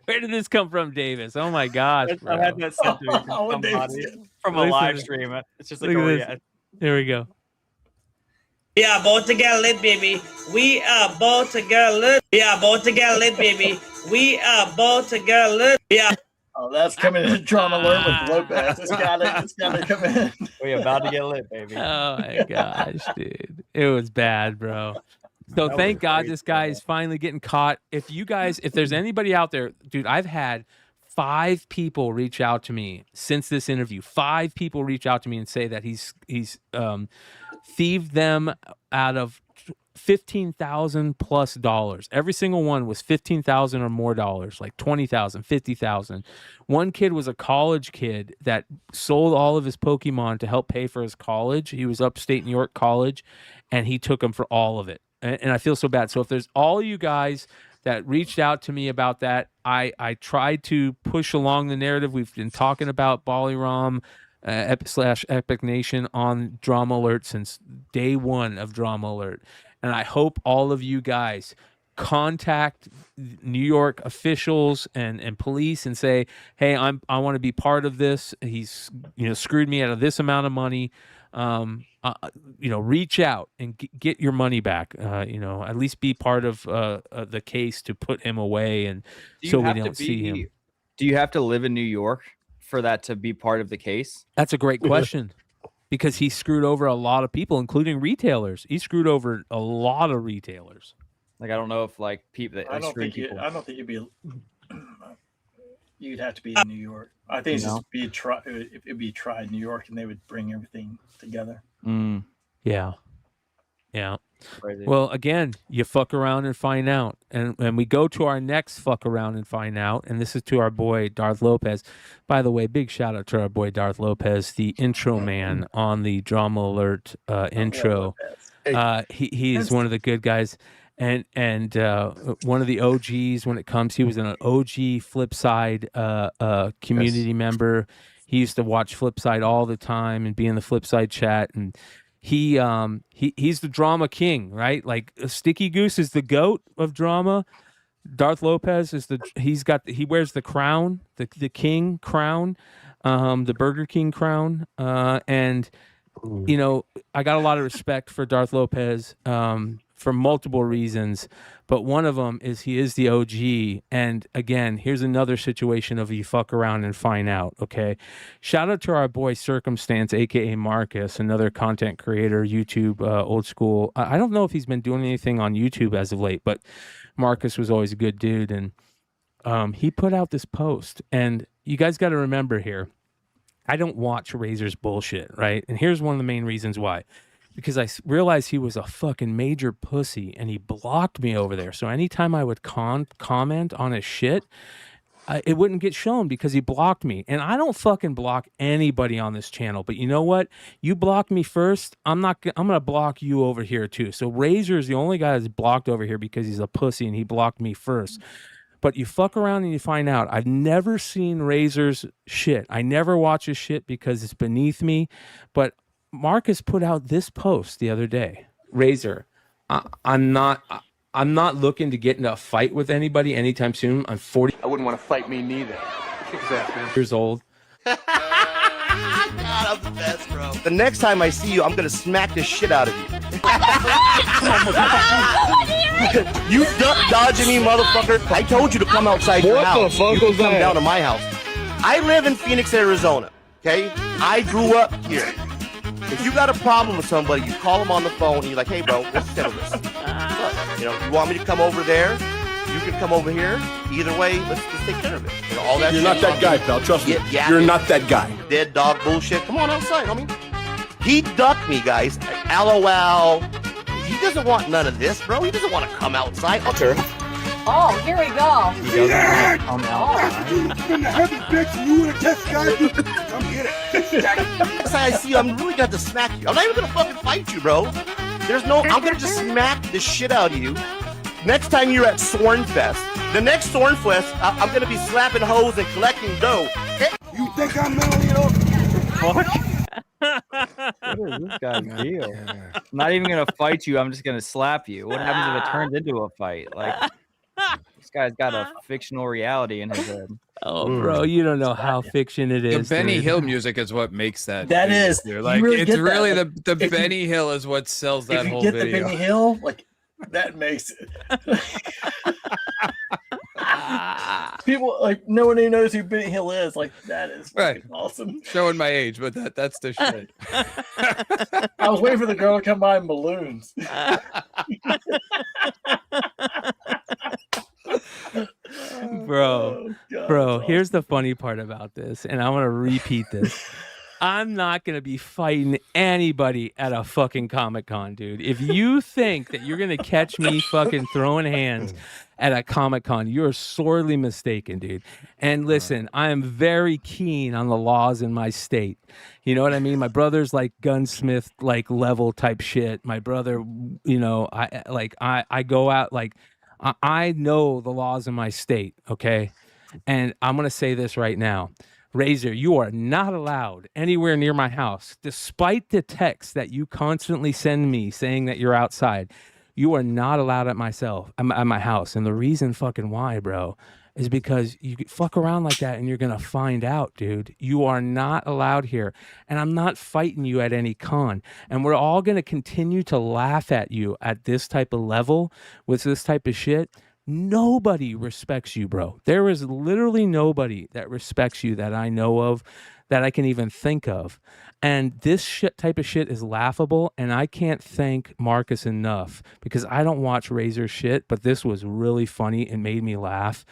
Where did this come from, Davis? Oh my gosh, bro. I had that sent to me from somebody from a Listen. live stream. It's just like, Look oh at yeah. this. Here we go. We are both together lit, baby. We are both together lit. We are both together lit, baby. We are both together lit. Yeah. Oh, that's coming in drama alert with Lopez. It's gotta come in. We about to get lit, baby. Oh my gosh, dude. It was bad, bro. So That thank was God great, this guy is finally getting caught. If there's anybody out there, dude, I've had 5 people reach out to me since this interview. 5 people reach out to me and say that he's thieved them out of $15,000 plus dollars. Every single one was $15,000 or more dollars, like $20,000, $50,000. One kid was a college kid that sold all of his Pokemon to help pay for his college. He was upstate New York college, and he took them for all of it. And I feel so bad. So if there's all you guys that reached out to me about that, I tried to push along the narrative. We've been talking about Baliram / Epic Nation on Drama Alert since day 1 of Drama Alert. And I hope all of you guys contact New York officials and police and say, hey, I want to be part of this. He's screwed me out of this amount of money. Reach out and get your money back. At least be part of the case to put him away, and so we don't see him. Do you have to live in New York for that to be part of the case? That's a great question. Because he screwed over a lot of people, including retailers. He screwed over a lot of retailers. Like, I don't know if like people that I don't think you'd have to be in New York. I think it'd be tried in New York, and they would bring everything together. Yeah. Crazy. Well, again, you fuck around and find out. And we go to our next fuck around and find out. And this is to our boy, Darth Lopez. By the way, big shout out to our boy, Darth Lopez, the intro man on the Drama Alert intro. He is one of the good guys. And one of the OGs when it comes, he was an OG Flipside community member. He used to watch Flipside all the time and be in the Flipside chat. And he's the drama king, right? Like Sticky Goose is the goat of drama. Darth Lopez is he wears the crown, the king crown, the Burger King crown. And I got a lot of respect for Darth Lopez for multiple reasons, but one of them is he is the OG. And again, here's another situation of you fuck around and find out. Okay, shout out to our boy Circumstance, aka Marcus, another content creator, YouTube, old school. I don't know if he's been doing anything on YouTube as of late, but Marcus was always a good dude, and he put out this post. And you guys got to remember here, I don't watch Razor's bullshit, right? And here's one of the main reasons why. Because I realized he was a fucking major pussy, and he blocked me over there. So anytime I would comment on his shit, it wouldn't get shown because he blocked me. And I don't fucking block anybody on this channel. But you know what? You blocked me first. I'm gonna block you over here too. So Razor is the only guy that's blocked over here because he's a pussy and he blocked me first. But you fuck around and you find out. I've never seen Razor's shit. I never watch his shit because it's beneath me. But Marcus put out this post the other day. Razor, I'm not looking to get into a fight with anybody anytime soon. I'm 40. I wouldn't want to fight me neither. years old. God, I'm the best, bro. The next time I see you, I'm gonna smack the shit out of you. You duck dodging me, motherfucker. I told you to come outside your house. What the fuck you was come that? down to my house. I live in Phoenix, Arizona. Okay? I grew up here. If you got a problem with somebody, you call them on the phone and you're like, hey, bro, let's settle this. You want me to come over there? You can come over here. Either way, let's take care of it. All that You're shit not that guy, pal. Trust me. Yeah, You're not that guy. Dead dog bullshit. Come on outside, homie. He ducked me, guys. LOL. He doesn't want none of this, bro. He doesn't want to come outside. Oh, here we go. He doesn't come outside. In the heavy bitch, you and a test guy. Come get it. Next time I see you, I'm really gonna have to smack you. I'm not even gonna fucking fight you, bro. I'm gonna just smack the shit out of you. Next time you're at Sornfest, the next Sornfest, I'm gonna be slapping hoes and collecting dough. You think I'm mentally ill? What is this guy's deal? I'm not even gonna fight you. I'm just gonna slap you. What happens if it turns into a fight? Like this guy's got a fictional reality in his head. Oh, bro, you don't know how fiction it is. The Benny dude. Hill music is what makes that. That video, is. dude. You Like really it's get that, really like, the if Benny Hill is what sells that If you whole get video. the Benny Hill, like that makes it. People like no one even knows who Benny Hill is. Like that is Right. awesome. Showing my age, but that's the shit. I was waiting for the girl to come by in balloons. Bro, Oh, God, bro, that's here's the funny part about this, and I want to repeat this. I'm not going to be fighting anybody at a fucking Comic-Con, dude. If you think that you're going to catch me fucking throwing hands at a Comic-Con, you're sorely mistaken, dude. And listen, I am very keen on the laws in my state. You know what I mean? My brother's like gunsmith, like level type shit. My brother, you know, I go out like I know the laws in my state, okay? And I'm going to say this right now. Razor, you are not allowed anywhere near my house, despite the texts that you constantly send me saying that you're outside. You are not allowed at my house. And the reason fucking why, bro, is because you fuck around like that and you're going to find out, dude. You are not allowed here. And I'm not fighting you at any con. And we're all going to continue to laugh at you at this type of level with this type of shit. Nobody respects you, bro. There is literally nobody that respects you that I know of, that I can even think of. And this type of shit is laughable, and I can't thank Marcus enough because I don't watch Razor shit, but this was really funny and made me laugh.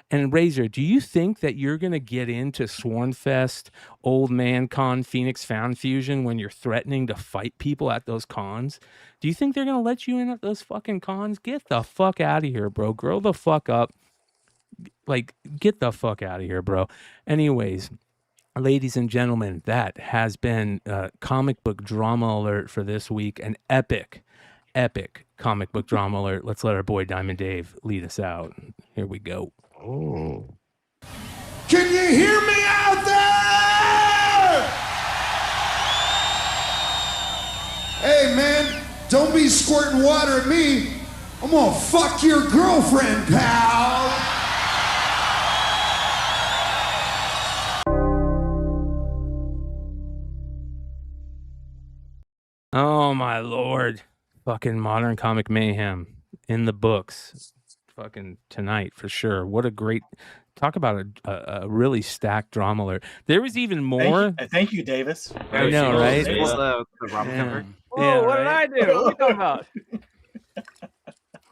And Razor, do you think that you're going to get into Swornfest, Old Man Con, Phoenix Found Fusion when you're threatening to fight people at those cons? Do you think they're going to let you in at those fucking cons? Get the fuck out of here, bro. Grow the fuck up. Like, get the fuck out of here, bro. Anyways, ladies and gentlemen, that has been comic book drama alert for this week. An epic comic book drama alert. Let's let our boy Diamond Dave lead us out. Here we go. Oh. Can you hear me out there? Hey, man, don't be squirting water at me. I'm gonna fuck your girlfriend, pal. Oh my lord. Fucking Modern Comic Mayhem in the books. Fucking tonight for sure. What a great talk about a really stacked drama alert. There was even more. Thank you, Davis. I know, right? The Rob cover. Yeah, What right? did I do? What are you talking about?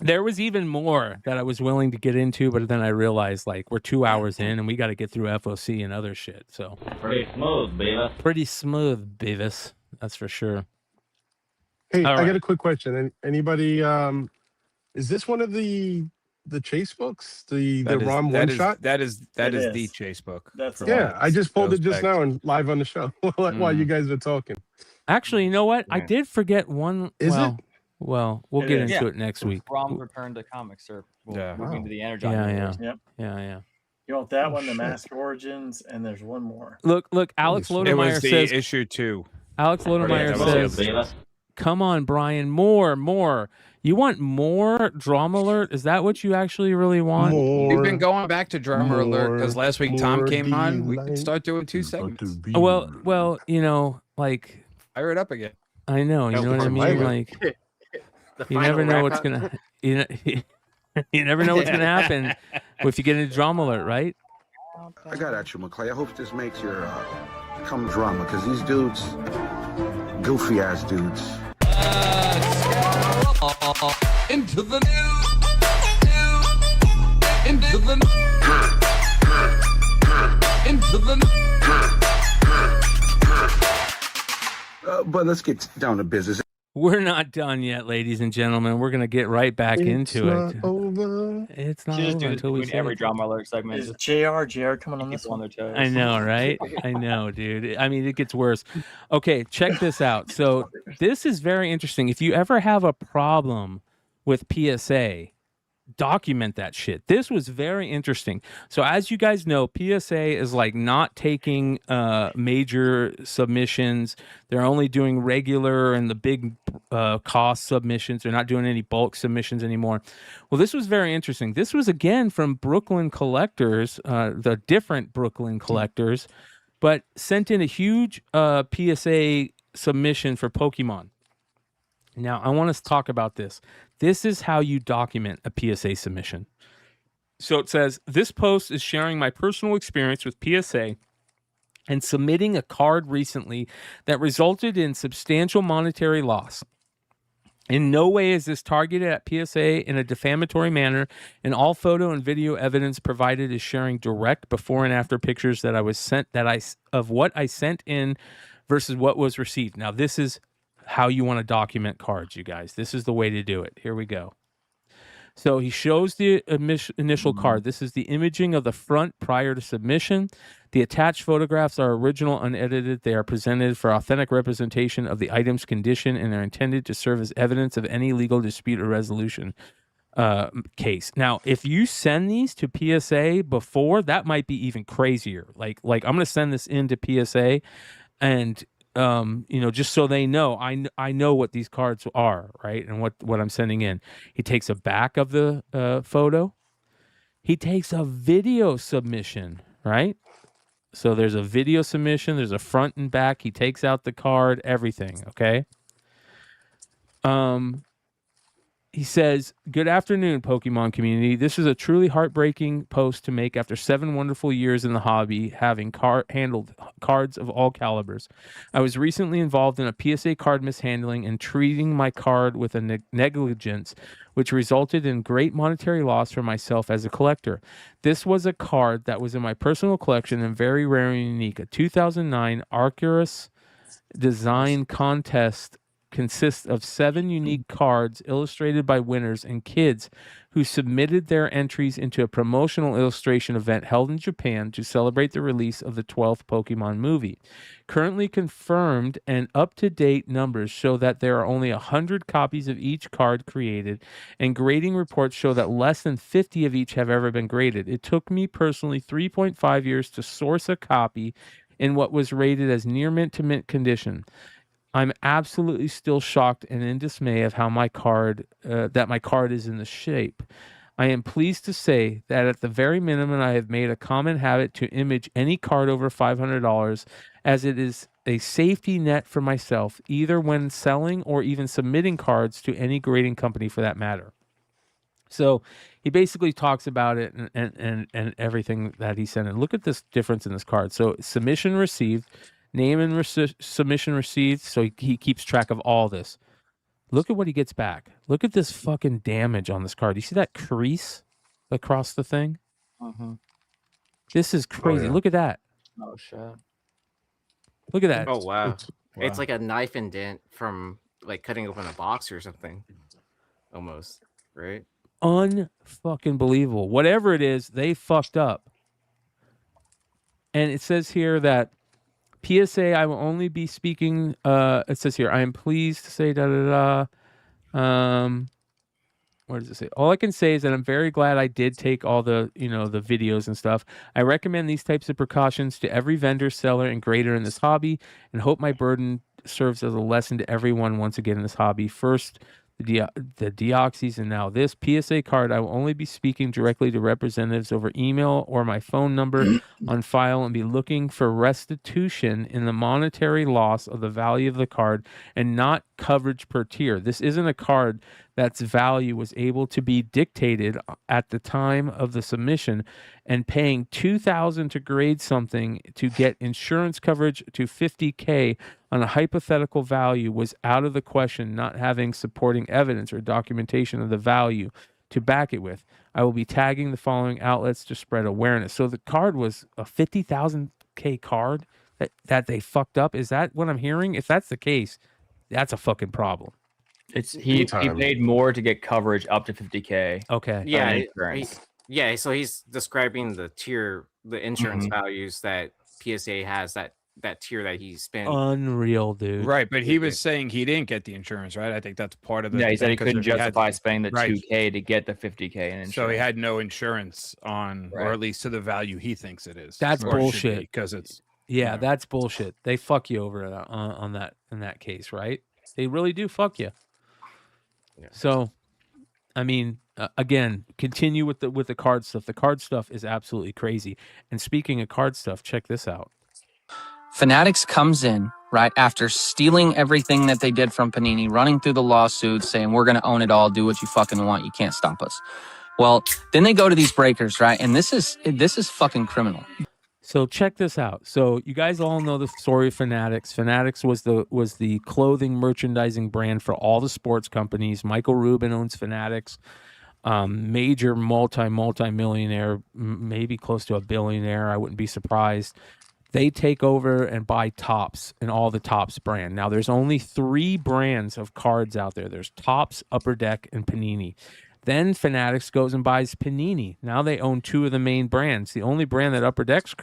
There was even more that I was willing to get into, but then I realized like we're 2 hours in and we got to get through FOC and other shit. So Pretty smooth, Beavis. pretty smooth, Beavis. That's for sure. Hey, All I right. got a quick question. Anybody? Is this one of the chase books? The ROM one shot? That is It the is. chase book. That's from Yeah, I just pulled it just Retrospect. now and live on the show while you guys are talking. Actually, you know what? I Yeah. did forget one. Is well, well, we'll It get is. into Yeah. it next week. Rom's return to comics, or Yeah. moving to the Energon. Yeah, universe. Yep. Yeah. You want that Oh, one, the shit. Mask Origins, and there's one more. Look, Alex Holy It Lodemeyer was the says. issue 2. Alex Lodemeyer Pretty says. smooth, Beavis. Come on, Brian, more. You want more drama alert? Is that what you actually really want? We've been More. going back to drummer alert because last week Tom more came on. We can delight. start doing 2 segments. Well, you know, like Fire it up again. I know, you know what I mean. Like The you final never know what's wrap-up. gonna, you never know what's gonna happen if you get into drama alert, right? I got at you, McClay. I hope this makes your come drama, because these dudes, goofy ass dudes. Into the news. Into the into the But let's get down to business. We're not done yet, ladies and gentlemen. We're gonna get right back into it. Over. It's not Should just over do until we say every it. drama alert segment. Is Just JRJR coming on keep this people on one? their toes. I know, right? I know, dude. I mean, it gets worse. Okay, check this out. So this is very interesting. If you ever have a problem with PSA, document that shit. This was very interesting. So as you guys know, PSA is like not taking major submissions. They're only doing regular and the big cost submissions. They're not doing any bulk submissions anymore. Well, this was very interesting. This was again from Brooklyn collectors, the different Brooklyn collectors, but sent in a huge PSA submission for Pokemon. Now, I want us to talk about this. This is how you document a PSA submission. So it says, this post is sharing my personal experience with PSA and submitting a card recently that resulted in substantial monetary loss. In no way is this targeted at PSA in a defamatory manner, and all photo and video evidence provided is sharing direct before and after pictures that I was sent of what I sent in versus what was received. Now, this is how you want to document cards, you guys. This is the way to do it. Here we go. So he shows the initial card. This is the imaging of the front prior to submission. The attached photographs are original, unedited. They are presented for authentic representation of the item's condition and are intended to serve as evidence of any legal dispute or resolution case. Now, if you send these to PSA before, that might be even crazier. Like I'm going to send this in to PSA and just so they know, I know what these cards are, right? And what I'm sending in. He takes a back of the photo. He takes a video submission, right? So there's a video submission. There's a front and back. He takes out the card, everything, okay? He says, good afternoon, Pokemon community. This is a truly heartbreaking post to make after 7 wonderful years in the hobby, having handled cards of all calibers. I was recently involved in a PSA card mishandling and treating my card with a negligence, which resulted in great monetary loss for myself as a collector. This was a card that was in my personal collection and very rare and unique. A 2009 Arcturus design contest consists of 7 unique cards illustrated by winners and kids who submitted their entries into a promotional illustration event held in Japan to celebrate the release of the 12th Pokemon movie. Currently confirmed and up-to-date numbers show that there are only 100 copies of each card created, and grading reports show that less than 50 of each have ever been graded. It took me personally 3.5 years to source a copy in what was rated as near mint to mint condition. I'm absolutely still shocked and in dismay of how my card is in the shape. I am pleased to say that at the very minimum, I have made a common habit to image any card over $500, as it is a safety net for myself, either when selling or even submitting cards to any grading company for that matter. So he basically talks about it and everything that he sent in. Look at this difference in this card. So submission received. Name and submission received, so he keeps track of all this. Look at what he gets back. Look at this fucking damage on this card. You see that crease across the thing? This is crazy. Oh, yeah. Look at that. Oh, shit. Look at that. Oh, wow. It's like a knife indent from like cutting open a box or something. Almost, right? Unfucking believable. Whatever it is, they fucked up. And it says here that PSA, I will only be speaking, it says here, I am pleased to say What does it say? All I can say is that I'm very glad I did take all the, the videos and stuff. I recommend these types of precautions to every vendor, seller, and grader in this hobby, and hope my burden serves as a lesson to everyone once again in this hobby. First, the deoxys, and now this PSA card. I will only be speaking directly to representatives over email or my phone number on file, and be looking for restitution in the monetary loss of the value of the card and not coverage per tier. This isn't a card that's value was able to be dictated at the time of the submission, and paying $2,000 to grade something to get insurance coverage to $50K on a hypothetical value was out of the question, not having supporting evidence or documentation of the value to back it with. I will be tagging the following outlets to spread awareness. So the card was a $50,000 card that they fucked up. Is that what I'm hearing? If that's the case, that's a fucking problem. He paid more to get coverage up to $50K. Okay. Yeah, so he's describing the tier, the insurance values that PSA has that that tier that he spent. Unreal, dude. Right, but he was saying he didn't get the insurance, right? I think that's part of the. Yeah, he said he debate, 'cause couldn't if had- justify spending the right. 2K to get the 50K in insurance. So he had no insurance on, or Right. at least to the value he thinks it is. That's bullshit. Because it's Yeah, that's bullshit. They fuck you over on that in that case, right? They really do fuck you. Yeah. So, I mean, again, continue with the card stuff. The card stuff is absolutely crazy. And speaking of card stuff, check this out. Fanatics comes in right after stealing everything that they did from Panini, running through the lawsuits, saying we're going to own it all, do what you fucking want, you can't stop us. Well, then they go to these breakers, right? And this is fucking criminal. So check this out. So you guys all know the story of Fanatics. Fanatics was the clothing merchandising brand for all the sports companies. Michael Rubin owns Fanatics. Major multi-millionaire, maybe close to a billionaire. I wouldn't be surprised. They take over and buy Topps and all the Topps brand. Now, there's only 3 brands of cards out there. There's Topps, Upper Deck, and Panini. Then Fanatics goes and buys Panini. Now they own 2 of the main brands. The only brand that Upper Decks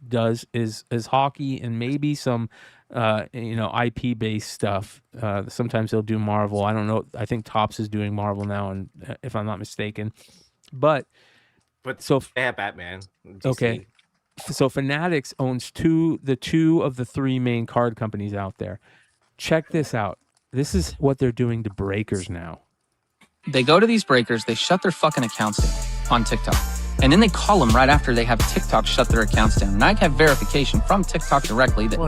does is hockey and maybe some IP-based stuff. Sometimes they'll do Marvel. I don't know. I think Topps is doing Marvel now, and if I'm not mistaken. But so they have Batman. DC. Okay. So Fanatics owns the two of the 3 main card companies out there. Check this out. This is what they're doing to breakers now. They go to these breakers, they shut their fucking accounts down on TikTok. And then they call them right after they have TikTok shut their accounts down. And I have verification from TikTok directly that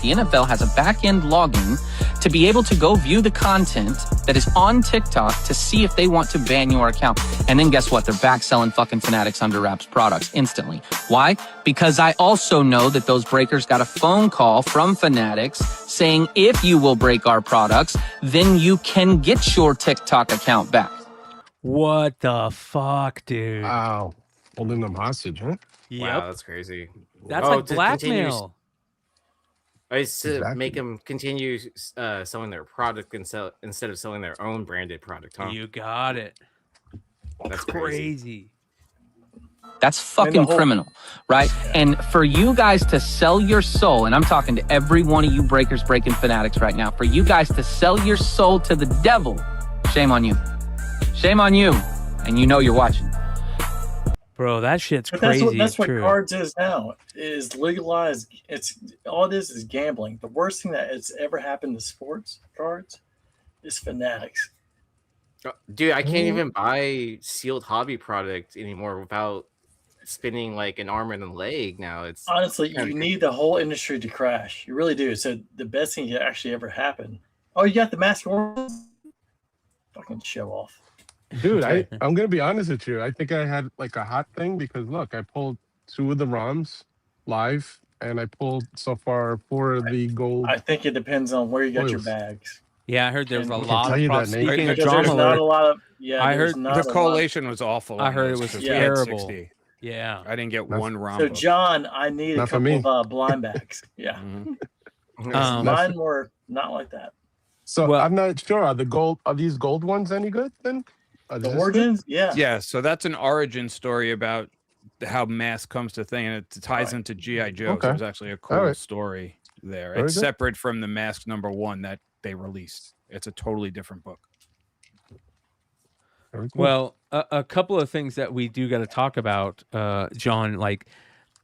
the NFL has a back-end login to be able to go view the content that is on TikTok to see if they want to ban your account. And then guess what? They're back selling fucking Fanatics under wraps products instantly. Why? Because I also know that those breakers got a phone call from Fanatics saying if you will break our products, then you can get your TikTok account back. What the fuck, dude? Wow. Holding them hostage, huh? Wow, that's crazy. That's like to blackmail. It's to make them continue selling their product instead of selling their own branded product, huh? You got it. That's crazy. That's fucking criminal, right? And for you guys to sell your soul, and I'm talking to every one of you breakers breaking Fanatics right now, for you guys to sell your soul to the devil, shame on you. Shame on you. And you know you're watching. Bro, that shit's But crazy. that's what true. cards is now. Is legalized. It's all it is gambling. The worst thing that has ever happened to sports cards is Fanatics. Dude, I can't even buy sealed hobby product anymore without spending like an arm and a leg. Now it's Honestly, you need the whole industry to crash. You really do. So the best thing that actually ever happened. Oh, you got the Mask of Origins? Fucking show off. Dude, I'm gonna be honest with you. I think I had like a hot thing because look, I pulled 2 of the ROMs live, and I pulled so far 4 of the gold. I think it depends on where you got your Oils. bags. Yeah, I heard there was a And- lot of problems. Speaking of Because drama, there's not alert, a lot of I there's heard not the a lot. collation was awful. I on heard it this was 'cause we had terrible. 60. Yeah, I didn't get That's- one ROM. So book. John, I need a Not for couple me. of blind bags. Yeah. Mine were not like that. So I'm not sure. Are these gold ones any good then? The Origins? Yeah. Yeah, so that's an origin story about how Mask comes to thing, and it ties into G.I. Joe. So Okay. it was actually a cool All right. story there. Very It's good. separate from the Mask #1 that they released. It's a totally different book. Well, a couple of things that we do got to talk about, John. Like,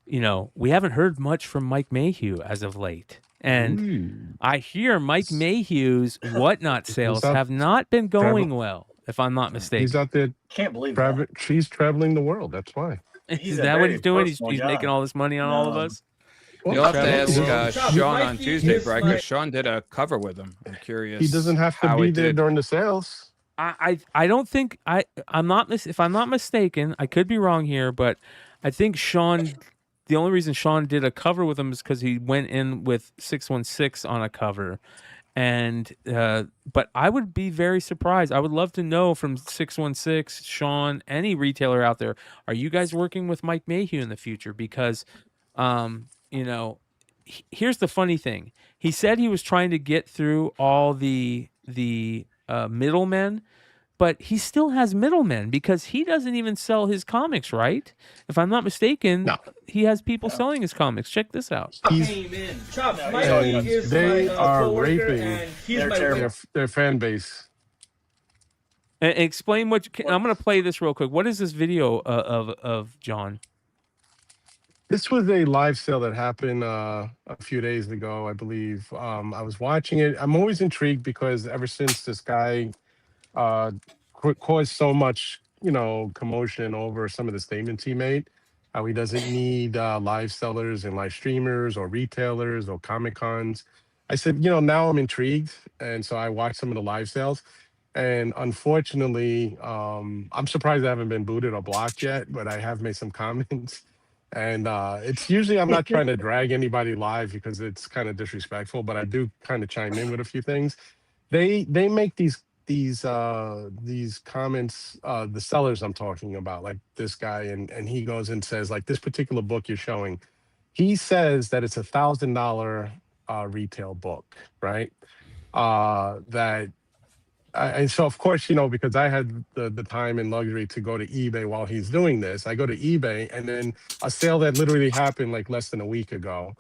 we haven't heard much from Mike Mayhew as of late, and I hear Mike Mayhew's whatnot sales out have not been going travel- well, if I'm not mistaken. He's out there. Can't believe She's traveling the world. That's why. Is that what he's doing? He's making all this money on all of us. You'll have to ask Well, Sean on Tuesday, Brad, because Sean did a cover with him. I'm curious. He doesn't have to how be it there did. during the sales. I don't think I'm not if I'm not mistaken, I could be wrong here, but I think Sean, the only reason Sean did a cover with him is because he went in with 616 on a cover, and but I would be very surprised. I would love to know from 616, Sean, any retailer out there, are you guys working with Mike Mayhew in the future? Because here's the funny thing. He said he was trying to get through all the middlemen but he still has middlemen because he doesn't even sell his comics, right? If I'm not mistaken, he has people selling his comics. Check this out. And they are raping their fan base. And explain what I'm going to play this real quick. What is this video of John? This was a live sale that happened a few days ago, I believe. I was watching it. I'm always intrigued because ever since this guy caused so much, commotion over some of the statements he made, how he doesn't need live sellers and live streamers or retailers or Comic Cons. I said, now I'm intrigued. And so I watched some of the live sales. And unfortunately, I'm surprised I haven't been booted or blocked yet, but I have made some comments. And it's usually I'm not trying to drag anybody live because it's kind of disrespectful, but I do kind of chime in with a few things. They make these comments, the sellers I'm talking about, like this guy, and he goes and says, like, this particular book you're showing, he says that it's $1,000 retail book, right? And so, of course, because I had the time and luxury to go to eBay while he's doing this, I go to eBay, and then a sale that literally happened like less than a week ago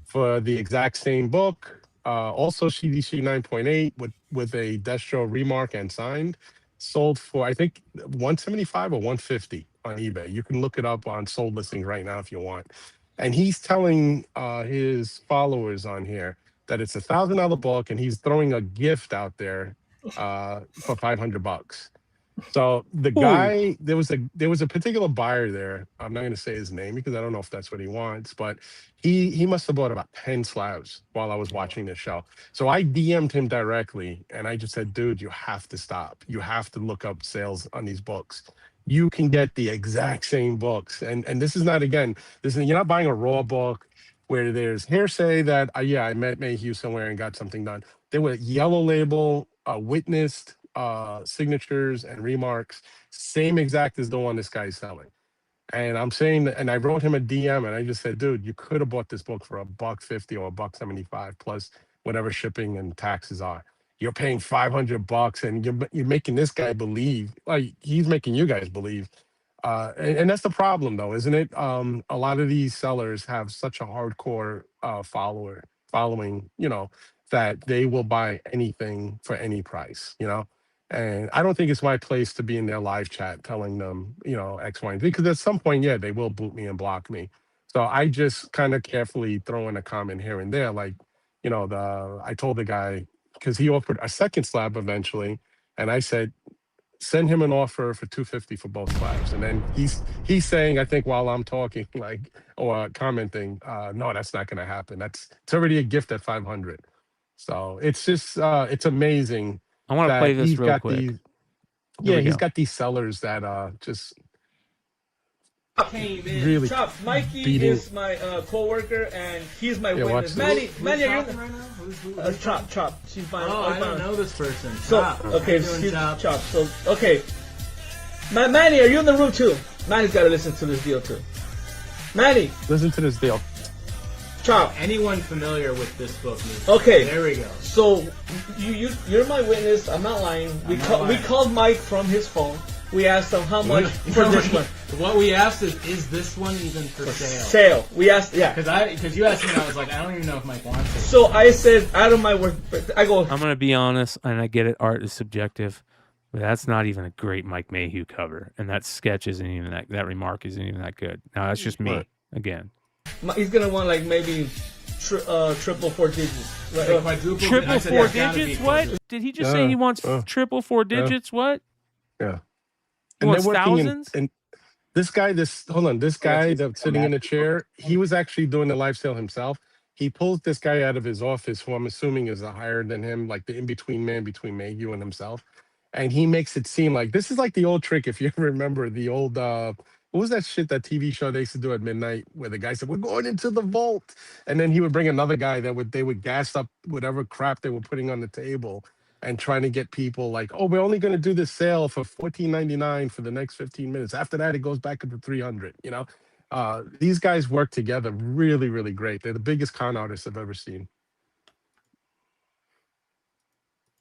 for the exact same book, also CDC 9.8 with a Destro remark and signed, sold for, I think, $175 or $150 on eBay. You can look it up on sold listings right now if you want. And he's telling his followers on here that it's $1,000 book, and he's throwing a gift out there for $500. So the guy, there was a particular buyer there. I'm not going to say his name because I don't know if that's what he wants, but he must have bought about 10 slabs while I was watching this show. So I DM'd him directly, and I just said, dude, you have to stop. You have to look up sales on these books. You can get the exact same books, and this is not, again, you're not buying a raw book where there's hearsay that I met Mayhew somewhere and got something done. They were yellow label, witnessed signatures and remarks, same exact as the one this guy's selling. And I'm saying that, and I wrote him a DM, and I just said, dude, you could have bought this book for $150 or $175 plus whatever shipping and taxes are. You're paying $500, and you're making this guy believe, like he's making you guys believe. And that's the problem, though, isn't it? A lot of these sellers have such a hardcore following, that they will buy anything for any price, And I don't think it's my place to be in their live chat telling them, X, Y, and Z, because at some point, they will boot me and block me. So I just kind of carefully throw in a comment here and there, like, I told the guy, because he offered a second slab eventually, and I said, send him an offer for $250 for both slabs. And then he's saying, I think while I'm talking, like, or commenting, no, that's not going to happen. It's already a gift at $500. So it's just it's amazing. I want to play this real quick. He's got these sellers that just really Chops, Mikey beating. is my co-worker, and he's my witness. Manny, are you right now? Chop. She's fine. Oh, I don't know this person. So, Chop. okay, she's Chop. So, okay. Manny, are you in the room too? Manny's got to listen to this deal too. Manny, listen to this deal. Chop. Anyone familiar with this book? Okay, there we go. So, you're my witness. I'm not lying. We called Mike from his phone. We asked him how much for this one. What we asked is this one even for sale? Sale. We asked, yeah. Because you asked me, and I was like, I don't even know if Mike wants it. So I said, out of my work, I go. I'm gonna be honest, and I get it. Art is subjective, but that's not even a great Mike Mayhew cover, and that sketch isn't even that remark isn't even that good. Now that's just me again. He's gonna want like maybe triple 4 digits. Right? Triple 4 digits? What? Did he just say he wants triple 4 digits? What? Yeah. He wants thousands? And this guy that's sitting in a chair, he was actually doing the live sale himself. He pulls this guy out of his office, who I'm assuming is a higher than him, like the in-between man between Mayhew and himself. And he makes it seem like this is like the old trick, if you remember the old what was that shit, that TV show they used to do at midnight where the guy said, we're going into the vault. And then he would bring another guy they would gas up whatever crap they were putting on the table and trying to get people like, oh, we're only going to do this sale for $14.99 for the next 15 minutes. After that, it goes back up to $300, These guys work together really, really great. They're the biggest con artists I've ever seen.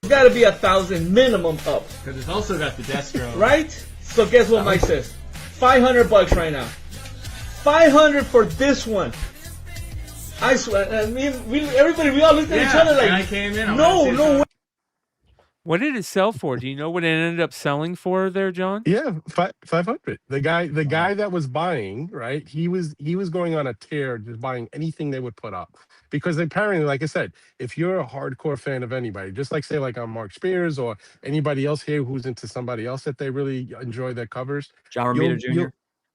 got to be 1,000 minimum up. Because it's also got the Destro. Right? So guess what Mike says? $500 right now. $500 for this one. I swear. Everybody, we all looked at each other like, I came in. No way. What did it sell for? Do you know what it ended up selling for there, John? Yeah, 500. The guy that was buying, right? He was going on a tear, just buying anything they would put up. Because apparently, like I said, if you're a hardcore fan of anybody, just like say like I'm Mark Spears or anybody else here who's into somebody else that they really enjoy their covers, John Romita Jr.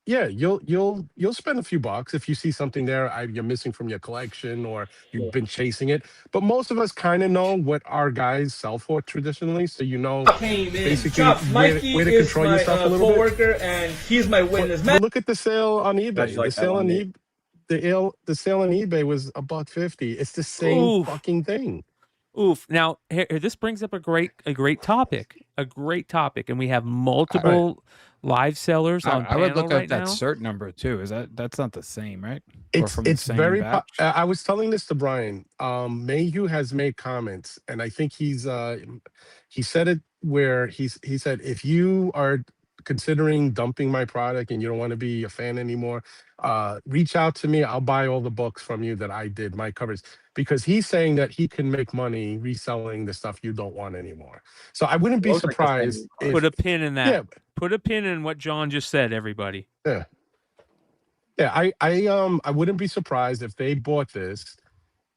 Yeah, you'll spend a few bucks if you see something there you're missing from your collection or you've been chasing it. But most of us kind of know what our guys sell for traditionally, so you know basically where to control yourself a little bit. Co-worker, and he's my witness. Man, Look at the sale on eBay. The sale on eBay. The sale on eBay was $150. It's the same fucking thing. Oof. Now here, this brings up a great topic, and we have multiple live sellers on I would look right up that now. cert number too. That's not the same, right? It's very. I was telling this to Brian. Mayhew has made comments, and I think he said it where he said if you are considering dumping my product and you don't want to be a fan anymore, reach out to me. I'll buy all the books from you that I did my covers, because he's saying that he can make money reselling the stuff you don't want anymore. So I wouldn't be surprised if, put a pin in that. Yeah. Put a pin in what John just said, everybody. Yeah. I wouldn't be surprised if they bought this,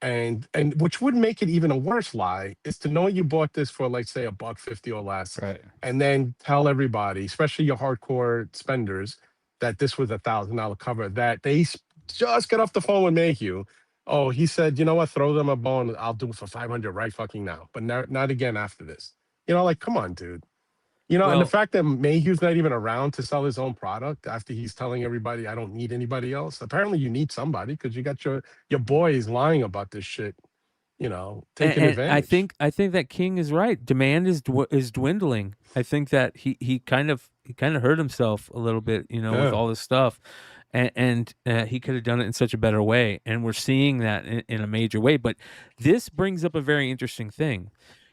and which would make it even a worse lie is to know you bought this for like say $150 or less, right? And then tell everybody, especially your hardcore spenders, that this was $1,000 cover. That they just got off the phone with Mayhew. Oh, he said, you know what? Throw them a bone. I'll do it for $500 right fucking now, but not again after this. You know, like come on, dude. You know, and the fact that Mayhew's not even around to sell his own product after he's telling everybody, I don't need anybody else. Apparently you need somebody because you got your boys lying about this shit, you know, taking advantage. I think that King is right. Demand is dwindling. I think that he kind of hurt himself a little bit, you know, with all this stuff. And he could have done it in such a better way. And we're seeing that in a major way. But this brings up a very interesting thing.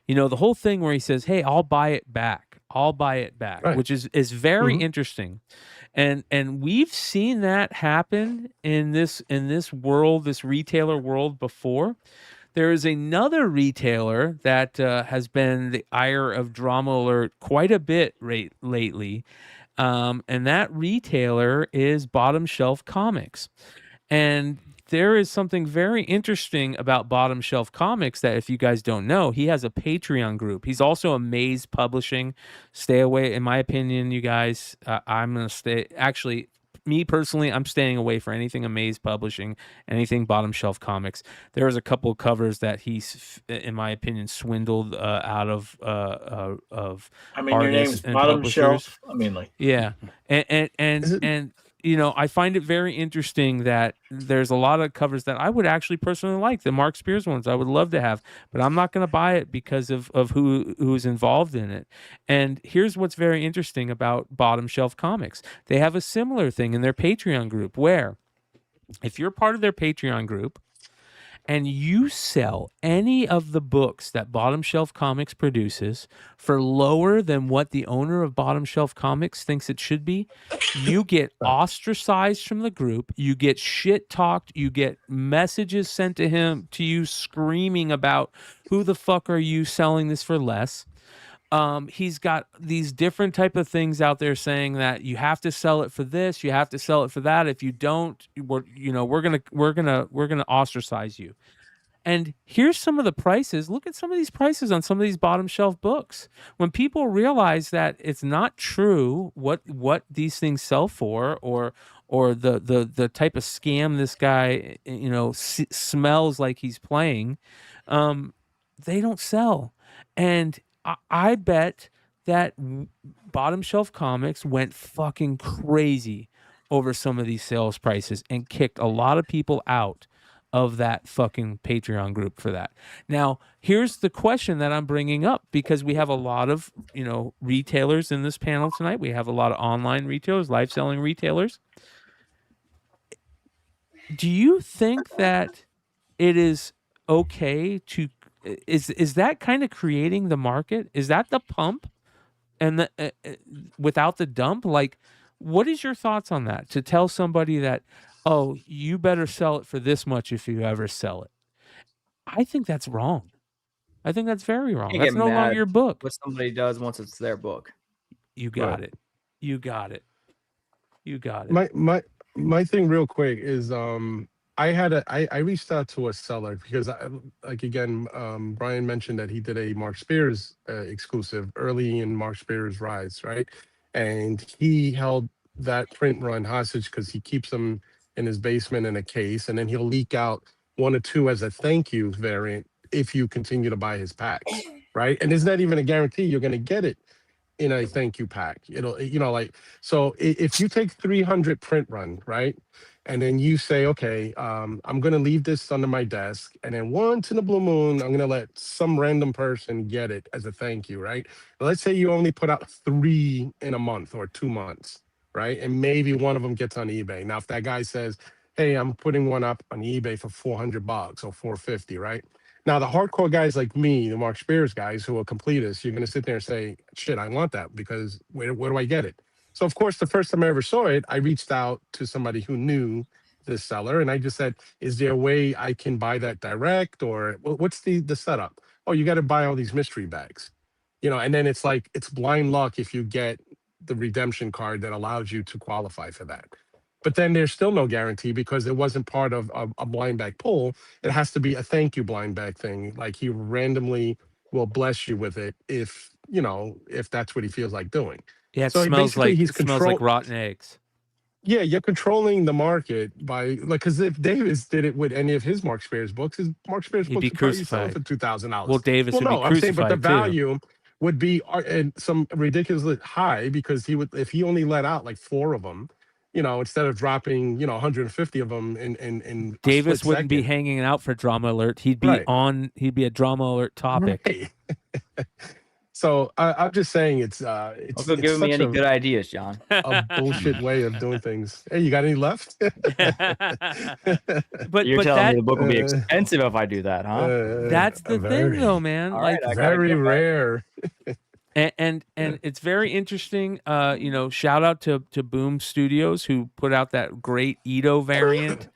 You know, the whole thing where he says, hey, I'll buy it back, right, which is very interesting. And we've seen that happen in this world, this retailer world before. There is another retailer that has been the ire of Drama Alert quite a bit lately. And that retailer is Bottom Shelf Comics. And there is something very interesting about Bottom Shelf Comics that if you guys don't know, he has a Patreon group. He's also a Maze Publishing. Stay away, in my opinion, you guys. I'm going to stay. Actually, me personally, I'm staying away for anything Amaze Publishing, anything Bottom Shelf Comics. There was a couple of covers that he's, in my opinion, swindled out of. I mean, your name's Bottom Shelf. I mean, like, yeah, and you know, I find it very interesting that there's a lot of covers that I would actually personally like. The Mark Spears ones I would love to have, but I'm not going to buy it because of who's involved in it. And here's what's very interesting about Bottom Shelf Comics. They have a similar thing in their Patreon group where if you're part of their Patreon group and you sell any of the books that Bottom Shelf Comics produces for lower than what the owner of Bottom Shelf Comics thinks it should be, you get ostracized from the group, you get shit talked, you get messages sent to you screaming about who the fuck are you selling this for less. He's got these different type of things out there saying that you have to sell it for this, you have to sell it for that. If you don't, we're gonna ostracize you. And here's some of the prices. Look at some of these prices on some of these bottom shelf books. When people realize that it's not true what these things sell for, or the type of scam this guy smells like he's playing, they don't sell. And I bet that Bottom Shelf Comics went fucking crazy over some of these sales prices and kicked a lot of people out of that fucking Patreon group for that. Now, here's the question that I'm bringing up, because we have a lot of, retailers in this panel tonight. We have a lot of online retailers, live selling retailers. Do you think that it is okay to is that kind of creating the market? Is that the pump and the without the dump? Like, what is your thoughts on that? To tell somebody that, oh, you better sell it for this much if you ever sell it. I think that's wrong. I think that's very wrong. You That's get no mad longer your book. what somebody does once it's their book. You got it. You got it. You got it. My thing real quick is I reached out to a seller because Brian mentioned that he did a Mark Spears exclusive early in Mark Spears' rise, right? And he held that print run hostage because he keeps them in his basement in a case, and then he'll leak out 1 or 2 as a thank you variant if you continue to buy his packs, right? And it's not even a guarantee you're going to get it in a thank you pack. It'll, so if you take 300 print run, right? And then you say, okay, I'm going to leave this under my desk. And then once in a blue moon, I'm going to let some random person get it as a thank you, right? Let's say you only put out 3 in a month or 2 months, right? And maybe one of them gets on eBay. Now, if that guy says, hey, I'm putting one up on eBay for $400 or $450, right? Now, the hardcore guys like me, the Mark Spears guys who are completists, you're going to sit there and say, shit, I want that because where do I get it? So, of course, the first time I ever saw it, I reached out to somebody who knew this seller. And I just said, is there a way I can buy that direct? Or what's the setup? Oh, you got to buy all these mystery bags. And then it's like, it's blind luck if you get the redemption card that allows you to qualify for that. But then there's still no guarantee because it wasn't part of a blind bag pull. It has to be a thank you blind bag thing. Like he randomly will bless you with it if that's what he feels like doing. Yeah, it So smells basically like smells like rotten eggs. Yeah, you're controlling the market by because if Davis did it with any of his Mark Spears books, his Mark Spears He'd books be would probably sell crucified. for $2,000. Well, Davis would be I'm saying, but the crucified, too. value would be some ridiculously high because if he only let out like 4 of them, instead of dropping 150 of them in Davis wouldn't be hanging out for Drama Alert. He'd be Right. He'd be a Drama Alert topic. Right. So I'm just saying it's Also, giving me any good ideas, John. a bullshit way of doing things. Hey, you got any left? But You're telling me the book will be uh, expensive if I do that, huh? That's the thing, though, man. All Like right, I gotta very get that. rare. and it's very interesting. Shout out to Boom Studios who put out that great Ito variant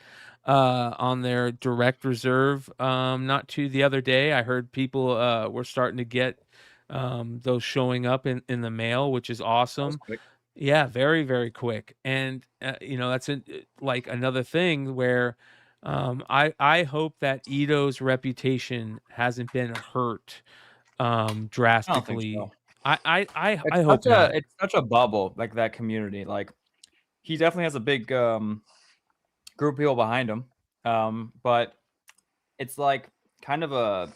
on their direct reserve. Not too the other day, I heard people were starting to get those showing up in the mail, which is awesome. Yeah, very, very quick. And that's like another thing where I hope that Ito's reputation hasn't been hurt drastically. so. I It's hope not. It's such a bubble, like that community. Like he definitely has a big group of people behind him. But it's like kind of a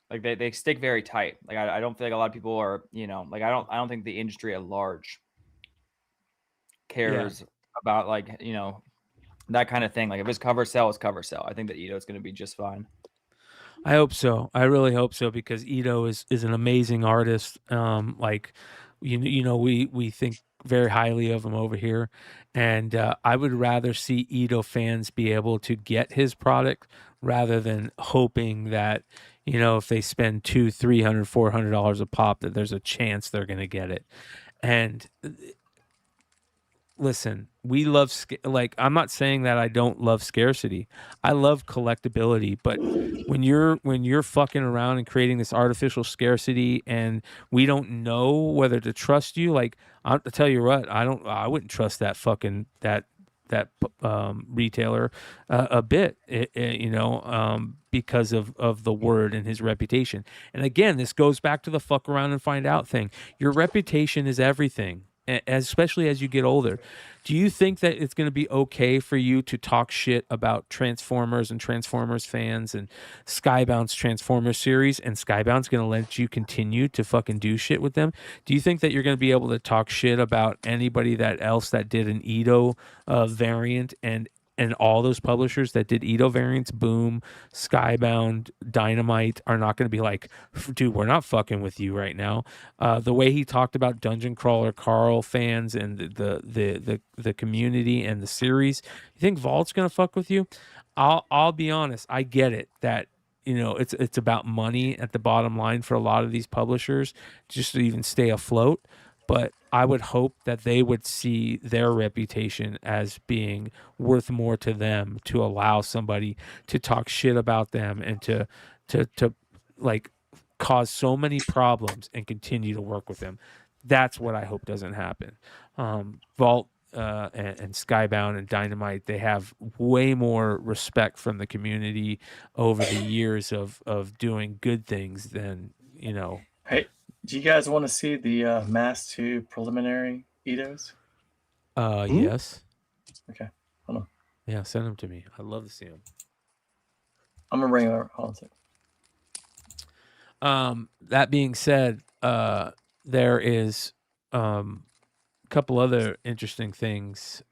like they stick very tight. Like I don't feel like a lot of people are, like I don't think the industry at large cares about like, that kind of thing. Like if it's cover sell, it's cover sell. I think that Ito is going to be just fine. I hope so. I really hope so because Ito is an amazing artist. Like we think very highly of him over here, and I would rather see Ito fans be able to get his product rather than hoping that if they spend $200, $300, $400 a pop that there's a chance they're going to get it. And listen, we love I'm not saying that I don't love scarcity. I love collectability, but when you're fucking around and creating this artificial scarcity and we don't know whether to trust you, like I'll tell you what, I wouldn't trust that fucking that retailer a bit, because of the word and his reputation. And again, this goes back to the fuck around and find out thing. Your reputation is everything. Especially as you get older. Do you think that it's going to be okay for you to talk shit about Transformers and Transformers fans and Skybound's Transformers series, and Skybound's going to let you continue to fucking do shit with them? Do you think that you're going to be able to talk shit about anybody else that did an Ito variant and all those publishers that did Ito variants, Boom, Skybound, Dynamite, are not going to be like, dude, we're not fucking with you right now. The way he talked about Dungeon Crawler Carl fans and the community and the series, you think Vault's going to fuck with you? I'll be honest. I get it that it's about money at the bottom line for a lot of these publishers just to even stay afloat. But I would hope that they would see their reputation as being worth more to them to allow somebody to talk shit about them and to like cause so many problems and continue to work with them. That's what I hope doesn't happen. Vault and Skybound and Dynamite, they have way more respect from the community over the years of doing good things than, Hey, do you guys want to see the Mass 2 preliminary Itos? Yes. Okay, hold on. Yeah, send them to me. I'd love to see them. I'm gonna bring over. Hold on. That being said, there is a couple other interesting things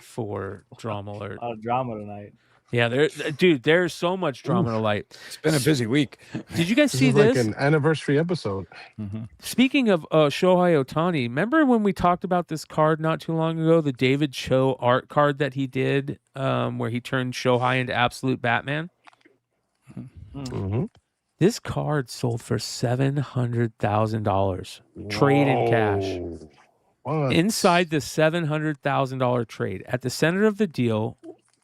for Drama Alert. A lot of drama tonight. Yeah, there's so much drama tonight. It's been a busy week. Did you guys This see is this? like an anniversary episode. Speaking of Shohei Ohtani, remember when we talked about this card not too long ago, the David Cho art card that he did, where he turned Shohei into Absolute Batman? Mm-hmm. This card sold for $700,000 trade in cash. What? Inside the $700,000 trade, at the center of the deal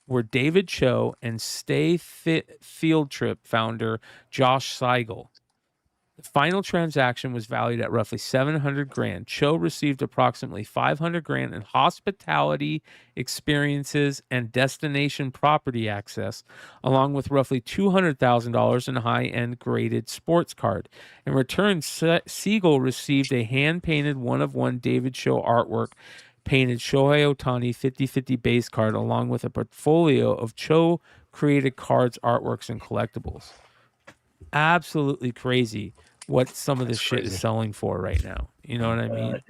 were David Cho and Stay Fit Field Trip founder Josh Seigel. The final transaction was valued at roughly $700,000. Cho received approximately $500,000 in hospitality experiences and destination property access, along with roughly $200,000 in high-end graded sports card. In return, Siegel received a hand-painted one-of-one David Cho artwork, painted Shohei Ohtani 50/50 base card, along with a portfolio of Cho created cards, artworks, and collectibles. Absolutely crazy what some of this shit is selling for right now. You know what I mean?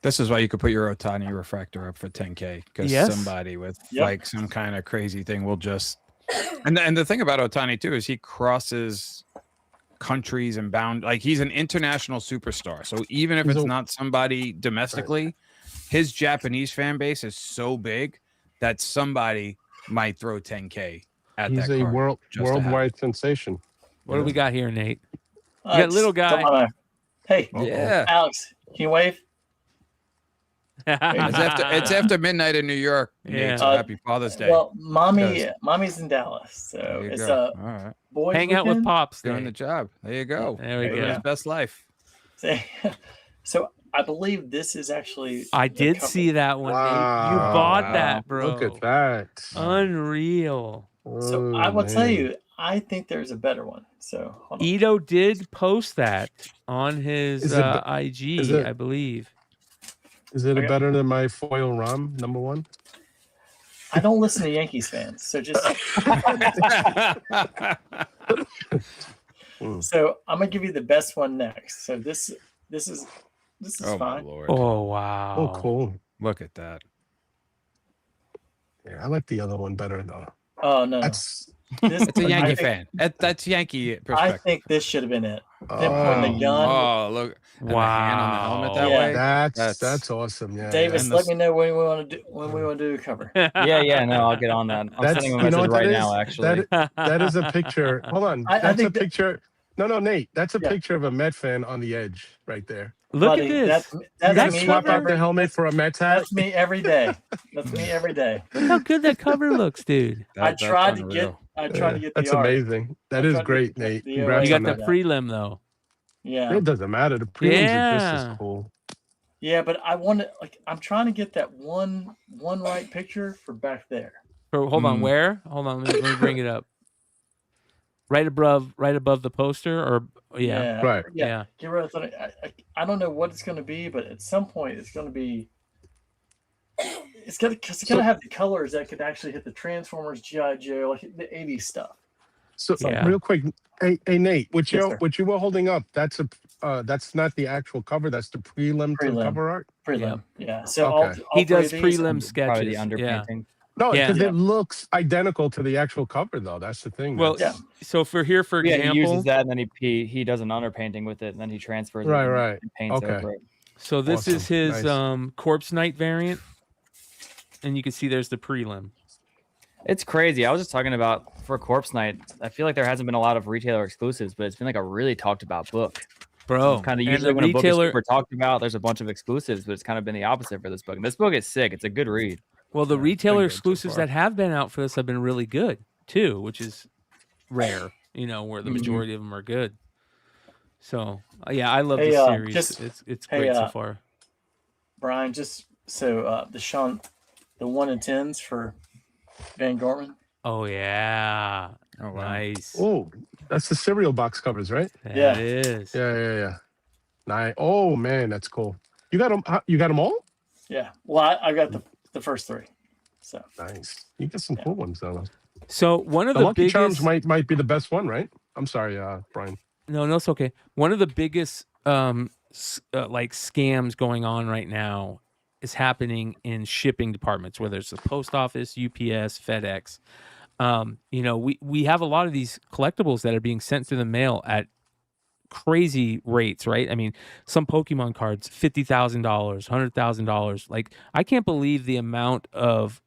This is why you could put your Ohtani refractor up for 10K, because somebody with like some kind of crazy thing will just. And the thing about Ohtani too is he crosses countries and like he's an international superstar. So even if it's not somebody domestically, his Japanese fan base is so big that somebody might throw 10K at He's that a card just to have worldwide sensation. What do we got here, Nate? You got little guy. Hey, Yeah. Alex, can you wave? It's after midnight in New York. Yeah. So happy Father's Day. Well, mommy's in Dallas, so it's All right. boys Hang out with weekend. Pops. Doing Day. the job. There you go. There we Living go. his best life. So I believe this is actually. I the did cover. see that one. Nate. You Wow. bought that, bro. Look at that. Unreal. So I will tell you, I think there's a better one. So hold on. Ito did post that on his Is it IG, is it- I believe. Is it better than my foil Rom #1? I don't listen to Yankees fans, so just. So I'm gonna give you the best one next. So this is Oh my fine. Lord. Oh, wow. Oh, cool. Look at that. Yeah, I like the other one better though. Oh no, That's It's a I Yankee think- fan. That's Yankee I perspective. think this should have been it. Them pointing the gun. Oh, look. And the hand on the helmet that Yeah. way. that's awesome. Yeah. Davis, and let the- me know when we want to do a cover. Yeah, no, I'll get on that. I'm sending him a message right now, actually. That is a picture. Hold on. I That's a think that- picture. No, Nate. That's a Yeah. picture of a Met fan on the edge right there. Look Buddy, at this. That's You gotta That me. swap out cover- the helmet for a Mets hat. That's me every day. That's me every day. Look how good that cover looks, dude. I That's tried to unreal. get the That's art. amazing. That I is tried to great, get Nate. the Congrats You on got that. the prelim, though. Yeah. It doesn't matter. The prelims are just Yeah. as cool. Yeah, but I want to I'm trying to get that one right picture for back there. Hold on, where? Hold on, let me bring it up. Right above the poster, or yeah. Right. Yeah. Get rid of it. I don't know what it's going to be, but at some point it's going to be. It's gonna have the colors that could actually hit the Transformers, G.I. Joe, like the '80s stuff. So Yeah. real quick, hey Nate, what Yes, sir. you were holding up? That's not the actual cover. That's the prelim to the Prelim. cover art. Prelim, yeah. So Okay. all He does three of these- prelim sketches. Probably the Yeah. underpainting. No, Yeah. because it looks identical to the actual cover, though. That's the thing. Well, Yeah. so for example, Yeah, he uses that, and then he does an underpainting with it, and then he transfers Right, it right. and paints Okay. over it. So this is Awesome. his Nice. Corpse Night variant, and you can see there's the prelim. It's crazy. I was just talking about for Corpse Night. I feel like there hasn't been a lot of retailer exclusives, but it's been like a really talked about book. Bro, Kind of and usually the when a book is retailer- super talked about, there's a bunch of exclusives, but it's kind of been the opposite for this book. And this book is sick. It's a good read. Well, the retailer exclusives far. that have been out for this have been really good too, which is rare. You know, where the Mhm. majority of them are good. So yeah, I love Hey, this series. just- it's hey, great so far. Brian, just so the 1 in 10s for Van Gorman. Oh yeah. Oh nice. Oh, that's the cereal box covers, right? That is. Yeah. Nice. Oh man, that's cool. You got them. You got them all? Yeah. Well, I got the first 3. So nice. You got some cool ones though. So one of the the Lucky Charms biggest might be the best one, right? I'm sorry, Brian. No, it's okay. One of the biggest like scams going on right now is happening in shipping departments, whether it's the post office, UPS, FedEx. You know, we have a lot of these collectibles that are being sent through the mail at crazy rates, right? I mean, some Pokemon cards, $50,000, $100,000. Like, I can't believe the amount of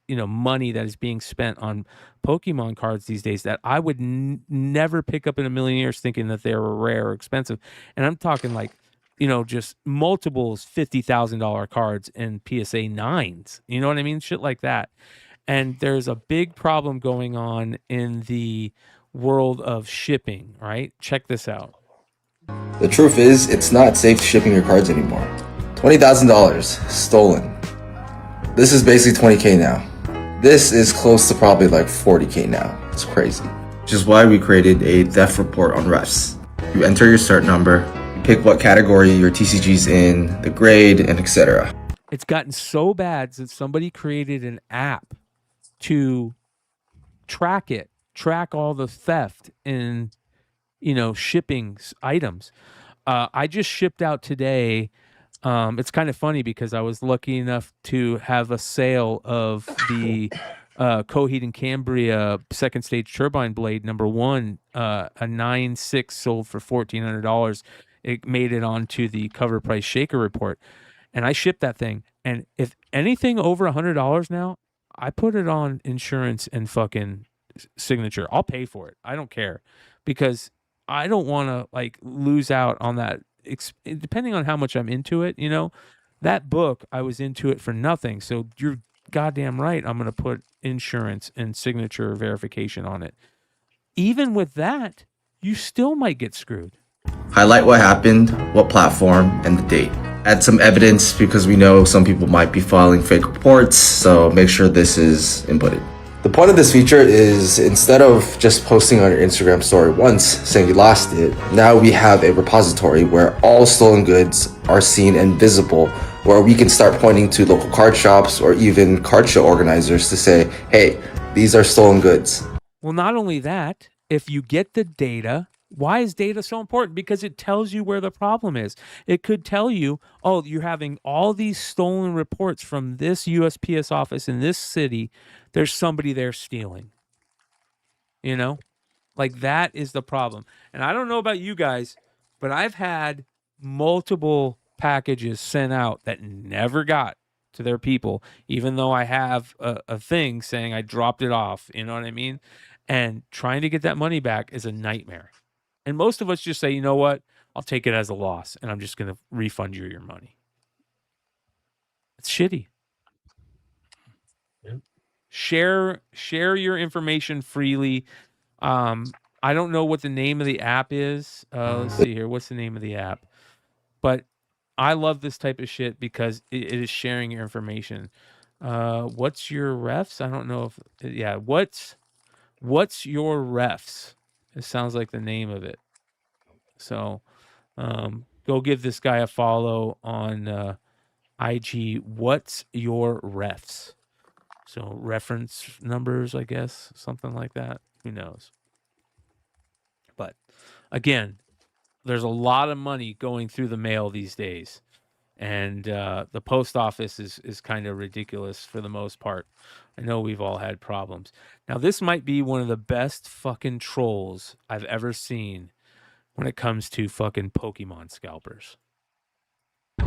money that is being spent on Pokemon cards these days that I would never pick up in a million years thinking that they were rare or expensive. And I'm talking like, just multiples $50,000 cards and PSA 9s. You know what I mean? Shit like that. And there's a big problem going on in the world of shipping, right? Check this out. The truth is, it's not safe shipping your cards anymore. $20,000 stolen. This is basically $20K now. This is close to probably like $40K now. It's crazy. Which is why we created a theft report on refs. You enter your cert number, you pick what category your TCG's in, the grade, and etc. It's gotten so bad that somebody created an app to track all the theft in, shipping items. I just shipped out today. It's kind of funny because I was lucky enough to have a sale of the Coheed and Cambria second stage turbine blade #1, a 9.6 sold for $1,400. It made it onto the cover price shaker report, and I shipped that thing. And if anything over $100 now, I put it on insurance and fucking signature. I'll pay for it. I don't care, because I don't want to like lose out on that. Depending on how much I'm into it, that book, I was into it for nothing. So you're goddamn right. I'm going to put insurance and signature verification on it. Even with that, you still might get screwed. Highlight what happened, what platform, and the date. Add some evidence because we know some people might be filing fake reports, so make sure this is inputted. The point of this feature is, instead of just posting on your Instagram story once saying you lost it, now we have a repository where all stolen goods are seen and visible, where we can start pointing to local card shops or even card show organizers to say, hey, these are stolen goods. Well, not only that, if you get the data, why is data so important? Because it tells you where the problem is. It could tell you, oh, you're having all these stolen reports from this USPS office in this city. There's somebody there stealing. Like, that is the problem. And I don't know about you guys, but I've had multiple packages sent out that never got to their people, even though I have a thing saying I dropped it off. You know what I mean? And trying to get that money back is a nightmare. And most of us just say, you know what? I'll take it as a loss, and I'm just going to refund you your money. It's shitty. Yep. Share your information freely. I don't know what the name of the app is. Let's see here. What's the name of the app? But I love this type of shit because it is sharing your information. What's your refs? I don't know if... Yeah, what's your refs? It sounds like the name of it. So go give this guy a follow on IG. What's your refs? So reference numbers, I guess, something like that. Who knows? But again, there's a lot of money going through the mail these days. And the post office is kind of ridiculous for the most part. I know we've all had problems. Now, this might be one of the best fucking trolls I've ever seen when it comes to fucking Pokemon scalpers.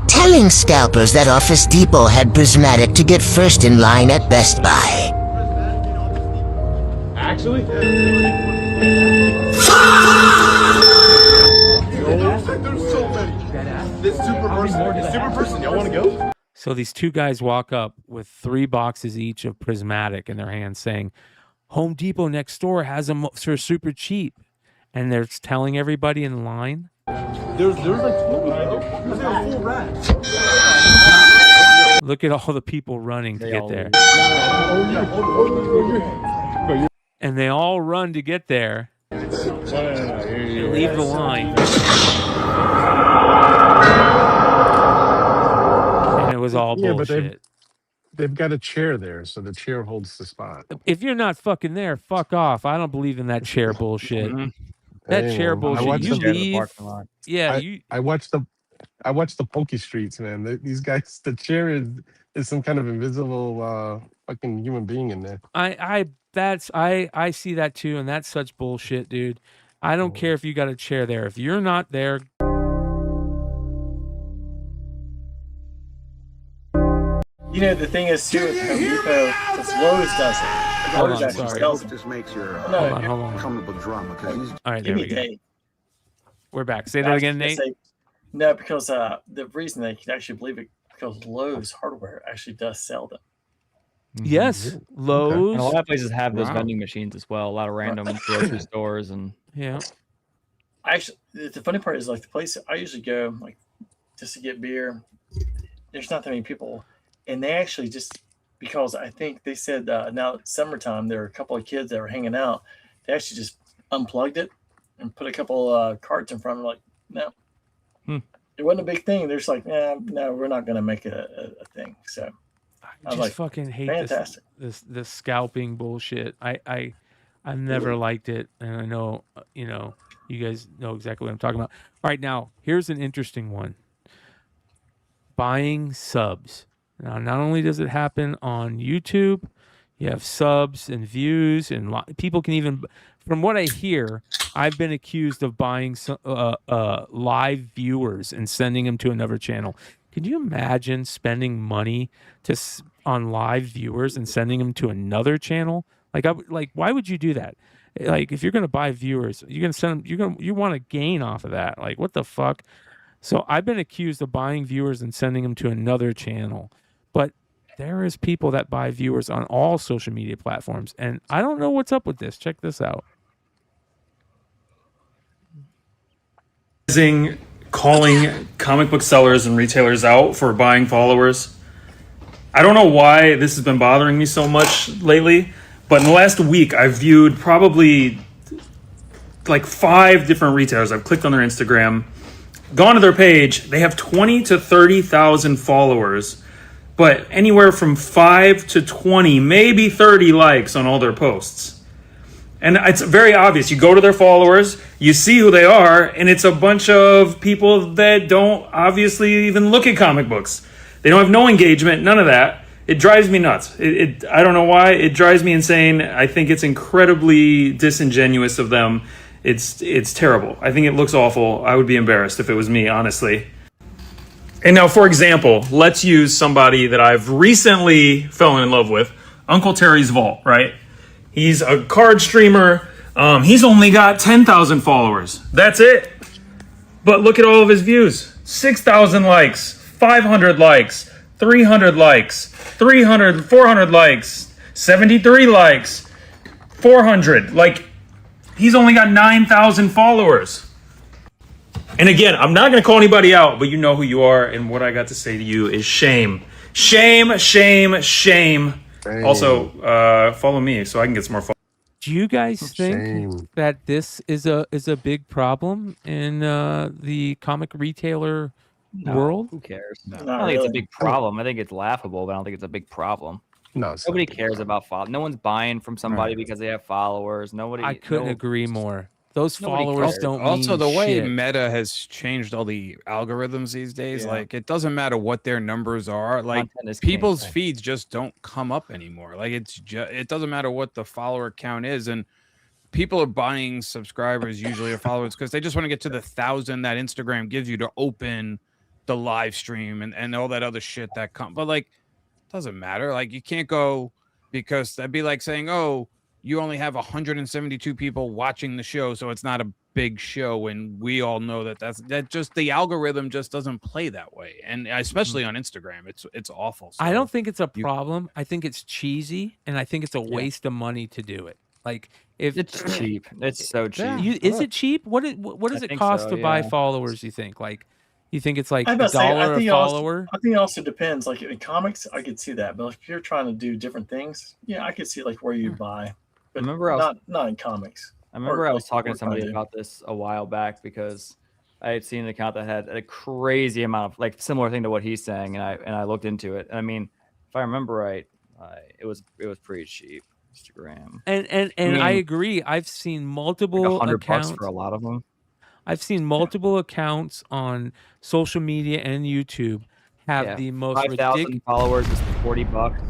Telling scalpers that Office Depot had Prismatic to get first in line at Best Buy. Actually? There's so many. This super person, y'all want to go? So these two guys walk up with 3 boxes each of prismatic in their hands, saying, "Home Depot next door has them for super cheap," and they're telling everybody in line. There's like 20. There's a full rack. Look at all the people running to get there. And they all run to get there. They leave the line. And it was all bullshit. But they've got a chair there, so the chair holds the spot. If you're not fucking there, fuck off. I don't believe in that chair bullshit. That Hey, chair man, bullshit. You leave. Yeah, I watched the Pokey Streets, man. These guys, the chair is some kind of invisible fucking human being in there. I see that too, and that's such bullshit, dude. I don't care if you got a chair there. If you're not there, You know, the thing is too with Home Depot, because Lowe's does it. Hold Lowe's on, actually sorry. sells it. This makes your hold on. comical drama because he's All right, there Give we me go. Nate. We're back. Say that again, Nate. No, because the reason they can actually believe it because Lowe's hardware actually does sell them. Yes, Lowe's. And a lot of places have those Wow. vending machines as well. A lot of random grocery stores and Yeah. Actually, the funny part is like the place I usually go, like just to get beer. There's not that many people, and they actually just because I think they said now it's summertime, there were a couple of kids that were hanging out. They actually just unplugged it and put a couple carts in front of like no. It wasn't a big thing. They're just like, no, we're not going to make a thing. So I just fucking hate fantastic. this scalping bullshit. I've never liked it, and I know you guys know exactly what I'm talking about. All right, now here's an interesting one. Buying subs. Now, not only does it happen on YouTube, you have subs and views, and people can even, from what I hear, I've been accused of buying live viewers and sending them to another channel. Can you imagine spending money on live viewers and sending them to another channel? Like, why would you do that? Like, if you're gonna buy viewers, you're gonna send them. You want to gain off of that. Like, what the fuck? So I've been accused of buying viewers and sending them to another channel, but there is people that buy viewers on all social media platforms, and I don't know what's up with this. Check this out. Calling comic book sellers and retailers out for buying followers. I don't know why this has been bothering me so much lately, but in the last week I've viewed probably like 5 different retailers. I've clicked on their Instagram, gone to their page. They have 20 to 30,000 followers, but anywhere from 5 to 20, maybe 30 likes on all their posts. And it's very obvious. You go to their followers, you see who they are, and it's a bunch of people that don't obviously even look at comic books. They don't have no engagement, none of that. It drives me nuts. I don't know why. It drives me insane. I think it's incredibly disingenuous of them. It's terrible. I think it looks awful. I would be embarrassed if it was me, honestly. And now, for example, let's use somebody that I've recently fallen in love with, Uncle Terry's Vault, right? He's a card streamer. He's only got 10,000 followers. That's it. But look at all of his views. 6,000 likes, 500 likes, 300 likes, 300, 400 likes, 73 likes, 400. Like, he's only got 9,000 followers. And again, I'm not going to call anybody out, but you know who you are. And what I got to say to you is shame. Shame, shame, shame. Also, follow me so I can get some more followers. Do you guys think that this is a big problem in the comic retailer world? Who cares? No. I don't think it's a big problem. I think it's laughable, but I don't think it's a big problem. No, nobody cares about follow. No one's buying from somebody because they have followers. Nobody. I couldn't agree more. Those Nobody followers cares. don't Also, mean the way shit. Meta has changed all the algorithms these days, like it doesn't matter what their numbers are. Like Content is king. people's feeds just don't come up anymore. Like it doesn't matter what the follower count is, and people are buying subscribers usually or followers because they just want to get to the 1,000 that Instagram gives you to open the live stream and all that other shit that comes. But like, it doesn't matter. Like you can't go because that'd be like saying, oh, you only have 172 people watching the show, so it's not a big show, and we all know that just the algorithm just doesn't play that way, and especially on Instagram, it's awful. So I don't think it's a problem. I think it's cheesy, and I think it's a waste of money to do it. Like if it's cheap, it's so cheap. Is it cheap? What does it cost to buy followers? You think you think it's like I $1 a follower? I think it also depends. Like in comics, I could see that, but if you're trying to do different things, yeah, I could see like where you buy. But not in comics. I remember I was talking to somebody about this a while back because I had seen an account that had a crazy amount of like similar thing to what he's saying, and I looked into it. And I mean, if I remember right, it was pretty cheap. Instagram. And I agree. I've seen multiple like accounts $100 for a lot of them. I've seen multiple accounts on social media and YouTube have the most 5,000 followers is $40.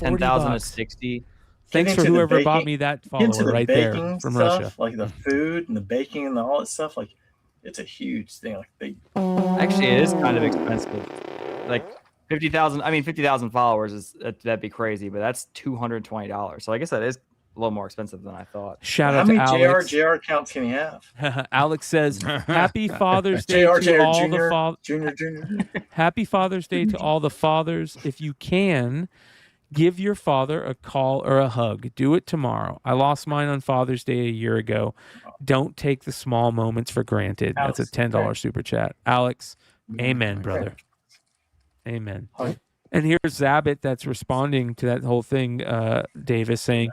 10,000 is $60. Thanks for whoever bought me that follower right there from Russia. Like the food and the baking and all that stuff, like it's a huge thing. Like actually, it is kind of expensive. Like 50,000. I mean, 50,000 followers that'd be crazy, but that's $220. So I guess that is a little more expensive than I thought. Shout out to Alex. How many JRJR accounts can he have? Alex says, "Happy Father's Day to all the fathers." Junior. Happy Father's Day to all the fathers. If you can, give your father a call or a hug. Do it tomorrow. I lost mine on Father's Day a year ago. Don't take the small moments for granted. That's a $10 super chat. Alex, amen, brother. Amen. And here's Zabit that's responding to that whole thing, Davis, saying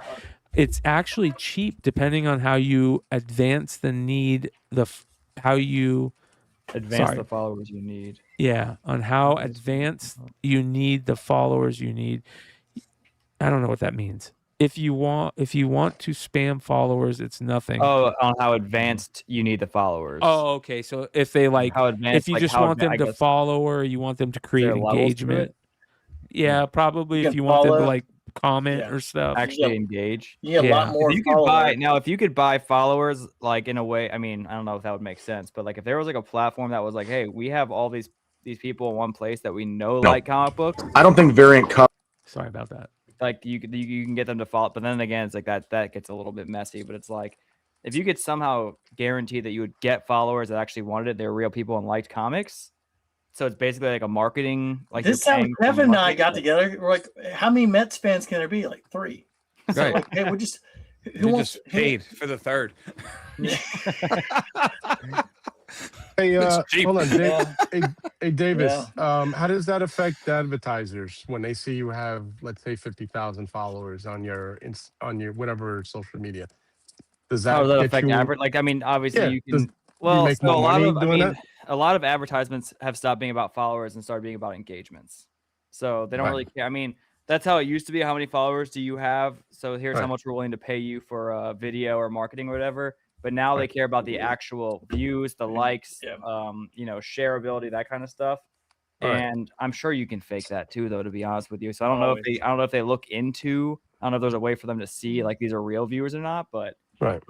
it's actually cheap depending on how you advance the need, how you advance the followers you need. Yeah, on how advanced you need the followers you need. I don't know what that means. If you want to spam followers, it's nothing. Oh, on how advanced you need the followers. Oh, okay. So if they if you just want them to follow or you want them to create engagement. Yeah, probably if you want them to like comment or stuff. Actually engage. Yeah, a lot more. If you could buy followers like in a way, I mean, I don't know if that would make sense, but like if there was like a platform that was like, hey, we have all these people in one place that we know like comic books. I don't think variant Sorry about that. Like you can get them to follow, but then again, it's like that gets a little bit messy. But it's like if you could somehow guarantee that you would get followers that actually wanted it, they're real people and liked comics. So it's basically like a marketing. Like this time, Kevin and I got together. We're like, how many Mets fans can there be? Like 3. So Right. like, hey, we just who wants just paid for the third. Hey, hold on, hey, Davis. Yeah. How does that affect advertisers when they see you have, let's say, 50,000 followers on your whatever social media? Does that, how does that get affect you? Like, I mean, obviously you can. you make more money doing that? A lot of advertisements have stopped being about followers and started being about engagements. So they don't really care. I mean, that's how it used to be. How many followers do you have? So here's how much we're willing to pay you for a video or marketing or whatever. But now they care about the actual views, the likes, shareability, that kind of stuff. And I'm sure you can fake that too, though, to be honest with you. So I don't know if they look into. I don't know if there's a way for them to see like these are real viewers or not. But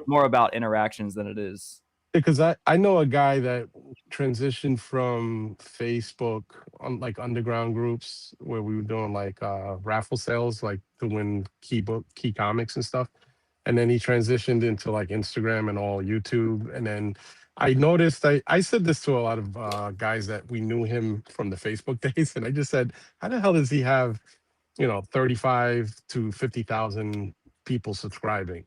more about interactions than it is. Because I know a guy that transitioned from Facebook on like underground groups where we were doing like raffle sales, like to win key comics and stuff. And then he transitioned into like Instagram and all YouTube. And then I noticed, I said this to a lot of guys that we knew him from the Facebook days. And I just said, how the hell does he have, 35 to 50,000 people subscribing?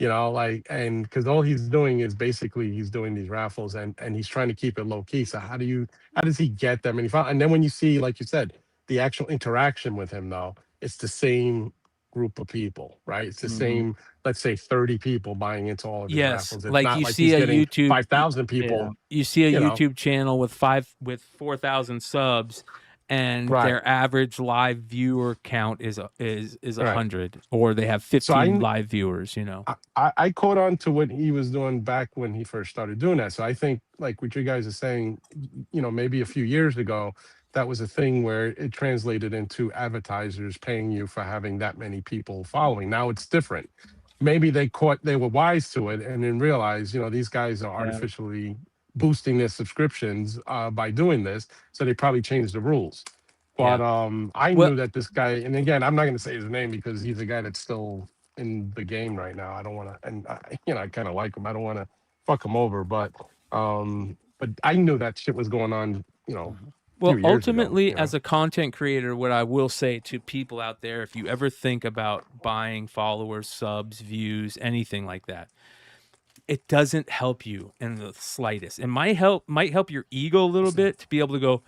And because all he's doing is basically he's doing these raffles and he's trying to keep it low key. So how does he get that many? And then when you see, like you said, the actual interaction with him, though, it's the same group of people, right? It's the same, let's say 30 people buying into all of his raffles. It's like not you like see he's a getting YouTube 5,000 people. You see a YouTube channel with 4,000 subs. And their average live viewer count is 100, or they have 15 live viewers. I caught on to what he was doing back when he first started doing that. So I think, like what you guys are saying, maybe a few years ago, that was a thing where it translated into advertisers paying you for having that many people following. Now it's different. Maybe they were wise to it and then realized, these guys are artificially boosting their subscriptions by doing this, so they probably changed the rules. But I knew that this guy, and again, I'm not going to say his name because he's a guy that's still in the game right now. I don't want to, and I kind of like him. I don't want to fuck him over, but I knew that shit was going on, Well, few years ago, ultimately, as a content creator, what I will say to people out there, if you ever think about buying followers, subs, views, anything like that, it doesn't help you in the slightest. It might help your ego a little bit to be able to go,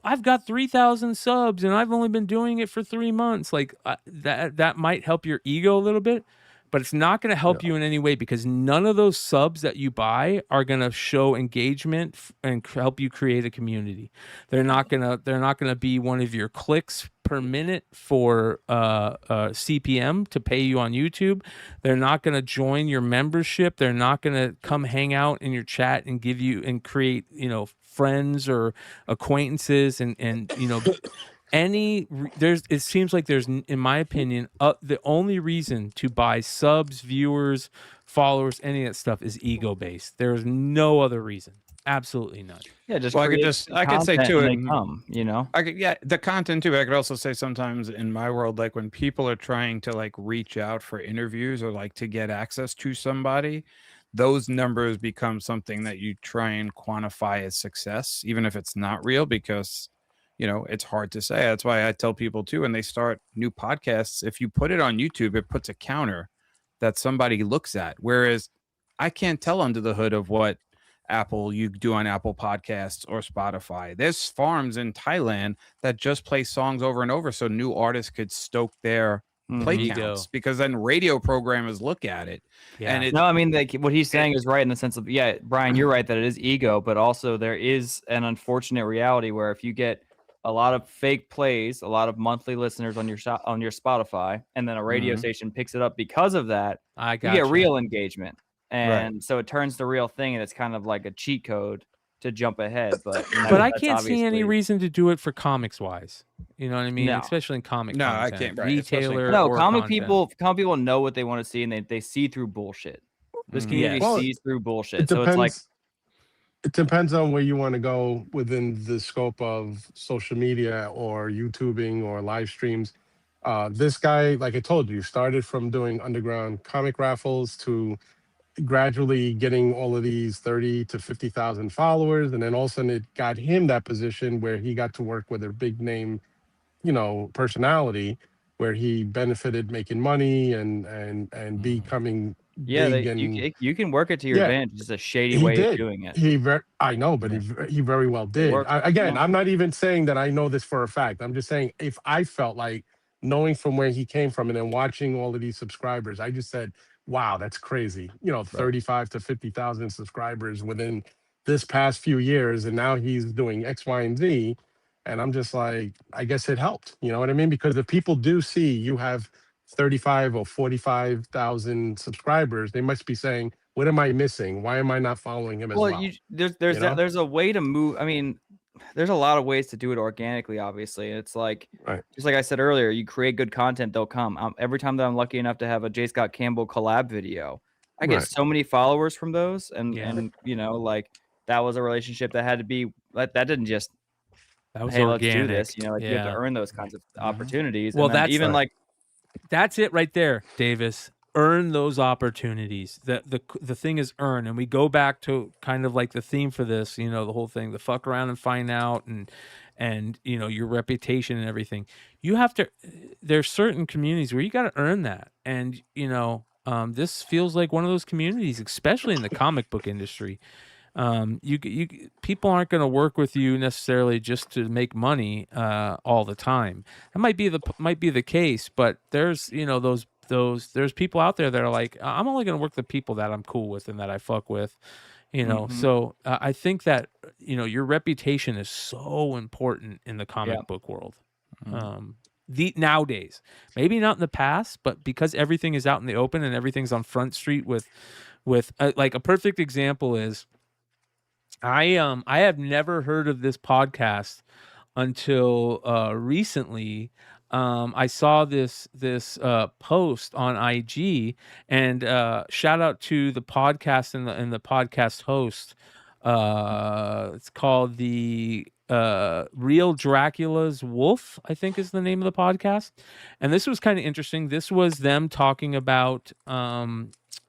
I've got 3,000 subs and I've only been doing it for 3 months. Like that might help your ego a little bit, but it's not going to help you in any way, because none of those subs that you buy are going to show engagement and help you create a community. They're not going to be one of your clicks per minute for CPM to pay you on YouTube. They're not going to join your membership. They're not going to come hang out in your chat and give you and create, friends or acquaintances and it seems like there's, in my opinion, the only reason to buy subs, viewers, followers, any of that stuff is ego based. There's no other reason. Absolutely none. Yeah, just I could say too, they come, the content too. But I could also say sometimes in my world, like when people are trying to like reach out for interviews or like to get access to somebody, those numbers become something that you try and quantify as success, even if it's not real, because it's hard to say. That's why I tell people too, when they start new podcasts, if you put it on YouTube, it puts a counter that somebody looks at. Whereas I can't tell under the hood of what you do on Apple Podcasts or Spotify. There's farms in Thailand that just play songs over and over so new artists could stoke their play counts, because then radio programmers look at it. Yeah. And No, I mean, like what he's saying is right in the sense of, yeah, Brian, you're right that it is ego, but also there is an unfortunate reality where if you get a lot of fake plays, a lot of monthly listeners on your Spotify, and then a radio station picks it up because of that, you get real engagement. And so it turns the real thing, and it's kind of like a cheat code to jump ahead. But I can't see any reason to do it for comics wise. You know what I mean? No. Especially in comic No, content. I can't. Retailer. No, comic content. people know what they want to see, and they see through bullshit. This community sees through bullshit. So it's like, it depends on where you want to go within the scope of social media or YouTubing or live streams. This guy, like I told you, started from doing underground comic raffles to gradually getting all of these 30 to 50,000 followers. And then all of a sudden it got him that position where he got to work with a big name, personality, where he benefited making money and becoming big. you can work it to your advantage. It's a shady way of doing it. I know, but he very well did. I'm not even saying that I know this for a fact. I'm just saying, if I felt like, knowing from where he came from and then watching all of these subscribers, I just said, wow, that's crazy. 35 to 50,000 subscribers within this past few years. And now he's doing X, Y, and Z. And I'm just like, I guess it helped. You know what I mean? Because if people do see you have 35 or 45,000 subscribers, they must be saying, what am I missing? Why am I not following him as well? There's a way to move. I mean, there's a lot of ways to do it organically, obviously. It's like, just like I said earlier, you create good content, they'll come. Every time that I'm lucky enough to have a J. Scott Campbell collab video, I get so many followers from those. And like that was a relationship that had to be, that didn't just, that was hey, organic. let's do this. You have to earn those kinds of opportunities. Well, and that's even like, that's it right there, Davis. Earn those opportunities. The thing is earn, and we go back to kind of like the theme for this, the whole thing, the fuck around and find out, and your reputation and everything. You have to. There's certain communities where you got to earn that, and this feels like one of those communities, especially in the comic book industry. People aren't going to work with you necessarily just to make money all the time. That might be the case, but there's there's people out there that are like, I'm only going to work the people that I'm cool with and that I fuck with, So I think that your reputation is so important in the comic book world. Nowadays, maybe not in the past, but because everything is out in the open and everything's on Front Street with like a perfect example is, I have never heard of this podcast until recently. I saw this post on IG, and shout out to the podcast and the podcast host. It's called the Real Dracula's Wolf, I think is the name of the podcast. And this was kind of interesting. This was them talking about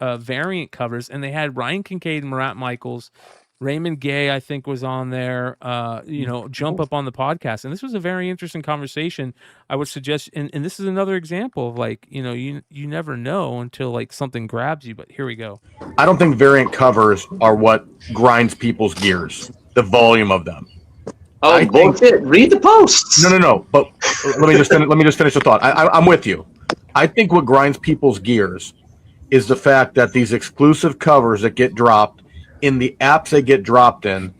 variant covers, and they had Ryan Kincaid and Marat Michaels. Raymond Gay, I think, was on there, jump up on the podcast. And this was a very interesting conversation. I would suggest, and this is another example of like, you never know until like something grabs you, but here we go. I don't think variant covers are what grinds people's gears, the volume of them. Oh, bullshit. Read the posts. No. But let me just finish the thought. I'm with you. I think what grinds people's gears is the fact that these exclusive covers that get dropped in the apps they get dropped in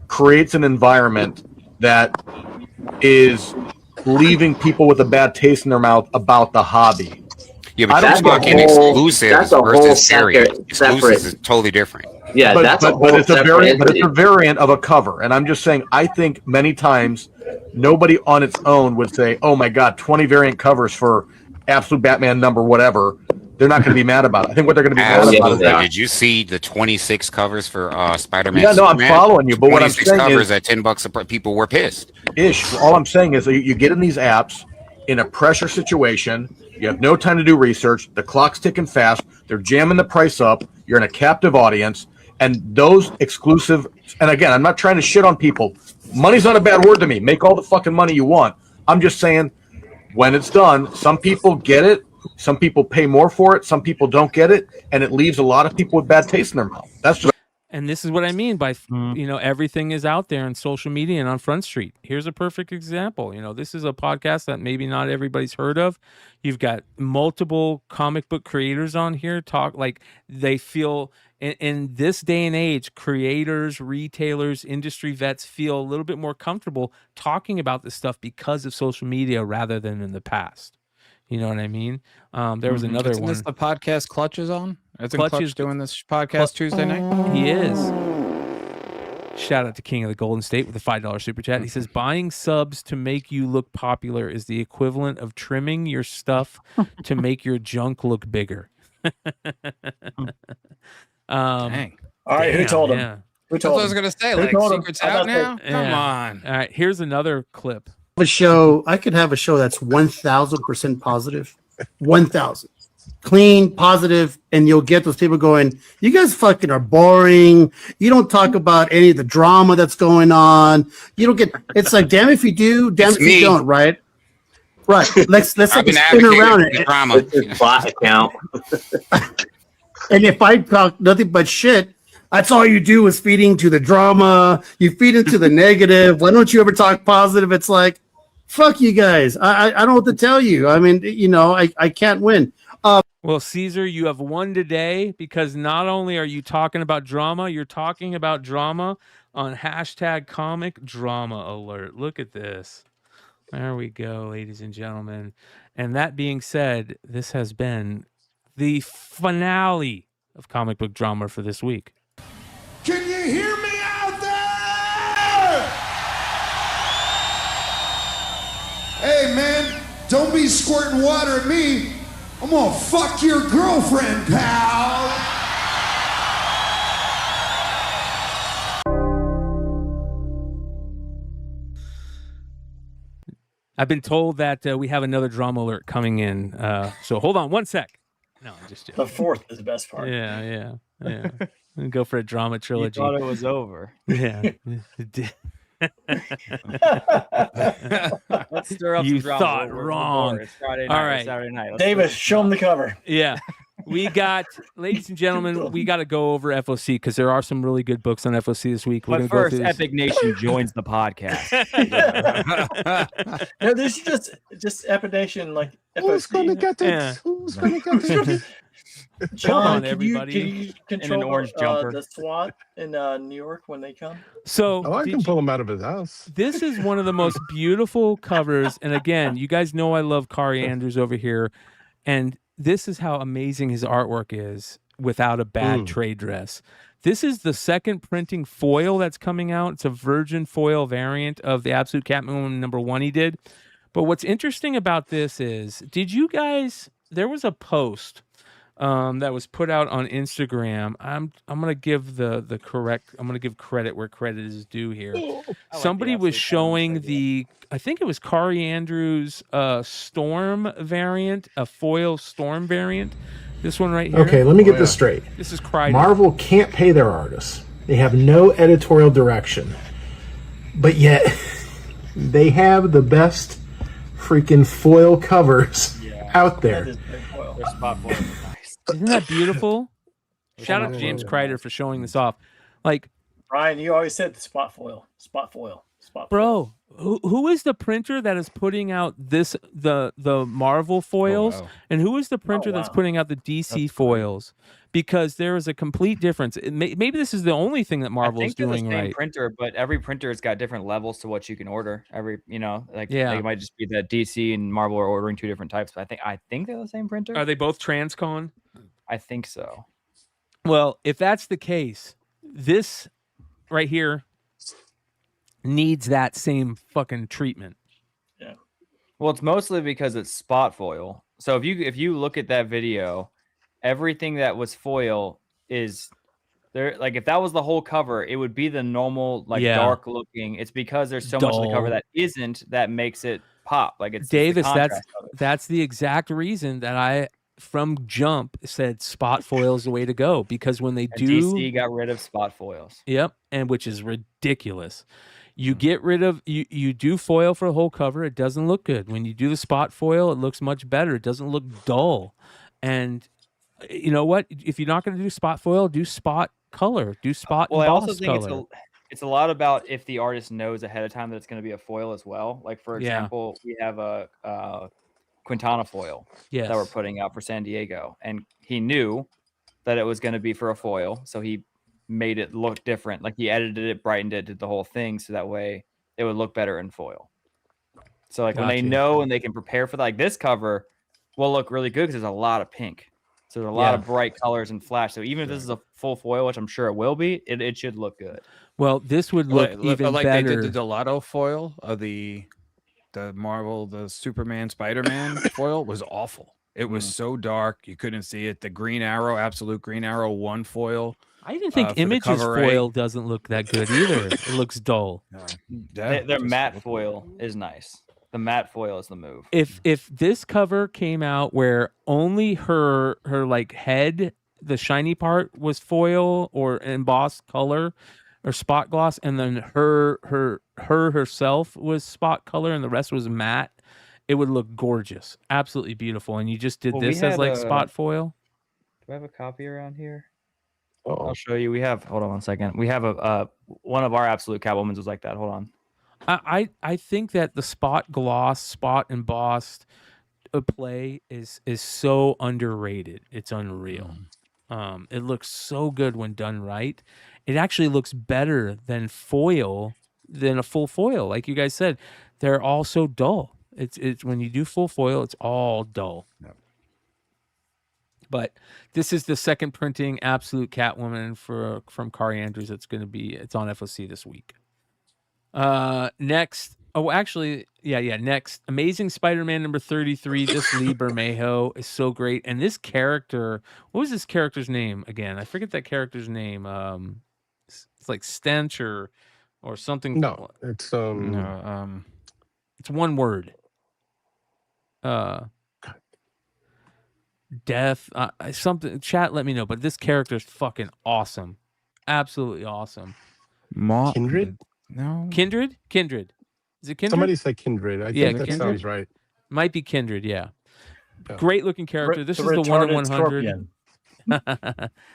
creates an environment that is leaving people with a bad taste in their mouth about the hobby. Yeah, but you're talking exclusives versus variant. Exclusives is totally different. Yeah, but it's a variant of a cover. And I'm just saying, I think many times nobody on its own would say, oh my God, 20 variant covers for Absolute Batman number whatever. They're not going to be mad about it. I think what they're going to be mad about is that. Did you see the 26 covers for Spider-Man? Yeah, no, I'm following you. But what I'm saying covers is, at $10 people were pissed. All I'm saying is you get in these apps in a pressure situation. You have no time to do research. The clock's ticking fast. They're jamming the price up. You're in a captive audience. And those exclusive, and again, I'm not trying to shit on people. Money's not a bad word to me. Make all the fucking money you want. I'm just saying, when it's done, some people get it. Some people pay more for it. Some people don't get it, and it leaves a lot of people with bad taste in their mouth. That's just. And this is what I mean by, everything is out there on social media and on Front Street. Here's a perfect example. This is a podcast that maybe not everybody's heard of. You've got multiple comic book creators on here talk like they feel in this day and age, creators, retailers, industry vets feel a little bit more comfortable talking about this stuff because of social media rather than in the past. You know what I mean? There was another Isn't one. this the podcast Clutch is on? Isn't Clutch Clutch is doing this podcast Tuesday night? He is. Shout out to King of the Golden State with a $5 super chat. He says, buying subs to make you look popular is the equivalent of trimming your stuff to make your junk look bigger. Dang. All right, who told him? Yeah. Who That's what I was going to say. Like, secrets out now? Come Yeah. on. All right, here's another clip. A show, I could have a show that's 1,000% positive, 1,000 clean, positive, and you'll get those people going, you guys fucking are boring. You don't talk about any of the drama that's going on. You don't get. It's like, damn if you do, damn if you don't, right? Right. Let's like spin around it. Drama. Bot account. And if I talk nothing but shit, that's all you do is feeding to the drama. You feed into the negative. Why don't you ever talk positive? It's like, fuck you guys. I don't know what to tell you. I mean, I can't win. Well, Caesar, you have won today because not only are you talking about drama, you're talking about drama on hashtag comic drama alert. Look at this. There we go, ladies and gentlemen. And that being said, this has been the finale of comic book drama for this week. Can you hear me out there? Hey, man, don't be squirting water at me. I'm gonna fuck your girlfriend, pal. I've been told that we have another drama alert coming in. So hold on one sec. No, I'm just joking. The fourth is the best part. Yeah. Go for a drama trilogy. You thought it was over. Yeah. Let's stir up You some drama. thought We're wrong. bored. It's Friday night. All right. It's Saturday night. Let's Davis, stir show him the cover. Yeah. We got, ladies and gentlemen, we got to go over FOC because there are some really good books on FOC this week. We're But gonna first, go through this. Epic Nation joins the podcast. No, this is just Epic Nation, like Who's FOC. gonna get it? Yeah. Who's gonna get it? John, on, can everybody. you control an orange jumper. the SWAT in New York when they come? So Oh, I can pull him out of his house. this is one of the most beautiful covers. And again, you guys know I love Kari Andrews over here. And this is how amazing his artwork is without a bad trade dress. This is the second printing foil that's coming out. It's a virgin foil variant of the Absolute Catwoman #1 he did. But what's interesting about this is, did you guys, there was a post that was put out on Instagram. I'm gonna give the correct. I'm gonna give credit where credit is due here. Somebody was showing I think it was Kari Andrews' Storm variant, a foil Storm variant. This one right here. Okay, let me get this straight. This is Crichton. Marvel can't pay their artists. They have no editorial direction. But yet, they have the best freaking foil covers out there. Their spot foils are nice. Isn't that beautiful? Shout out to James Kreider for showing this off. Like, Brian, you always said the spot foil. Bro, who is the printer that is putting out the Marvel foils, and who is the printer that's putting out the DC foils? Because there is a complete difference. Maybe this is the only thing that Marvel is doing the same right. printer, but every printer has got different levels to what you can order. It might just be that DC and Marvel are ordering two different types. But I think they're the same printer. Are they both Transcon? I think so. Well, if that's the case, this right here needs that same fucking treatment. Yeah. Well, it's mostly because it's spot foil. So if you look at that video, everything that was foil is there. Like if that was the whole cover, it would be the normal dark looking. It's because there's so much of the cover that isn't that makes it pop. Like it's Davis. the contrast of it. That's the exact reason that I from jump said spot foil is the way to go, because when they do, DC got rid of spot foils. Yep, and which is ridiculous. You get rid of you do foil for the whole cover, it doesn't look good. When you do the spot foil, it looks much better. It doesn't look dull. And you know what? If you're not going to do spot foil, do spot color, do spot. Well, I also think color. it's a lot about if the artist knows ahead of time that it's going to be a foil as well. Like for example, we have a Quintana foil that we're putting out for San Diego, and he knew that it was going to be for a foil, so he made it look different. Like he edited it, brightened it, did the whole thing, so that way it would look better in foil. So like when they know and they can prepare for that, like this cover will look really good because there's a lot of pink. So there's a lot of bright colors and flash. So even if this is a full foil, which I'm sure it will be, it should look good. Well, this would look even like better. They did the Delato foil of the Marvel, the Superman, Spider-Man foil was awful. It was so dark you couldn't see it. The Green Arrow, Absolute Green Arrow 1 foil. I even think Image's foil doesn't look that good either. It looks dull. Their matte foil is nice. The matte foil is the move. If this cover came out where only her like head, the shiny part was foil or embossed color or spot gloss, and then her herself was spot color and the rest was matte, it would look gorgeous, absolutely beautiful. And you just did this as like spot foil. Do I have a copy around here? I'll show you. We have. Hold on 1 second. We have a one of our absolute Catwoman's was like that. Hold on. I think that the spot gloss, spot embossed play is so underrated. It's unreal. It looks so good when done right. It actually looks better than foil, than a full foil. Like you guys said, they're all so dull. It's when you do full foil, it's all dull. Yep. But this is the second printing absolute Catwoman from Kari Andrews. It's on FOC this week. Next. Oh, actually, next. Amazing Spider-Man number 33. This Lee Bermejo is so great. And this character, what was this character's name again? I forget that character's name. It's like Stench or something. No, it's it's one word. Death, something. Chat, let me know. But this character is fucking awesome, absolutely awesome. Kindred? No, Kindred. Is it Kindred? Somebody said Kindred. I think that sounds right. Might be Kindred. Yeah. Great looking character. This is the 1 in 100.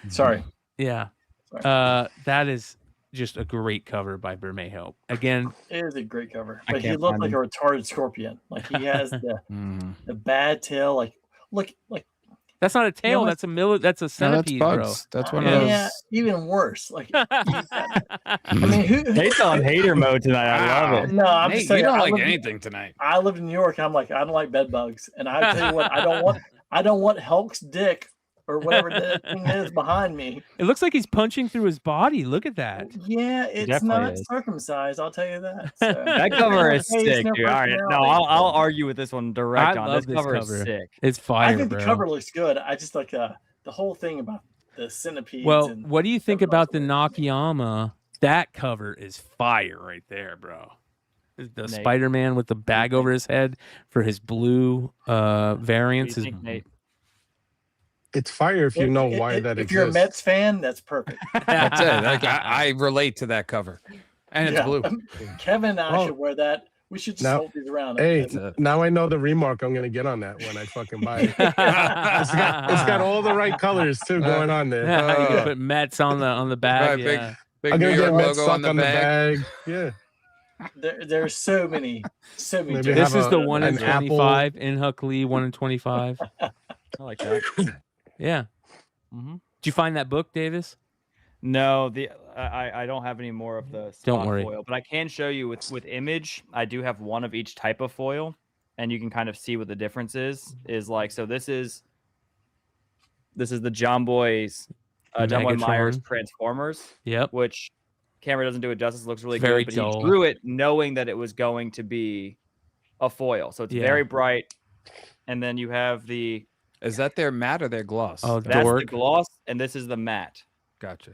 Sorry. Yeah. That is just a great cover by Bermejo. Again, it is a great cover. But he looked like a retarded scorpion. Like he has the bad tail. Like look. That's not a tail. That's a centipede, bro. That's one of those. Yeah, even worse. Like, I mean, Nate's on hater mode tonight. I love it. No, I'm Nate, just saying. You don't like anything tonight. I live in New York. I'm like, I don't like bed bugs, and I tell you what, I don't want Hulk's dick or whatever the thing is behind me. It looks like he's punching through his body. Look at that. Yeah, it's definitely not is. circumcised. I'll tell you that. So. That cover is Hey, it's sick, no dude. All right, no, personality. I'll argue with this one direct I on. love This cover is sick. It's fire, I think bro. the cover looks good. I just like the whole thing about the centipedes. Well, and what do you think about the Nakayama? That cover is fire right there, bro. The Nate. Spider-Man with the bag over his head for his blue variants. What do you think, Nate? It's fire if you know why that if exists. you're a Mets fan, that's perfect. That's it. Like, I relate to that cover, and it's blue. Kevin and I Oh. should wear that. We should just Now- hold these around. Hey, now I know the remark I'm gonna get on that when I fucking buy it. It's got all the right colors too going on there. you can put Mets on the bag. Right, yeah. big I'm New gonna York get Mets logo on stuck the on the bag. bag. Yeah. There's so many. Maybe This have is the 1 in an apple. 25 in Huck Lee, 1 in 25. I like that. Yeah. Mm-hmm. Did you find that book, Davis? No, I don't have any more of the Don't stock worry. foil, but I can show you with image. I do have one of each type of foil, and you can kind of see what the difference is. Is like, so this is the John Boy's John Boy Myers Megatron. Transformers. Yep. Which camera doesn't do it justice. Looks really Very good, but dull. he drew it knowing that it was going to be a foil, so it's Yeah. very bright. And then you have the Is that their matte or their gloss? Oh, that's the dork. gloss, and this is the matte. Gotcha.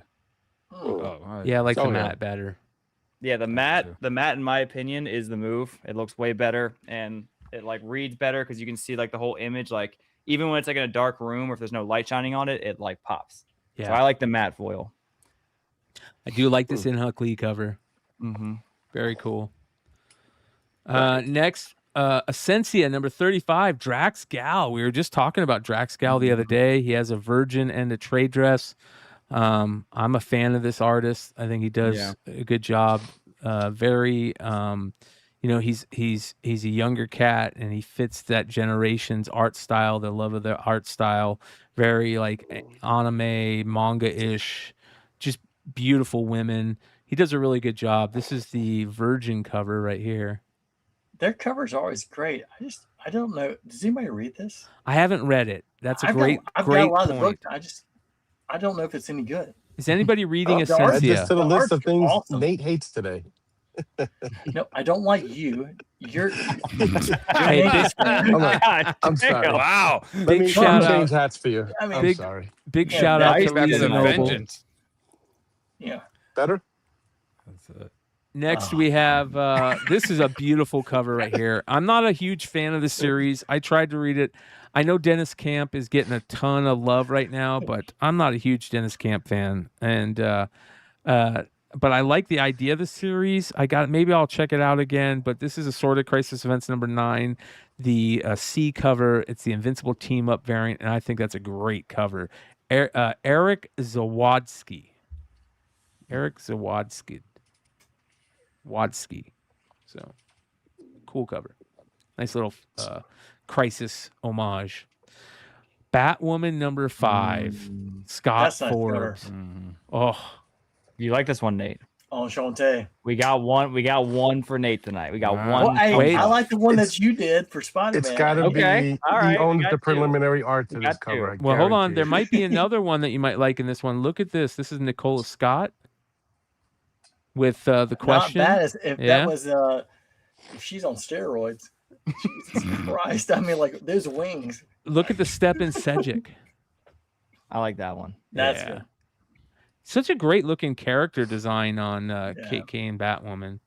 Oh, all right. Yeah, I like the Oh, yeah. matte better. Yeah, the matte, in my opinion, is the move. It looks way better, and it like reads better because you can see like the whole image. Like even when it's like in a dark room or if there's no light shining on it, it like pops. Yeah. So I like the matte foil. I do like this in Huck Lee cover. Mm-hmm. Very cool. Next, Essentia, number 35, Drax Gal. We were just talking about Drax Gal the other day. He has a virgin and a trade dress. I'm a fan of this artist. I think he does a good job. Very, he's a younger cat, and he fits that generation's art style, the love of the art style. Very like anime, manga-ish, just beautiful women. He does a really good job. This is the Virgin cover right here. Their covers are always great. I don't know. Does anybody read this? I haven't read it. That's a I've great got a point. lot of the book. I don't know if it's any good. Is anybody reading the art- Essentia? Just to the list of art's things awesome. Nate hates today. No, I don't like you. You're Hey, I'm sorry. Wow. Let Big me shout change out. hats for you. I mean, I'm Big- sorry. Big Yeah, shout out nice to Back Lisa with a Noble. vengeance. yeah. Better? That's it. Next, we have this is a beautiful cover right here. I'm not a huge fan of the series. I tried to read it. I know Dennis Camp is getting a ton of love right now, but I'm not a huge Dennis Camp fan. And but I like the idea of the series. Maybe I'll check it out again. But this is Assorted Crisis Events number 9, the C cover. It's the Invincible Team Up variant, and I think that's a great cover. Eric Zawodzki. Eric Zawodzki. So cool cover. Nice little Crisis homage. Batwoman number 5. Scott That's nice Forbes. cover. Oh, You like this one, Nate? Enchanté. We got one for Nate tonight. We got Wow. one. Well, Wait. I like the one that you did for Spider-Man. It's got to Okay. be. All right. He owns We got the two. preliminary art to We this got cover. I two. well, hold on. guarantee There it. might be another one that you might like in this one. Look at this. This is Nicola Scott with the question. Not bad if Yeah. that was if she's on steroids. Jesus Christ! I mean, like those wings. Look at the step in Sedgwick. I like that one. That's Yeah. good. Such a great looking character design on KK and Batwoman.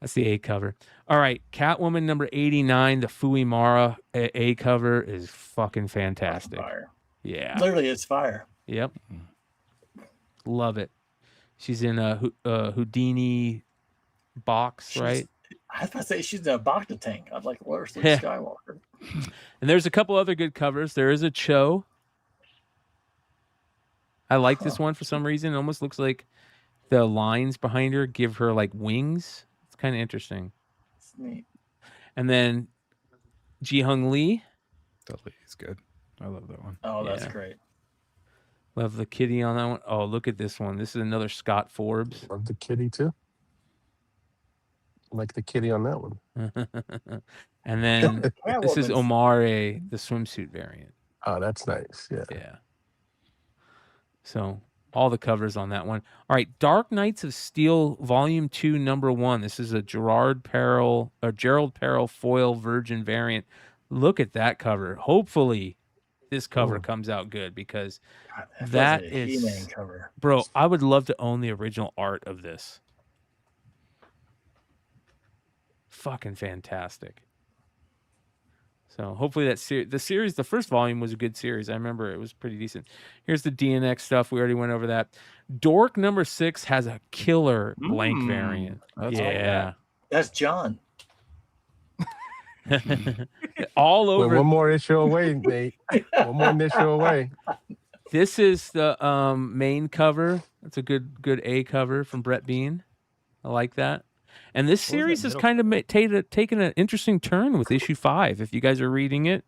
That's the A cover. All right, Catwoman number 89, the Fuimara A cover is fucking fantastic. Fire. Yeah. Literally, it's fire. Yep. Love it. She's in a Houdini box, right? I was about to say she's in a Bacta tank. I'd like worse than Yeah. Skywalker. And there's a couple other good covers. There is a Cho. I like this one for some reason. It almost looks like the lines behind her give her like wings. It's kind of interesting. It's neat. And then Ji Hung Lee. That lady's good. I love that one. Oh, that's Yeah. great. Love the kitty on that one. Oh, look at this one. This is another Scott Forbes. Love the kitty too. Like the kitty on that one. And then this is Catwoman's- Omare, the swimsuit variant. Oh, that's nice. Yeah. Yeah. So all the covers on that one. All right, Dark Knights of Steel Volume 2, Number 1. This is a Gerald Perel foil virgin variant. Look at that cover. Hopefully this cover comes out good because that a is He-Man cover. Bro, I would love to own the original art of this. Fucking fantastic. So hopefully that the first volume was a good series. I remember it was pretty decent. Here's the DNX stuff. We already went over that. Dork number 6 has a killer blank variant. Yeah. That's John. All over. We're one more issue away, Nate. One more issue away. This is the main cover. That's a good A cover from Brett Bean. I like that. And this series has kind of taken an interesting turn with issue 5. If you guys are reading it,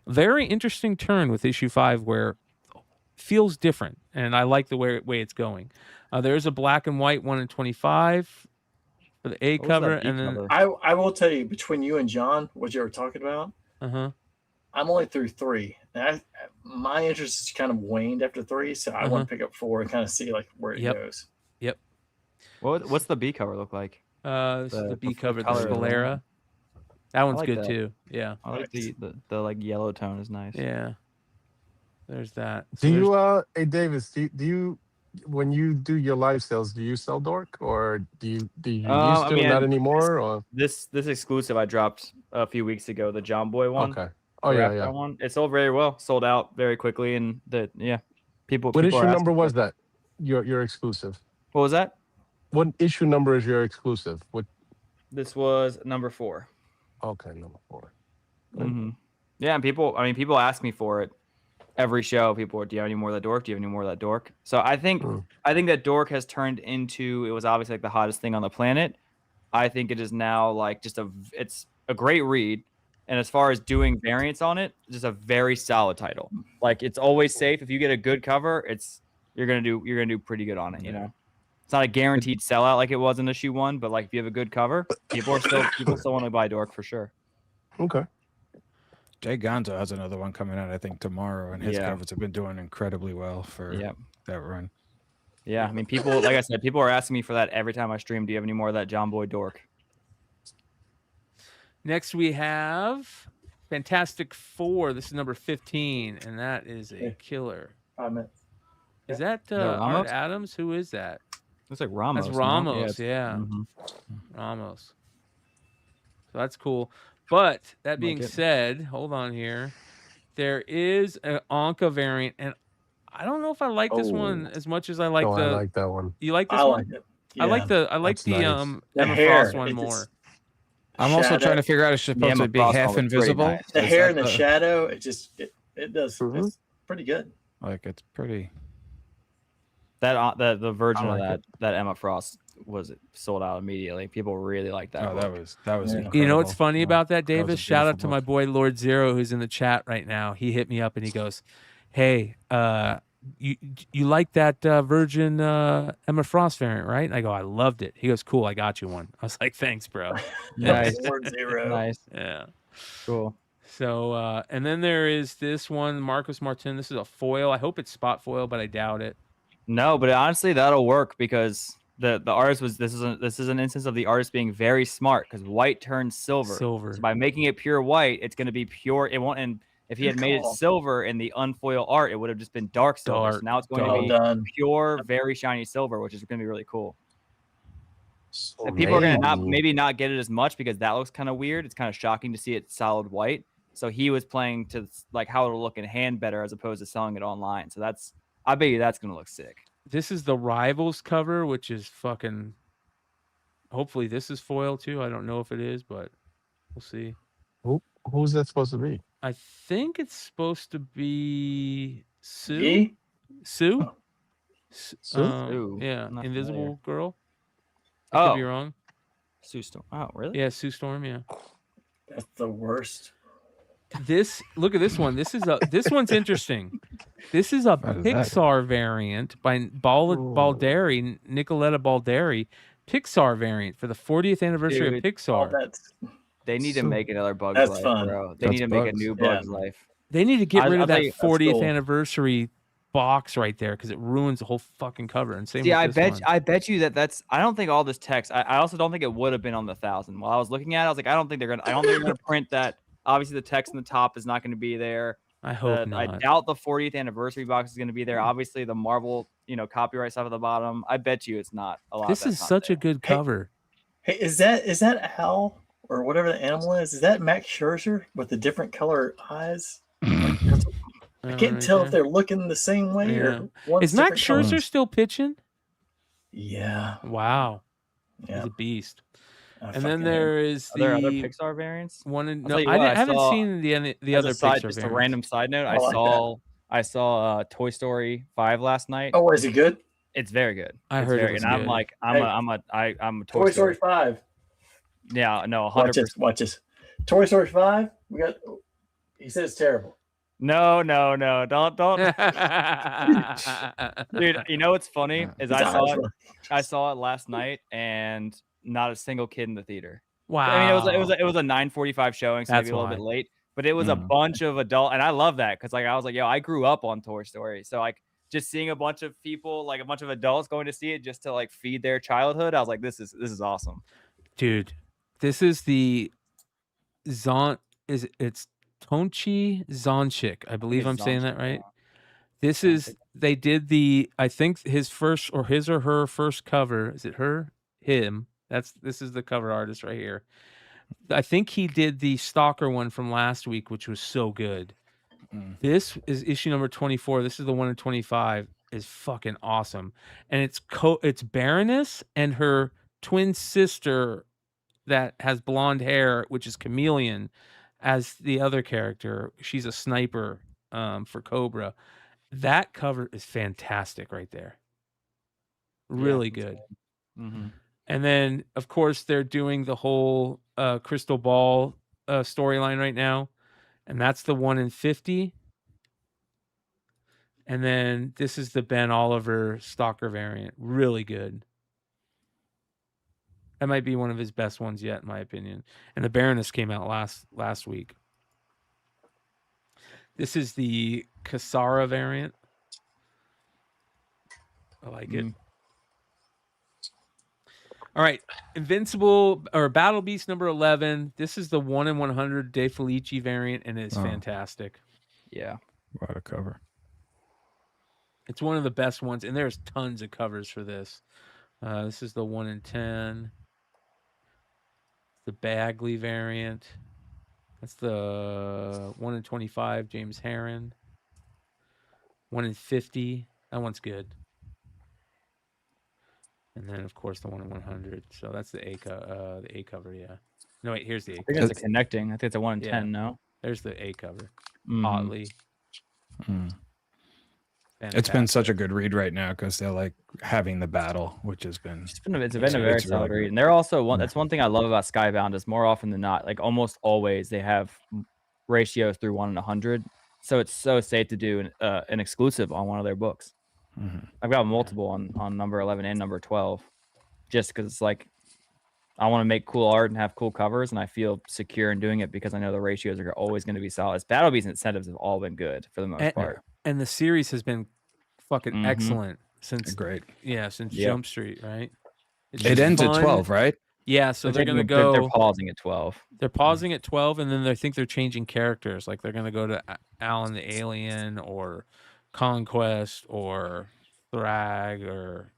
very interesting turn with issue 5 where it feels different, and I like the way it's going. There's a black and white 1 in 25 for the A cover, and then I will tell you, between you and John, what you were talking about. I'm only through 3. And my interest has kind of waned after 3, so I want to pick up 4 and kind of see like where it goes. Yep. What's the B cover look like? This is the B cover, the Scalera. That one's good too. Yeah. I like the like yellow tone is nice. Yeah. There's that. Do you hey Davis, do you when you do your live sales, do you sell Dork or do you used to not anymore? Or this exclusive I dropped a few weeks ago, the John Boy one. Okay. Oh yeah. One. It sold very well, sold out very quickly, and people. What issue number was that? Your exclusive. What was that? What issue number is your exclusive? What? This was number 4. Okay, number 4. Mm-hmm. Yeah, and people ask me for it every show. People are, do you have any more of that Dork? Do you have any more of that Dork? So I think that Dork has turned into, it was obviously like the hottest thing on the planet. I think it is now like it's a great read. And as far as doing variants on it, just a very solid title. Like it's always safe. If you get a good cover, you're gonna do pretty good on it. You know, it's not a guaranteed sellout like it was in issue 1, but like if you have a good cover, people still want to buy Dork for sure. Okay. Jay Gonzo has another one coming out, I think, tomorrow, and his covers have been doing incredibly well for that run. Yeah, I mean, people, like I said, people are asking me for that every time I stream. Do you have any more of that John Boy Dork? Next, we have Fantastic Four. This is number 15, and that is a killer. Is that Art Adams? Who is that? Looks like Ramos. That's Ramos, yeah. Ramos. So that's cool. But that being said, hold on here. There is an Anka variant, and I don't know if I like this one as much as I like I like that one. You like this I one? like it. I like the The Emma hair, Frost one it more. just- I'm also trying to figure out if it's supposed to be half invisible. The hair in the shadow, it does. It's pretty good. Like it's pretty. That the version of that Emma Frost was sold out immediately. People really like that. Oh, that was incredible. You know what's funny about that, That was a Davis? Shout out to beautiful my boy Lord Zero, who's in the chat right now. He hit me up and he goes, "Hey, you like that Virgin Emma Frost variant, right?" And I go, "I loved it." He goes, "Cool, I got you one." I was like, "Thanks, bro." Nice. Lord Zero. Nice. Yeah. Cool. So, and then there is this one, Marcos Martin. This is a foil. I hope it's spot foil, but I doubt it. No, but honestly, that'll work because the artist was this is an instance of the artist being very smart because white turns silver. Silver. So by making it pure white, it's going to be pure. It won't. And if he had made it silver in the unfoil art, it would have just been dark silver. So now it's going to be pure, very shiny silver, which is going to be really cool. So and people are going to maybe not get it as much because that looks kind of weird. It's kind of shocking to see it solid white. So he was playing to like how it'll look in hand better as opposed to selling it online. So I bet you that's going to look sick. This is the Rivals cover, which is fucking. Hopefully, this is foil too. I don't know if it is, but we'll see. Who's that supposed to be? I think it's supposed to be Sue. Ye? Sue? Sue? Yeah, Not Invisible familiar. Girl. I could be Oh, wrong. Sue Storm. Oh, really? Yeah, Sue Storm. Yeah. That's the worst. Look at this one. This one's interesting. This is a Pixar variant by Balderi, Nicoletta Balderi, Pixar variant for the 40th anniversary of Pixar. They need to make another Bug's That's Life, fun. bro. They need to make a new Bug's Life. They need to get rid I'll of tell that you- 40th cool. anniversary box right there because it ruins the whole fucking cover. And same See, with I this bet one. I bet you that's. I don't think all this text. I also don't think it would have been on the 1,000. While I was looking at it, I was like, I don't think they're gonna print that. Obviously, the text in the top is not going to be there. I hope I not. doubt the 40th anniversary box is going to be there. Obviously, the Marvel, copyright stuff at the bottom. I bet you it's not a lot. This is such a good cover. Hey, is that Al or whatever the animal is? Is that Max Scherzer with the different color eyes? I can't right tell there. if they're looking the same way or one's Is Max different Scherzer colors. still pitching? Yeah. Wow. Yeah. He's a beast. And fucking then there is Are there other the Pixar variants? one. I'll No, tell you I what, haven't saw- seen the as other a side, Pixar just a variants. random side note. I like I saw Toy Story 5 last night. Oh, is it good? It's very good. I It's heard it very, was and I'm good. like, Hey, I'm a Toy Story 5. Yeah, no, 100%. Watch this. Toy Story 5. He says terrible. No, don't. Dude, you know what's funny is I saw it last night and not a single kid in the theater. Wow. I mean, it was a 9:45 showing, so That's maybe a little bit why. late. But it was a bunch of adult, and I love that because I was like, yo, I grew up on Toy Story, so like just seeing a bunch of people, like a bunch of adults going to see it just to like feed their childhood, I was like, this is awesome. Dude, this is the it's Tonchi Zonchik. I believe I'm saying that right. This is they did I think his or her first cover. Is it her? Him. This is the cover artist right here. I think he did the Stalker one from last week, which was so good. This is issue number 24. This is the one in 25. Is fucking awesome. And it's Baroness and her twin sister that has blonde hair, which is Chameleon, as the other character. She's a sniper for Cobra. That cover is fantastic right there. Really good. Mm-hmm. And then, of course, they're doing the whole Crystal Ball storyline right now. And that's the 1 in 50. And then this is the Ben Oliver Stalker variant. Really good. That might be one of his best ones yet, in my opinion. And the Baroness came out last week. This is the Kasara variant. I like it. All right, Invincible or Battle Beast number 11. This is the 1 in 100 De Felici variant, and it's fantastic. Yeah, what a cover! It's one of the best ones, and there's tons of covers for this. This is the 1 in 10. The Bagley variant. That's the 1 in 25. James Herron. 1 in 50. That one's good. And then, of course, the 1 in 100. So that's the A cover, yeah. No, wait, here's the A cover. I think it's a connecting. I think it's a 1 in 10, no? There's the A cover. Mm. Oddly. It's been such a good read right now because they're like having the battle, which has been it's been a very solid read. And they're also that's one thing I love about Skybound is more often than not, like almost always they have ratios through 1 in 100. So it's so safe to do an exclusive on one of their books. I've got multiple on number 11 and number 12, just because it's like I want to make cool art and have cool covers, and I feel secure in doing it because I know the ratios are always going to be solid. Battle Beast incentives have all been good for the most part, and the series has been fucking excellent since since Yep. Jump Street, right? It ends at 12, right? Yeah, so they're gonna They're go. pausing at 12. They're pausing at 12, and then I think they're changing characters. Like they're gonna go to Alan the Alien or Conquest or Thrag or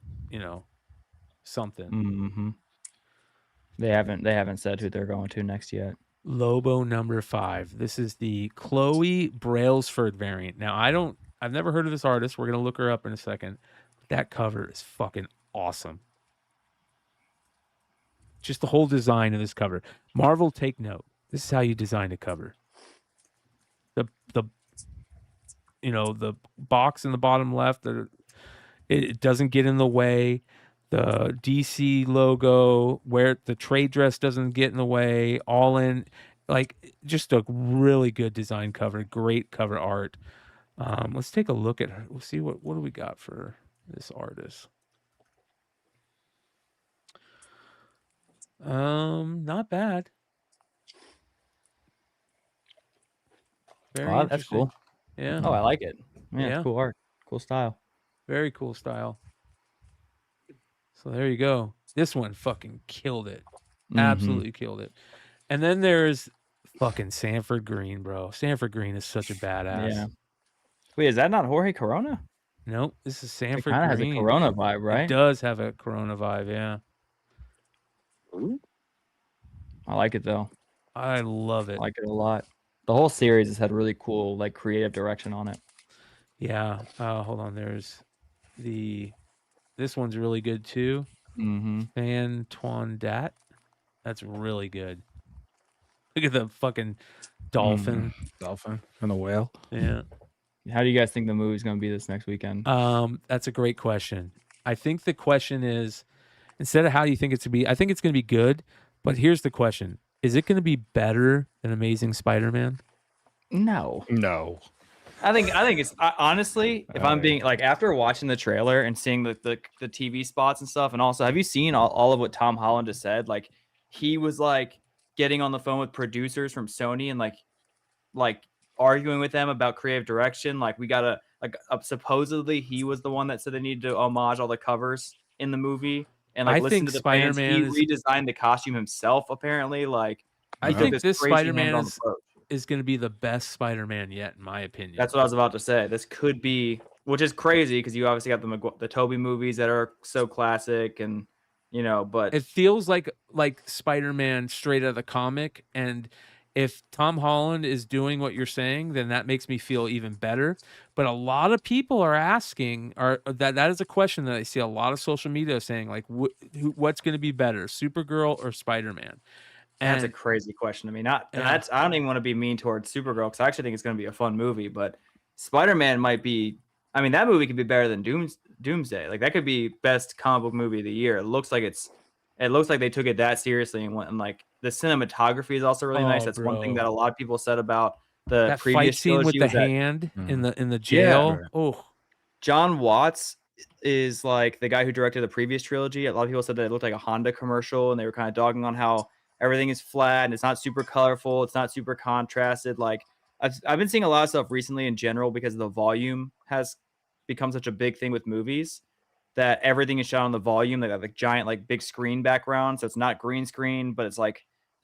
something. Mm-hmm. They haven't said who they're going to next yet. Lobo number 5. This is the Chloe Brailsford variant. Now I've never heard of this artist. We're gonna look her up in a second. That cover is fucking awesome. Just the whole design of this cover. Marvel, take note. This is how you design a cover. The box in the bottom left, it doesn't get in the way. The DC logo, where the trade dress doesn't get in the way. All in, like just a really good design cover. Great cover art. Let's take a look at her. We'll see what do we got for this artist. Not bad. Very Oh, that's interesting. cool. Yeah. Oh, I like it. Yeah, Yeah. it's cool art. Cool style. Very cool style. So there you go. This one fucking killed it. Absolutely killed it. And then there's fucking Sanford Green, bro. Sanford Green is such a badass. Yeah. Wait, is that not Jorge Corona? Nope, this is It Sanford kind of has a Green. Corona vibe, right? It does have a Corona vibe, yeah. I like it though. I love it. I like it a lot. The whole series has had really cool, like, creative direction on it. Yeah. Hold on. There's this one's really good too. Fan Tuan Dat. That's really good. Look at the fucking dolphin. Dolphin and the whale. Yeah. How do you guys think the movie's going to be this next weekend? That's a great question. I think the question is, instead of how do you think it's to be, I think it's going to be good. But here's the question: is it going to be better than Amazing Spider-Man? No. I think it's honestly, if I'm being like, after watching the trailer and seeing the TV spots and stuff, and also, have you seen all of what Tom Holland has said? Like, he was like getting on the phone with producers from Sony and like arguing with them about creative direction. Like, we gotta supposedly he was the one that said they needed to homage all the covers in the movie and like I listen think to the Spider-Man fans. He redesigned the costume himself. Apparently, like, I think this crazy Spider-Man hands-on approach. is going to be the best Spider-Man yet, in my opinion. That's what I was about to say. This could be, which is crazy because you obviously got the Tobey movies that are so classic, and you know, but it feels like Spider-Man straight out of the comic. And if Tom Holland is doing what you're saying, then that makes me feel even better. But a lot of people are asking, that is a question that I see a lot of social media saying, like, what's going to be better, Supergirl or Spider-Man? That's a crazy question to me. I don't even want to be mean towards Supergirl because I actually think it's going to be a fun movie. But Spider-Man might be. I mean, that movie could be better than Doomsday. Like, that could be best comic book movie of the year. It looks like they took it that seriously and went, and like the cinematography is also really nice. That's one thing that a lot of people said about the that previous fight scene with the hand in the jail. Yeah. Oh, John Watts is like the guy who directed the previous trilogy. A lot of people said that it looked like a Honda commercial, and they were kind of dogging on how everything is flat and it's not super colorful. It's not super contrasted. Like, I've been seeing a lot of stuff recently in general because the volume has become such a big thing with movies that everything is shot on the volume. They got like giant, like big screen background. So it's not green screen, but it's kind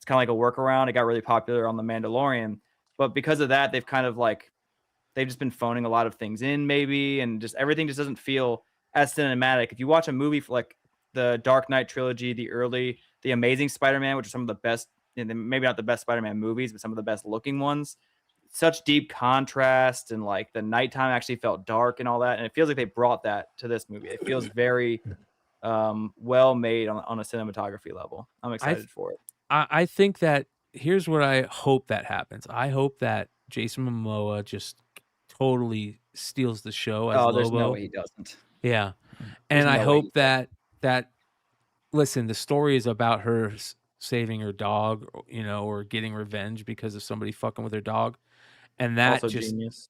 of like a workaround. It got really popular on The Mandalorian, but because of that, they've just been phoning a lot of things in maybe. And just everything just doesn't feel as cinematic. If you watch a movie for like the Dark Knight trilogy, the Amazing Spider-Man, which are some of the best, maybe not the best Spider-Man movies, but some of the best looking ones. Such deep contrast, and like the nighttime actually felt dark and all that. And it feels like they brought that to this movie. It feels very well made on a cinematography level. I'm excited for it. I think that here's what I hope that happens. I hope that Jason Momoa just totally steals the show as Lobo. There's no way he doesn't. Yeah. And I hope that listen, the story is about her saving her dog, you know, or getting revenge because of somebody fucking with her dog. And that also just genius.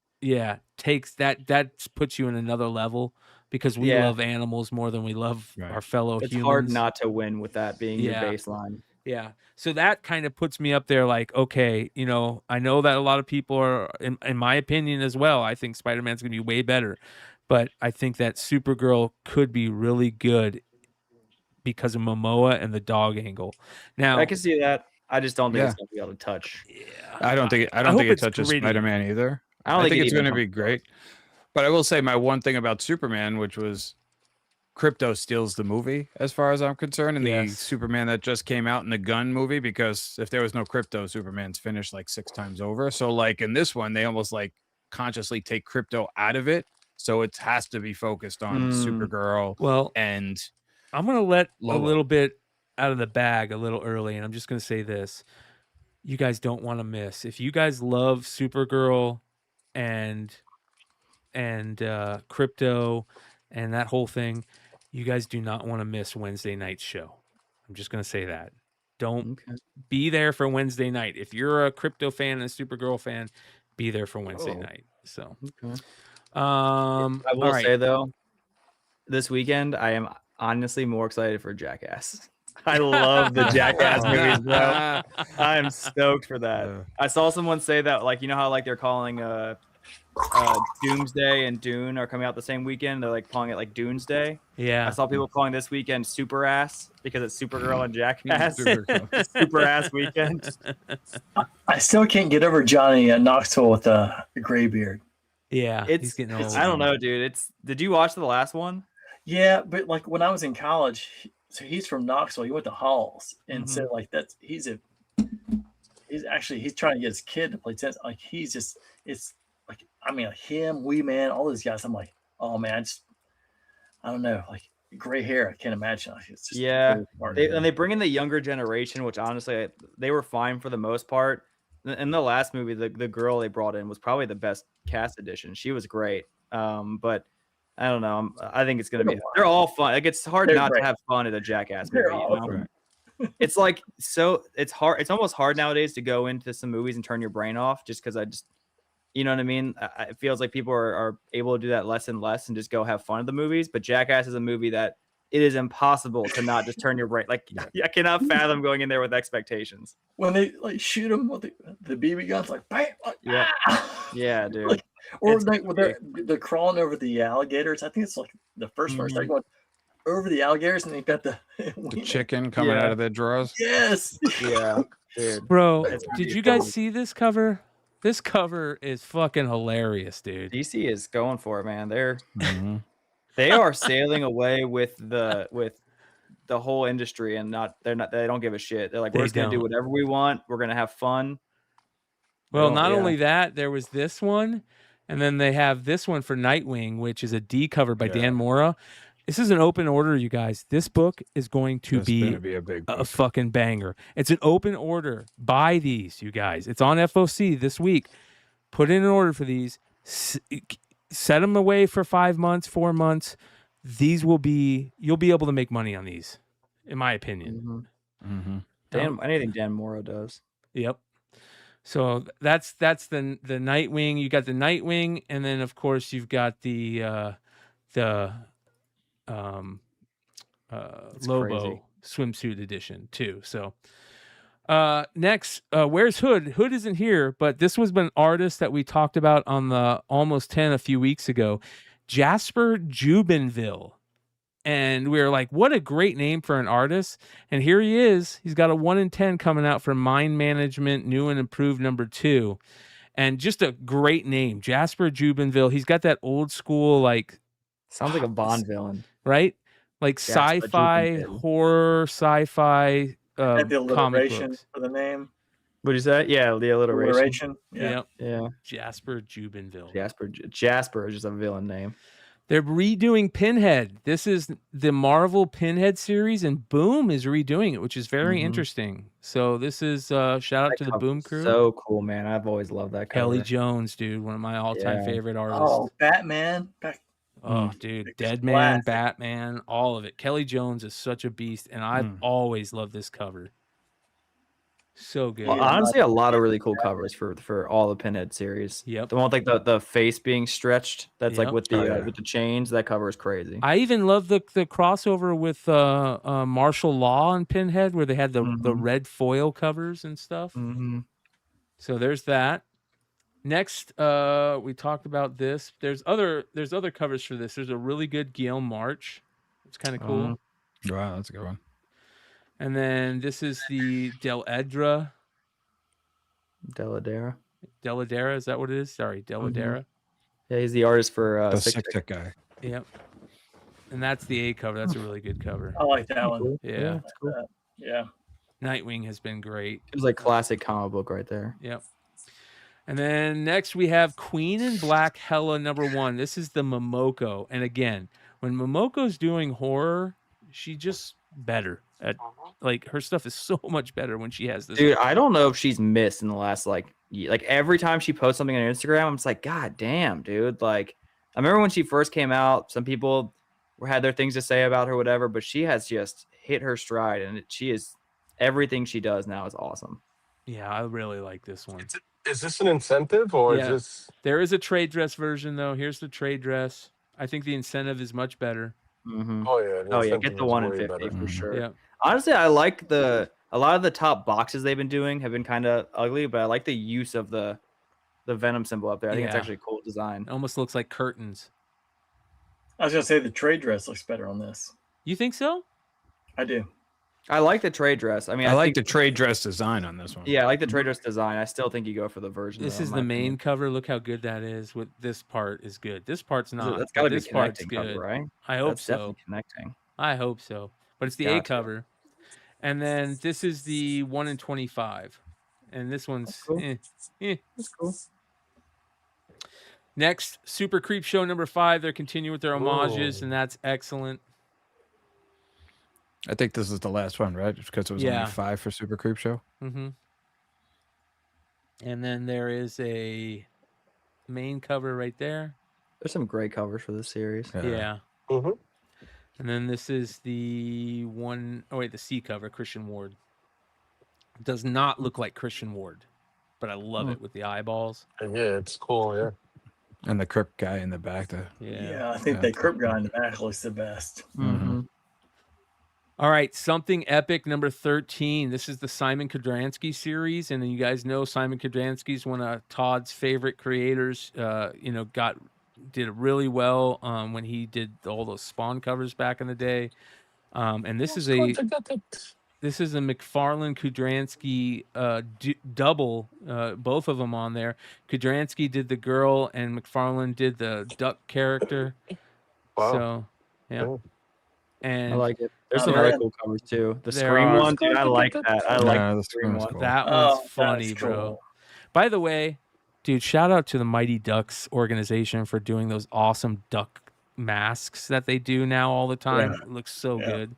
Takes that puts you in another level because we love animals more than we love our fellow humans. It's hard not to win with that being your baseline. Yeah. So that kind of puts me up there like, okay, you know, I know that a lot of people are, in my opinion as well, I think Spider-Man's going to be way better. But I think that Supergirl could be really good because of Momoa and the dog angle. Now I can see that. I just don't think it's going to be able to touch. I don't think it touches Spider-Man either. I think it's going to be great. But I will say my one thing about Superman, which was Crypto steals the movie as far as I'm concerned, and the Superman that just came out in the Gun movie, because if there was no Crypto, Superman's finished like 6 times over. So like in this one, they almost like consciously take Crypto out of it. So it has to be focused on Supergirl. Well, and I'm going to let Lobo. a little bit out of the bag a little early, and I'm just going to say this. You guys don't want to miss. If you guys love Supergirl and Crypto and that whole thing, you guys do not want to miss Wednesday night's show. I'm just going to say that. Don't be there for Wednesday night. If you're a Crypto fan and a Supergirl fan, be there for Wednesday night. So, I will say though, this weekend I am honestly more excited for Jackass. I love the Jackass movies, bro. I'm stoked for that. I saw someone say that, like, you know how like they're calling Doomsday and Dune are coming out the same weekend. They're like calling it like Doomsday. Yeah. I saw people calling this weekend Super Ass because it's Supergirl and Jackass. Super Ass weekend. I still can't get over Johnny Knoxville with the gray beard. Yeah, he's getting old. I don't know, dude. Did you watch the last one? Yeah, but like when I was in college, so he's from Knoxville. He went to Halls, and so like he's trying to get his kid to play tennis. Like it's like I mean like him, Wee Man, all these guys. I'm like, oh man, I don't know, like gray hair. I can't imagine. Like, it's just they bring in the younger generation, which honestly they were fine for the most part. In the last movie, the girl they brought in was probably the best cast addition. She was great, but I don't know. I think it's gonna be. They're all fun. Like it's hard not to have fun at a Jackass movie. You know? It's like it's hard. It's almost hard nowadays to go into some movies and turn your brain off, just because you know what I mean. It feels like people are able to do that less and less and just go have fun at the movies. But Jackass is a movie that it is impossible to not just turn your brain. Like I cannot fathom going in there with expectations. When they like shoot him with the BB guns, like bam, like, yeah, dude. Like, or they're crawling over the alligators. I think it's like the first one or second one over the alligators, and they got the chicken coming out of their drawers. Yes. Yeah, dude. Bro, did you guys see this cover? This cover is fucking hilarious, dude. DC is going for it, man. They are sailing away with the whole industry, and they don't give a shit. They're like, we're just gonna do whatever we want. We're gonna have fun. Well, not only that, there was this one, and then they have this one for Nightwing, which is a D cover by Dan Mora. This is an open order, you guys. This book is going to be a big a fucking banger. It's an open order. Buy these, you guys. It's on FOC this week. Put in an order for these. Set them away for 5 months, 4 months. You'll be able to make money on these, in my opinion. Anything Dan Mora does. Yep. So that's the Nightwing. You got the Nightwing, and then of course you've got the Lobo swimsuit edition too. So next, where's Hood? Hood isn't here, but this was an artist that we talked about on the Almost 10 a few weeks ago, Jasper Jubinville. And we were like, what a great name for an artist. And here he is. He's got a 1 in 10 coming out for Mind Management, New and Improved #2. And just a great name, Jasper Jubinville. He's got that old school, like... Sounds like a Bond villain. Right? Like Jasper sci-fi, Jubinville. horror, sci-fi Had the comic alliteration books. for the name. What is that? Yeah, the alliteration. Yeah. Yeah. Jasper Jubinville. Jasper is just a villain name. They're redoing Pinhead. This is the Marvel Pinhead series, and Boom is redoing it, which is very interesting. So this is shout out to the Boom crew. So cool, man. I've always loved that cover. Kelly Jones, dude, one of my all-time favorite artists. Oh, Batman. Oh, dude, Deadman, Batman, all of it. Kelly Jones is such a beast, and I've always loved this cover. So good. Well, honestly, a lot of really cool covers for all the Pinhead series. Yep. The one with like the face being stretched. That's like Yep. with the chains. That cover is crazy. I even love the crossover with Martial Law and Pinhead, where they had the red foil covers and stuff. So there's that. Next, we talked about this. There's other covers for this. There's a really good Guillaume March. It's kind of cool. Wow, that's a good one. And then this is the Deladera. Deladera, is that what it is? Sorry, Deladera. Yeah, he's the artist for The Sick sick guy. Yep. And that's the A cover. That's a really good cover. I like that one. Yeah. That's cool. Yeah. Nightwing has been great. It was like classic comic book right there. Yep. And then next we have Queen in Black Hella #1. This is the Momoko. And again, when Momoko's doing horror, she just better at, like, her stuff is so much better when she has this. Dude, I don't know if she's missed in the last like every time she posts something on Instagram, I'm just like, God damn, dude. Like, I remember when she first came out, some people had their things to say about her, whatever, but she has just hit her stride, and she is everything she does now is awesome. Yeah, I really like this one. Is this an incentive or is this? There is a trade dress version though. Here's the trade dress. I think the incentive is much better. Oh yeah. Oh yeah, get the 1 in 50 for sure. Yeah. Honestly, I like a lot of the top boxes they've been doing have been kind of ugly, but I like the use of the the Venom symbol up there. I think it's Yeah. actually a cool design. It almost looks like curtains. I was gonna say the trade dress looks better on this. You think so? I do. I like the trade dress. I mean, I like think, the trade dress design on this one. Yeah, I like the trade dress design. I still think you go for the version. This though, is in the my main opinion. cover. Look how good that is. With this part is good. This part's not. That's got to be This part's connecting good. cover, right? I hope That's so. definitely connecting. I hope so. But it's the A Gotcha. cover. And then this is the 1 in 25. And this one's cool. That's cool. Next, Super Creep Show number 5. They're continuing with their homages, and that's excellent. I think this is the last one, right? Because it was only 5 for Super Creep Show. Mm-hmm. And then there is a main cover right there. There's some great covers for this series. Yeah. Mm-hmm. And then this is the the C cover, Christian Ward. Does not look like Christian Ward, but I love it with the eyeballs. And yeah, it's cool. Yeah. And the Crip guy in the back. Yeah, I think that Crip guy in the back looks the best. Mm-hmm. All right, Something Epic number 13. This is the Simon Kodransky series, and you guys know Simon Kodransky's one of Todd's favorite creators. Did really well when he did all those Spawn covers back in the day. And this is a McFarlane Kudransky double, both of them on there. Kudransky did the girl, and McFarlane did the duck character. Wow. So, yeah. And I like it. There's some other cool covers too. The Scream one, dude, I like that. I like the Scream one. Cool. That one's funny, bro. By the way, dude, shout out to the Mighty Ducks organization for doing those awesome duck masks that they do now all the time. Yeah. It looks so good.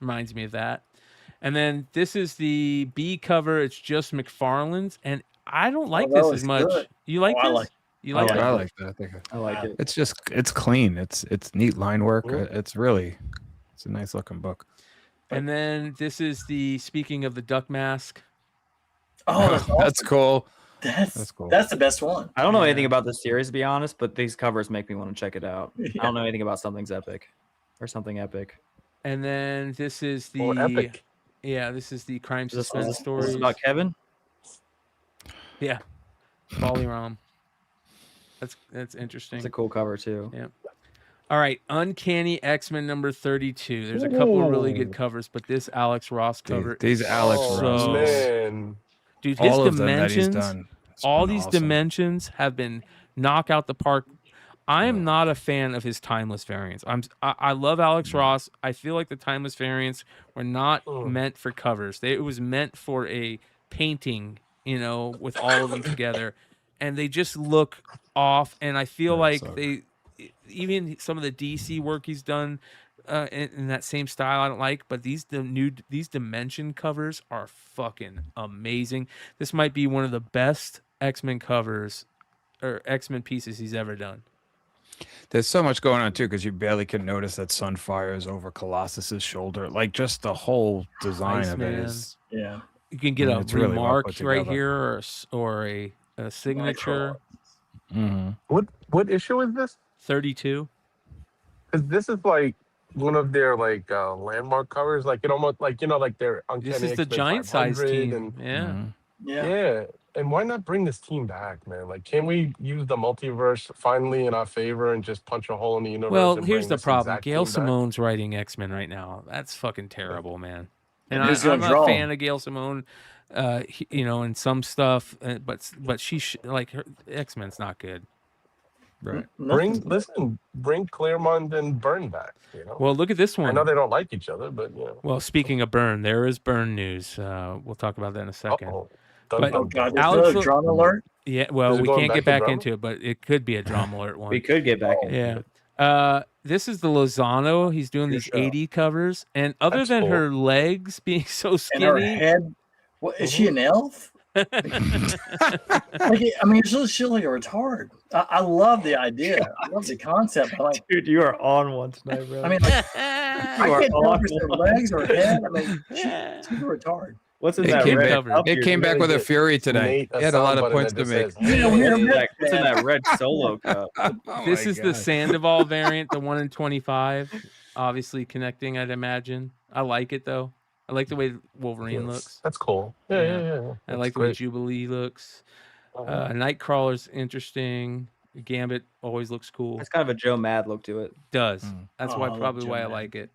Reminds me of that. And then this is the B cover. It's just McFarlane's, and I don't like this as much. Good. You like this? I like it. You like it? I like that. I like it. It's clean. It's neat line work. It's a nice looking book. And then this is speaking of the duck mask. Oh, that's, awesome. That's cool. That's cool. That's the best one. I don't know anything about the series, to be honest, but these covers make me want to check it out. I don't know anything about Something Epic. And then this is the Epic. Yeah, this is the crime Is this suspense stories. is about Kevin? Yeah, Bolly Rom. That's interesting. It's a cool cover too. Yeah. All right, Uncanny X-Men number 32. There's a couple of really good covers, but this Alex Ross cover, These is Alex Ross, man. dude, his all of them that he's dimensions, done. It's all been these awesome. dimensions have been knock out the park. I am not a fan of his timeless variants. I love Alex Ross. I feel like the timeless variants were not meant for covers. It was meant for a painting, with all of them together, and they just look off. And I feel like even some of the DC work he's done in that same style I don't like, but these Dimension covers are fucking amazing. This might be one of the best X-Men covers or X-Men pieces he's ever done. There's so much going on too, because you barely can notice that Sunfire is over Colossus's shoulder. Like just the whole design of it is. Yeah. You can get a it's really well remark put right together. here, or a signature. What issue is this? 32. Because this is like one of their landmark covers. Like it almost like their Uncanny This is the X-Men giant size 500 team. and Yeah. yeah. And why not bring this team back, man? Like, can we use the multiverse finally in our favor and just punch a hole in the universe? Well, and here's bring the this problem. exact Gail team back? Simone's writing X-Men right now. That's fucking terrible, man. And Who's I'm gonna a draw fan him? of Gail Simone, in some stuff, but she her X-Men's not good. Right. Bring Claremont and Byrne back. Well, look at this one. I know they don't like each other, but Well, speaking of Byrne, there is Byrne news. We'll talk about that in a second. Dun, But dun, dun. Alex, another drama alert? Yeah, well, Is it we going can't back get to back drama? into it, but it could be a drama alert one. We could get back into it. This is the Lozano. He's doing these 80 covers, and other That's than cool. her legs being so And skinny, her head. What is she, an elf? Like, I mean, she looks like a retard. I love the idea. I love the concept. I like, Dude, you are on one tonight, bro. I mean, like, I can't tell if it's her legs or her head. I mean, she's a retard. What's in It that came red back, cup it here? came back with a fury today. Nate, a He had a lot sound of button points that to make. just says, What's in that red solo cup? this is the Sandoval variant, the 1 in 25. Obviously connecting, I'd imagine. I like it though. I like the way Wolverine looks. That's cool. Yeah. I like the way Jubilee looks. Nightcrawler's interesting. Gambit always looks cool. It's kind of a Joe Mad look to it. Does. That's Oh, why I love probably Joe why I Mad. like it.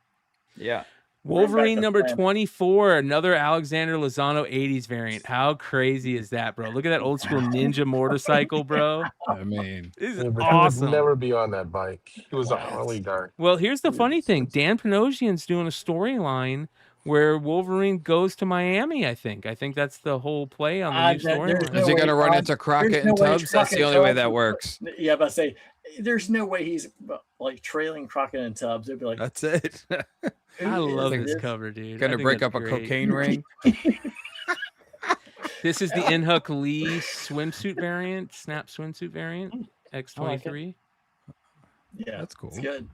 Yeah. Wolverine to number plan. 24, another Alexander Lozano 80s variant. How crazy is that, bro? Look at that old school ninja motorcycle, bro. I mean, This is Yeah, but awesome. he would never be on that bike. He was a Harley guy. Well, here's the funny thing. Dan Panosian's doing a storyline where Wolverine goes to Miami, I think. I think that's the whole play on the new storyline. Is he going to run into Crockett and Tubbs? That's the only way that works. Yeah, but I say there's no way he's like trailing Crockett and Tubbs. They'd be like, That's it. I love is this this? cover, dude. Going I to think break that's up a great. cocaine ring. This is the Inhook Lee swimsuit variant, snap swimsuit variant, X23. yeah, That's cool. It's good.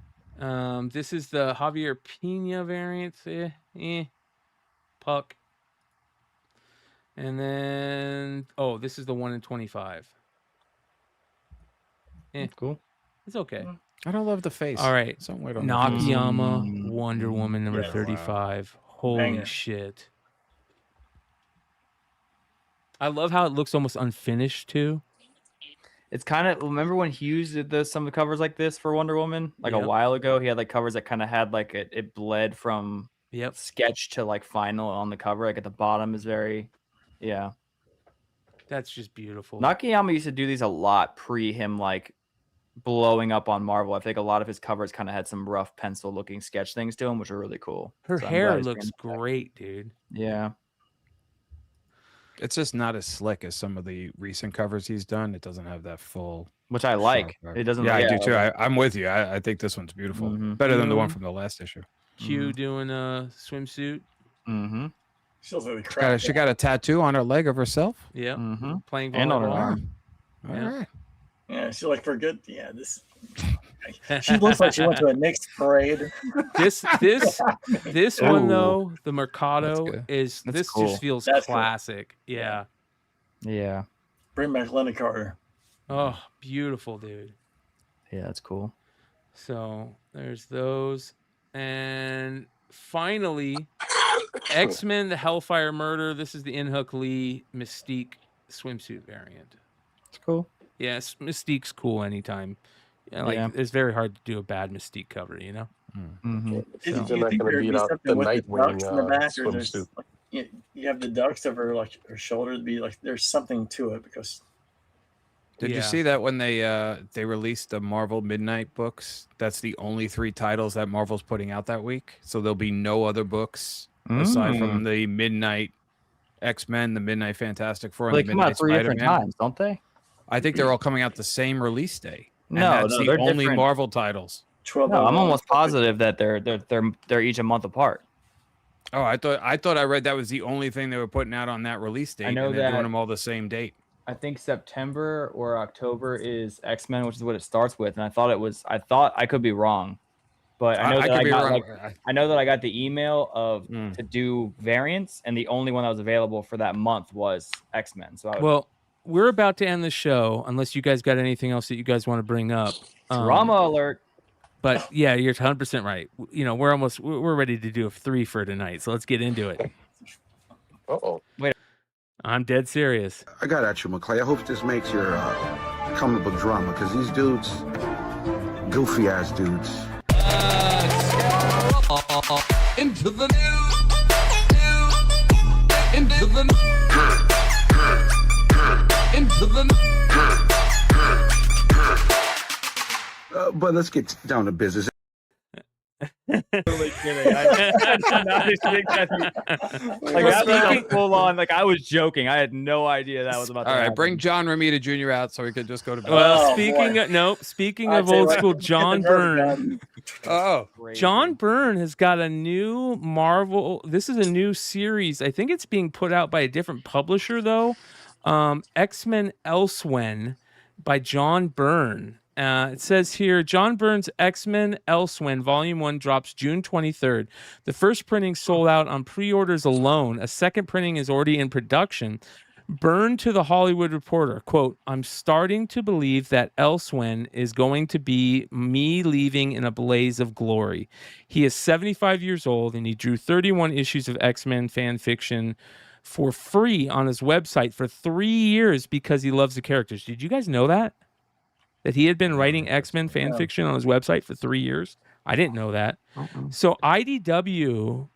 This is the Javier Pena variant. Puck. And then, oh, this is the 1 in 25. Cool. It's okay. I don't love the face. All right. Some weight on the face. Nakayama, Wonder Woman number Yeah, wow. 35. Holy Banger. shit. I love how it looks almost unfinished too. It's kind of, remember when Hughes did some of the covers like this for Wonder Woman like a Yep. while ago? He had like covers that kind of had like it bled from Yep. sketch to like final on the cover. Like at the bottom is very, yeah. That's just beautiful. Nakayama used to do these a lot pre him like blowing up on Marvel. I think a lot of his covers kind of had some rough pencil looking sketch things to him, which are really cool. Her So I'm hair glad he's looks bringing it back. great, dude. Yeah. It's just not as slick as some of the recent covers he's done. It doesn't have that full. Which I like. sharp It doesn't. Yeah, I do too. I'm with you. I think this one's beautiful. Mhm. Better than the one Mhm. from the last issue. Q doing a swimsuit. Mm-hmm. She looks like a She got a tattoo on her leg of herself. Yep. Mm-hmm. Playing And on her volleyball. arm. All Yeah. right. Yeah, she like for good. Yeah, this. She looks like she went to a Knicks parade. This one Ooh. though, the That's Mercado good. is That's this cool. just feels That's cool. classic. Yeah. Yeah. Bring back Linda Carter. Oh, beautiful, dude. Yeah, that's cool. So there's those. And finally, X-Men the Hellfire Murder. This is the Inhook Lee Mystique swimsuit variant. It's cool. Yes, Mystique's cool anytime. Yeah, like Yeah. it's very hard to do a bad Mystique cover, you know? Mm-hmm. He's Do not you going think to there'd beat be out something the with the ducks Nightwing in the back, or there's swimsuit. like, you have the ducks of her like her shoulder to be like there's something to it because Did you Yeah. see that when they released the Marvel Midnight books? That's the only 3 titles that Marvel's putting out that week. So there'll be no other books aside from the Midnight X-Men, the Midnight Fantastic Four, and They the come out Midnight 3 different Spider-Man. times, don't they? I think they're all coming out the same release day. And No, that's no, the they're only different. Marvel titles. 12. No, I'm almost positive that they're each a month apart. Oh, I thought I read that was the only thing they were putting out on that release date. I know and they're doing that- them all the same date. I think September or October is X-Men, which is what it starts with, and I thought I could be wrong, but I know that could I be got wrong. I know that I got the email of to do variants, and the only one that was available for that month was X-Men. So I would, Well, we're about to end the show unless you guys got anything else that you guys want to bring up. drama alert. But yeah, you're 100% right. You know, we're ready to do a 3 for tonight. So let's get into it. Uh-oh. I'm dead serious. I got at you, McClay. I hope this makes your comic book drama, because these dudes, goofy ass dudes. Into the news. Into the into the But let's get down to business. Totally kidding. I did not expect that. Like that was a full on. Like I was joking. I had no idea that was about. All to right, happen. bring John Romita Jr. out so we could just go to bed. Well, Oh, speaking I'll of tell you old what, school, get John the nerve Byrne. gun. Oh, John Byrne has got a new Marvel. This is a new series. I think it's being put out by a different publisher though. X-Men Elsewhen by John Byrne. It says here, John Byrne's X-Men Elsewhen Volume 1 drops June 23rd. The first printing sold out on pre-orders alone. A second printing is already in production. Byrne to the Hollywood Reporter, quote, "I'm starting to believe that Elsewhen is going to be me leaving in a blaze of glory. He is 75 years old and he drew 31 issues of X-Men fan fiction for free on his website for 3 years because he loves the characters. Did you guys know that? That he had been writing X-Men fan fiction on his website for 3 years? I didn't know that. So IDW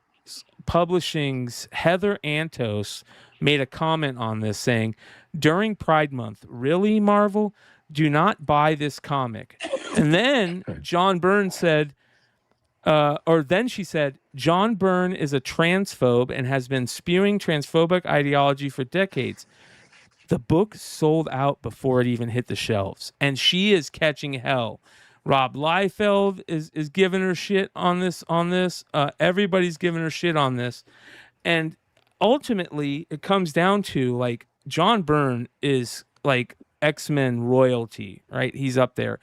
Publishing's Heather Antos made a comment on this saying, during Pride Month, really, Marvel? Do not buy this comic. And then John Byrne said, then she said, John Byrne is a transphobe and has been spewing transphobic ideology for decades. The book sold out before it even hit the shelves, and she is catching hell. Rob Liefeld is giving her shit on this. Everybody's giving her shit on this. And ultimately, it comes down to, like, John Byrne is, like, X-Men royalty, right? He's up there.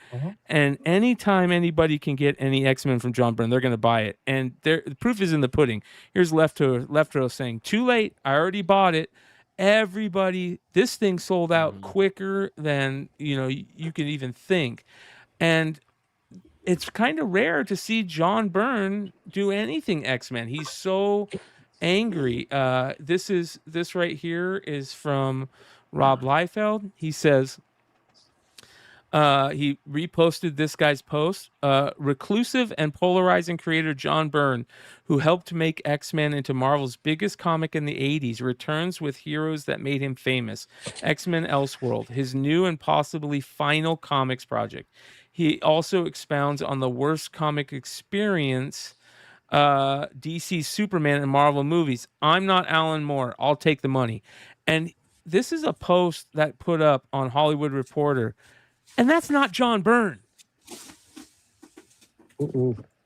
And anytime anybody can get any X-Men from John Byrne, they're going to buy it. And the proof is in the pudding. Here's Left Row saying, too late, I already bought it. Everybody, this thing sold out quicker than, you could even think. And it's kind of rare to see John Byrne do anything X-Men. He's so angry. This right here is from Rob Liefeld. He says, he reposted this guy's post. Reclusive and polarizing creator John Byrne, who helped make X-Men into Marvel's biggest comic in the 80s, returns with heroes that made him famous. X-Men Elseworld, his new and possibly final comics project. He also expounds on the worst comic experience, DC Superman and Marvel movies. I'm not Alan Moore. I'll take the money. And this is a post that put up on Hollywood Reporter. And that's not John Byrne.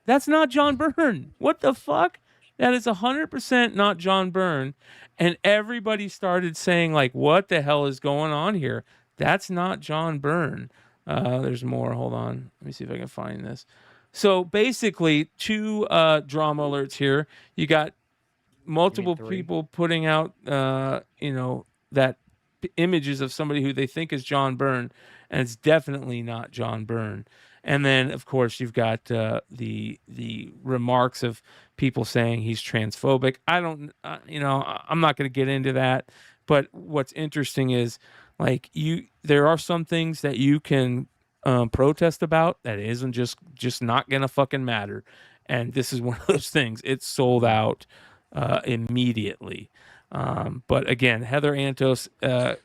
That's not John Byrne. What the fuck? That is 100% not John Byrne. And everybody started saying, like, what the hell is going on here? That's not John Byrne. There's more. Hold on. Let me see if I can find this. So basically, 2 drama alerts here. You got multiple people putting out, that images of somebody who they think is John Byrne, and it's definitely not John Byrne. And then, of course, you've got the remarks of people saying he's transphobic. I don't, I'm not going to get into that. But what's interesting is, like, there are some things that you can protest about that isn't just not going to fucking matter. And this is one of those things. It's sold out immediately. But again, Heather Antos,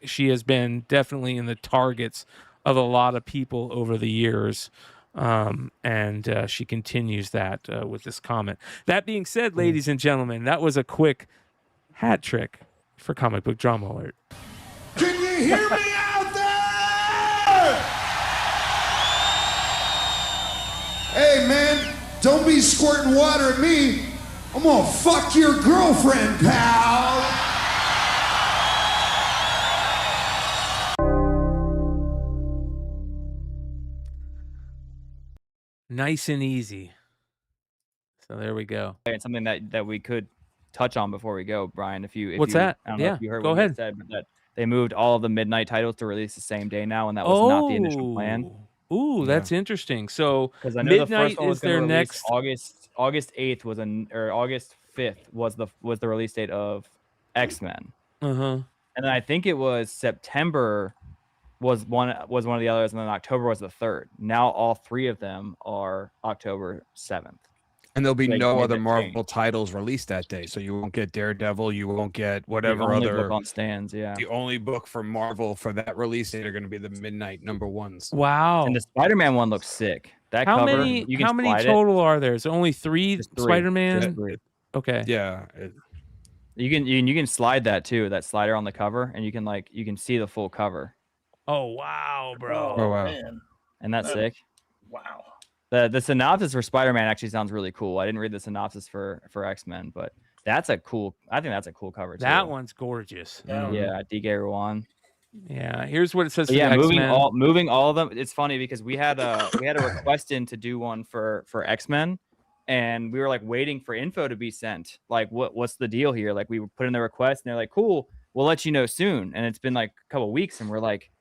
she has been definitely in the targets of a lot of people over the years. And she continues that with this comment. That being said, ladies and gentlemen, that was a quick hat trick for Comic Book Drama Alert. Can you hear me out there? Hey, man, don't be squirting water at me. I'm gonna fuck your girlfriend, pal. Nice and easy. So there we go. And something that we could touch on before we go, Brian. What's that? I don't know if you heard go what ahead. he said, but that they moved all of the Midnight titles to release the same day now, and that was not the initial plan. Ooh, that's interesting. So because I know the Midnight first one was is their gonna release next. August 8th or August 5th was the release date of X-Men. Uh-huh. And then I think it was September was one of the others, and then October was the third. Now all 3 of them are October 7th. And there'll be no other Marvel titles released that day. So you won't get Daredevil, you won't get whatever the only other book on stands, yeah. The only book for Marvel for that release date are going to be the Midnight #1s. Wow. And the Spider-Man one looks sick. That How cover, many you can slide total are there? Is there only 3 Just 3. Spider-Man? Just 3. Okay. Yeah. You can slide that too, that slider on the cover, and you can see the full cover. Oh wow, bro. Oh wow. Man. And that's sick. Wow. The synopsis for Spider-Man actually sounds really cool. I didn't read the synopsis for X-Men, but I think that's a cool cover too. That one's gorgeous. Yeah, DK Rowan. Yeah, here's what it says. But for yeah, X-Men. moving all of them. It's funny because we had a request in to do one for X-Men, and we were like waiting for info to be sent. Like, what's the deal here? Like, we put in the request, and they're like, "Cool, we'll let you know soon." And it's been like a couple weeks, and we're like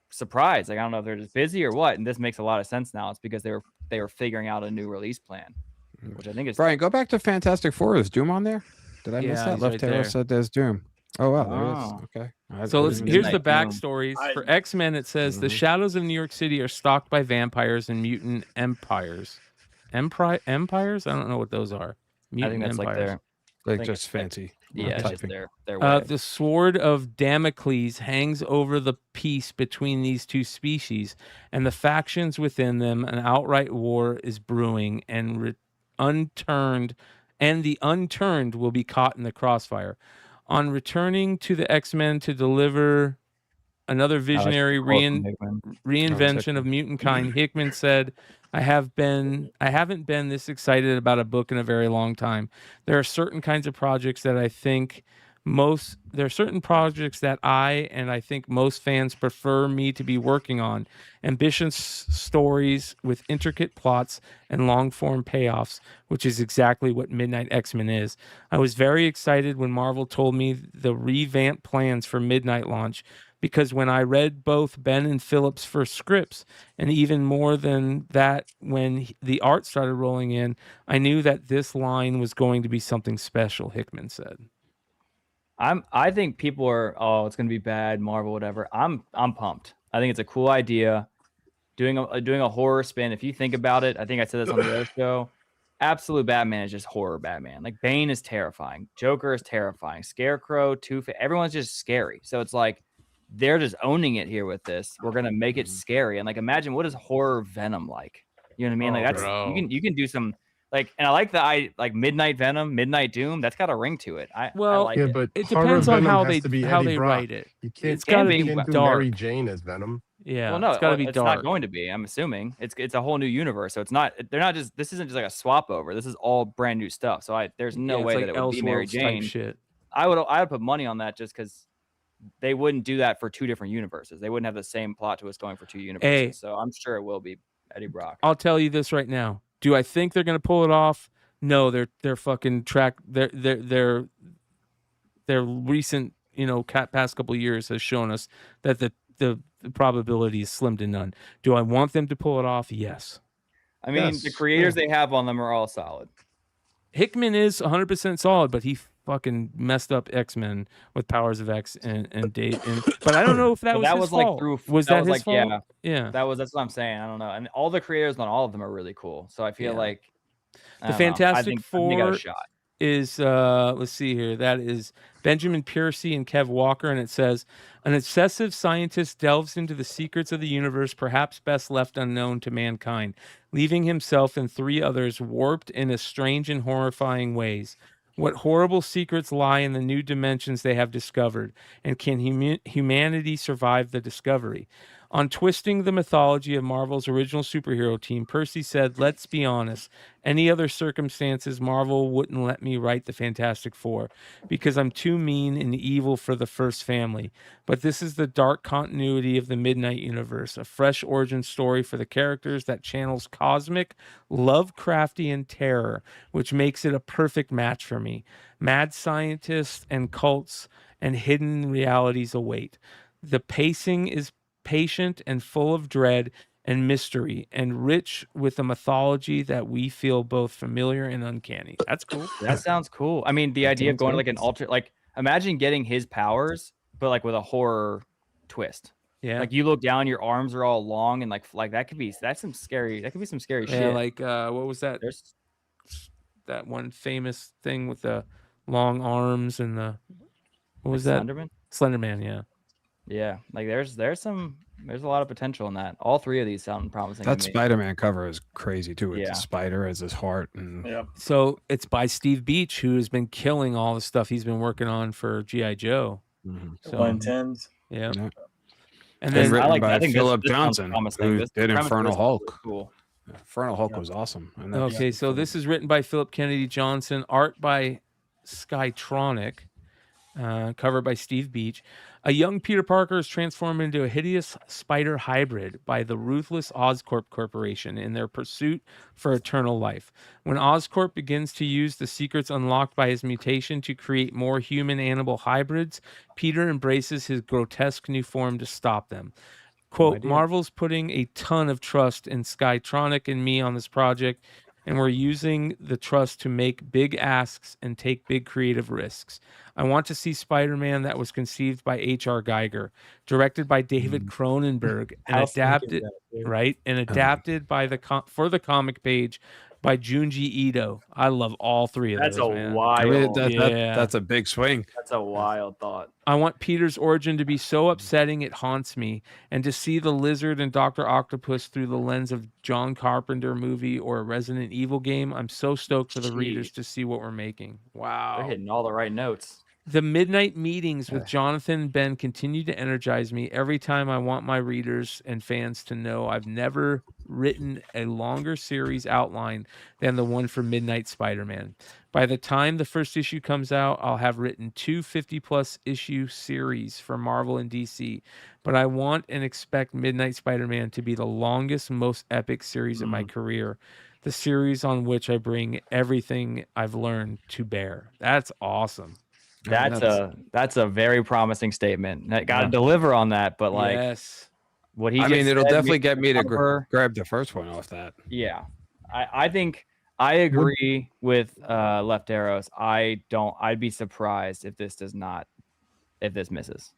surprised. Like, I don't know if they're just busy or what. And this makes a lot of sense now. It's because they were figuring out a new release plan, which I think is. Brian, go back to Fantastic Four. Is Doom on there? Did I miss that? he's Left right Taylor there. said there's Doom. Oh wow, there it is. Oh. Okay. So here's the Midnight Doom. backstories for X-Men. It says the shadows of New York City are stalked by vampires and mutant empires. Empires? I don't know what those are. I think that's like their like think just it's like- fancy. yeah, it's just typing. their way. The sword of Damocles hangs over the peace between these two species, and the factions within them. An outright war is brewing, and the unturned will be caught in the crossfire. On returning to the X-Men to deliver another visionary reinvention of mutant kind, Hickman said, I haven't been this excited about a book in a very long time. There are certain kinds of projects that I think most fans prefer me to be working on. Ambitious stories with intricate plots and long-form payoffs, which is exactly what Midnight X-Men is. I was very excited when Marvel told me the revamped plans for Midnight launch, because when I read both Ben and Philip's first scripts, and even more than that when the art started rolling in, I knew that this line was going to be something special, Hickman said. I think people are, oh, it's gonna be bad, Marvel, whatever. I'm pumped. I think it's a cool idea. Doing a horror spin. If you think about it, I think I said this on the other show. Absolute Batman is just horror Batman. Like Bane is terrifying, Joker is terrifying, Scarecrow, Two-Face, everyone's just scary. So it's like they're just owning it here with this. We're gonna make it scary. And like imagine what is horror Venom like? You know what I mean? Like that's you can do some like, and I like like Midnight Venom, Midnight Doom. That's got a ring to it. I like it. But it horror depends on Venom how has they to be how Eddie they Brock. write it. You can't, It's got to you be can't do dark. Mary Jane as Venom. Yeah, well, no, it's got to be it's dark. not going to be. I'm assuming it's a whole new universe. So it's not. They're not just. This isn't just like a swap over. This is all brand new stuff. So there's no it's way like that it would be Mary Elseworlds type Jane. shit. I would put money on that just because they wouldn't do that for two different universes. They wouldn't have the same plot twist going for two universes. Hey. So I'm sure it will be Eddie Brock. I'll tell you this right now. Do I think they're going to pull it off? No, they're fucking track. Their recent past couple of years has shown us that the probability is slim to none. Do I want them to pull it off? Yes. I mean, the creators they have on them are all solid. Hickman is 100% solid, but he fucking messed up X-Men with Powers of X and Date. But I don't know if that was his fault. Was that his fault? Yeah. That's what I'm saying. I don't know. And all the creators on all of them are really cool. So I feel like the Fantastic Four they got a shot. Is let's see here. That is Benjamin Piercy and Kev Walker, and it says an obsessive scientist delves into the secrets of the universe, perhaps best left unknown to mankind, leaving himself and three others warped in a strange and horrifying ways. What horrible secrets lie in the new dimensions they have discovered, and can humanity survive the discovery? On twisting the mythology of Marvel's original superhero team, Percy said, let's be honest, any other circumstances, Marvel wouldn't let me write the Fantastic Four because I'm too mean and evil for the first family. But this is the dark continuity of the Midnight Universe, a fresh origin story for the characters that channels cosmic, Lovecraftian terror, which makes it a perfect match for me. Mad scientists and cults and hidden realities await. The pacing is patient and full of dread and mystery, and rich with a mythology that we feel both familiar and uncanny. That's cool. That sounds cool. I mean, the idea of going to like an alter, like imagine getting his powers, but like with a horror twist. Yeah. Like you look down, your arms are all long, and like that could be some scary. That could be some scary Yeah, shit. like what was that? There's that one famous thing with the long arms and the what was that? Slenderman? Slenderman, yeah. Yeah, like there's a lot of potential in that. All three of these sound promising. That to me. Spider-Man cover is crazy too. With Yeah. the spider as his heart, and So it's by Steve Beach, who has been killing all the stuff he's been working on for G.I. Joe. So 110s. yeah. And then written I like- by I think Philip this sounds Johnson, promising. who This did premise Infernal is Hulk. cool. Infernal Hulk was awesome. And Okay, so this is written by Philip Kennedy Johnson, art by Skytronic, cover by Steve Beach. A young Peter Parker is transformed into a hideous spider hybrid by the ruthless Oscorp Corporation in their pursuit for eternal life. When Oscorp begins to use the secrets unlocked by his mutation to create more human-animal hybrids, Peter embraces his grotesque new form to stop them. Quote, Marvel's putting a ton of trust in Skytronic and me on this project. and we're using the trust to make big asks and take big creative risks. I want to see Spider-Man that was conceived by H.R. Geiger, directed by David Cronenberg, and How sick is adapted that, dude? right and adapted by for the comic page by Junji Ito. I love all three of That's those, a man. wild. That's a big swing. That's a wild thought. I want Peter's origin to be so upsetting it haunts me, and to see the Lizard and Dr. Octopus through the lens of John Carpenter movie or a Resident Evil game. I'm so stoked for the readers to see what we're making. Wow. They're hitting all the right notes. The midnight meetings with Jonathan and Ben continue to energize me every time. I want my readers and fans to know I've never written a longer series outline than the one for Midnight Spider-Man. By the time the first issue comes out, I'll have written 2 50-plus issue series for Marvel and DC. But I want and expect Midnight Spider-Man to be the longest, most epic series of my career. The series on which I bring everything I've learned to bear. That's awesome. That's a very promising statement. Got to deliver on that, but like, yes, what he. I mean, it'll definitely get me to cover, grab the first one off that. Yeah, I think I agree with Left Arrows. I'd be surprised if this misses.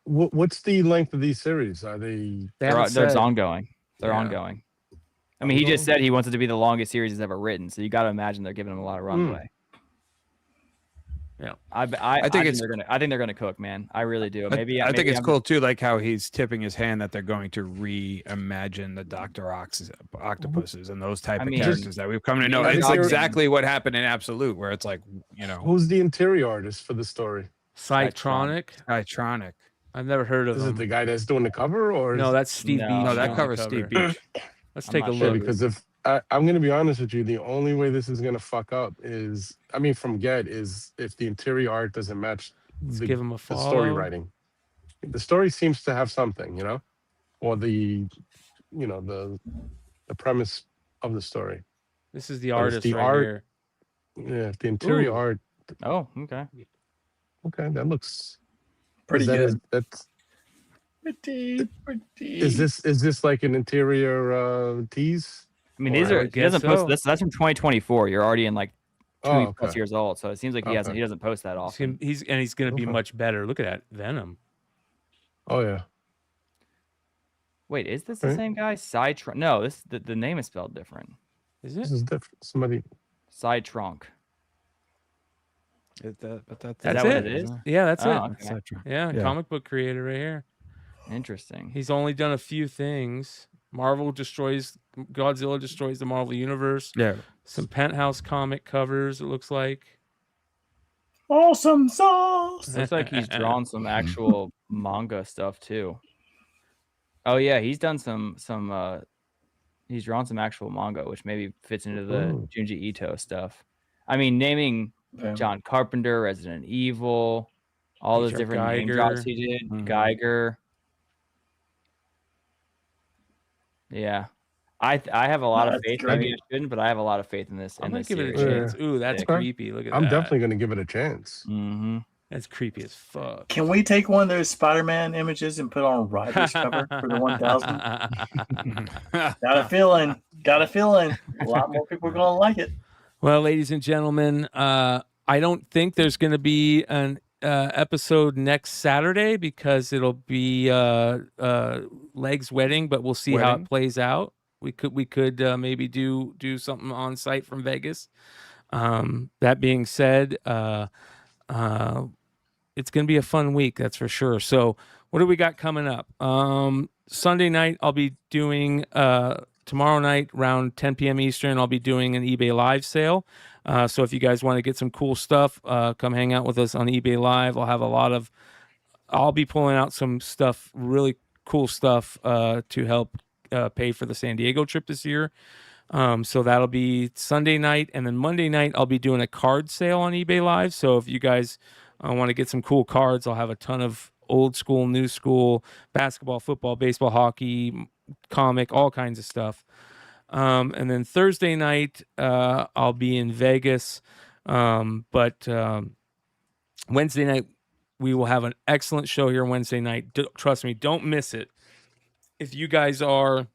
What's the length of these series? Are they? They're ongoing. They're ongoing. I mean, he just said he wants it to be the longest series he's ever written, so you got to imagine they're giving him a lot of runway. Yeah, I think they're gonna cook, man. I really do. Maybe I think it's cool too, like how he's tipping his hand that they're going to reimagine the Dr. Octopuses and those type of characters that we've come to know. It's exactly what happened in Absolute, where it's like, who's the interior artist for the story? Cytronic. I've never heard of him. Is it the guy that's doing the cover, or no? That's Steve Beach. No, that covers Steve Beach. Let's take a look. Because if I'm going to be honest with you, the only way this is going to fuck up is, from Get, is if the interior art doesn't match give him a the story writing. The story seems to have something, or the premise of the story. This is the artist right here. Yeah, if the interior art. Oh, okay. Okay, that looks pretty good. That's pretty. Is this like an interior tease? I mean, he doesn't post this. That's from 2024. You're already in like 2 plus years old, so it seems like he doesn't post that often. He's going to be much better. Look at that Venom. Oh yeah. Wait, is this the same guy? No, the name is spelled different. Is it? This is different. Somebody. Sidetrunk. Is that that's what it is? Yeah, that's it. Okay. Yeah, comic book creator right here. Interesting. He's only done a few things. Godzilla destroys the Marvel Universe. Yeah. Some Penthouse comic covers, it looks like. Awesome sauce. Looks like he's drawn some actual manga stuff too. Oh yeah, he's done some he's drawn some actual manga, which maybe fits into the Junji Ito stuff. I mean, naming John Carpenter, Resident Evil, all those different name drops he did. Geiger. Yeah, I have a lot of faith. Great. Maybe I shouldn't, but I have a lot of faith in this. I'm gonna give it a chance. Ooh, that's creepy. Look at that. I'm definitely gonna give it a chance. Mm-hmm. That's creepy as fuck. Can we take one of those Spider-Man images and put on Ryder's cover for the 1000? Got a feeling. A lot more people are gonna like it. Well, ladies and gentlemen, I don't think there's going to be an episode next Saturday because it'll be Leg's wedding, but we'll see how it plays out. We could maybe do something on site from Vegas. That being said, it's going to be a fun week, that's for sure. So what do we got coming up? Sunday night, I'll be doing tomorrow night around 10 p.m. Eastern, I'll be doing an eBay Live sale. So if you guys want to get some cool stuff, come hang out with us on eBay Live. I'll be pulling out some stuff, really cool stuff to help pay for the San Diego trip this year. So that'll be Sunday night. And then Monday night, I'll be doing a card sale on eBay Live. So if you guys want to get some cool cards, I'll have a ton of old school, new school, basketball, football, baseball, hockey, comic, all kinds of stuff. And then Thursday night, I'll be in Vegas. But Wednesday night, we will have an excellent show here Wednesday night. Trust me, don't miss it. If you guys are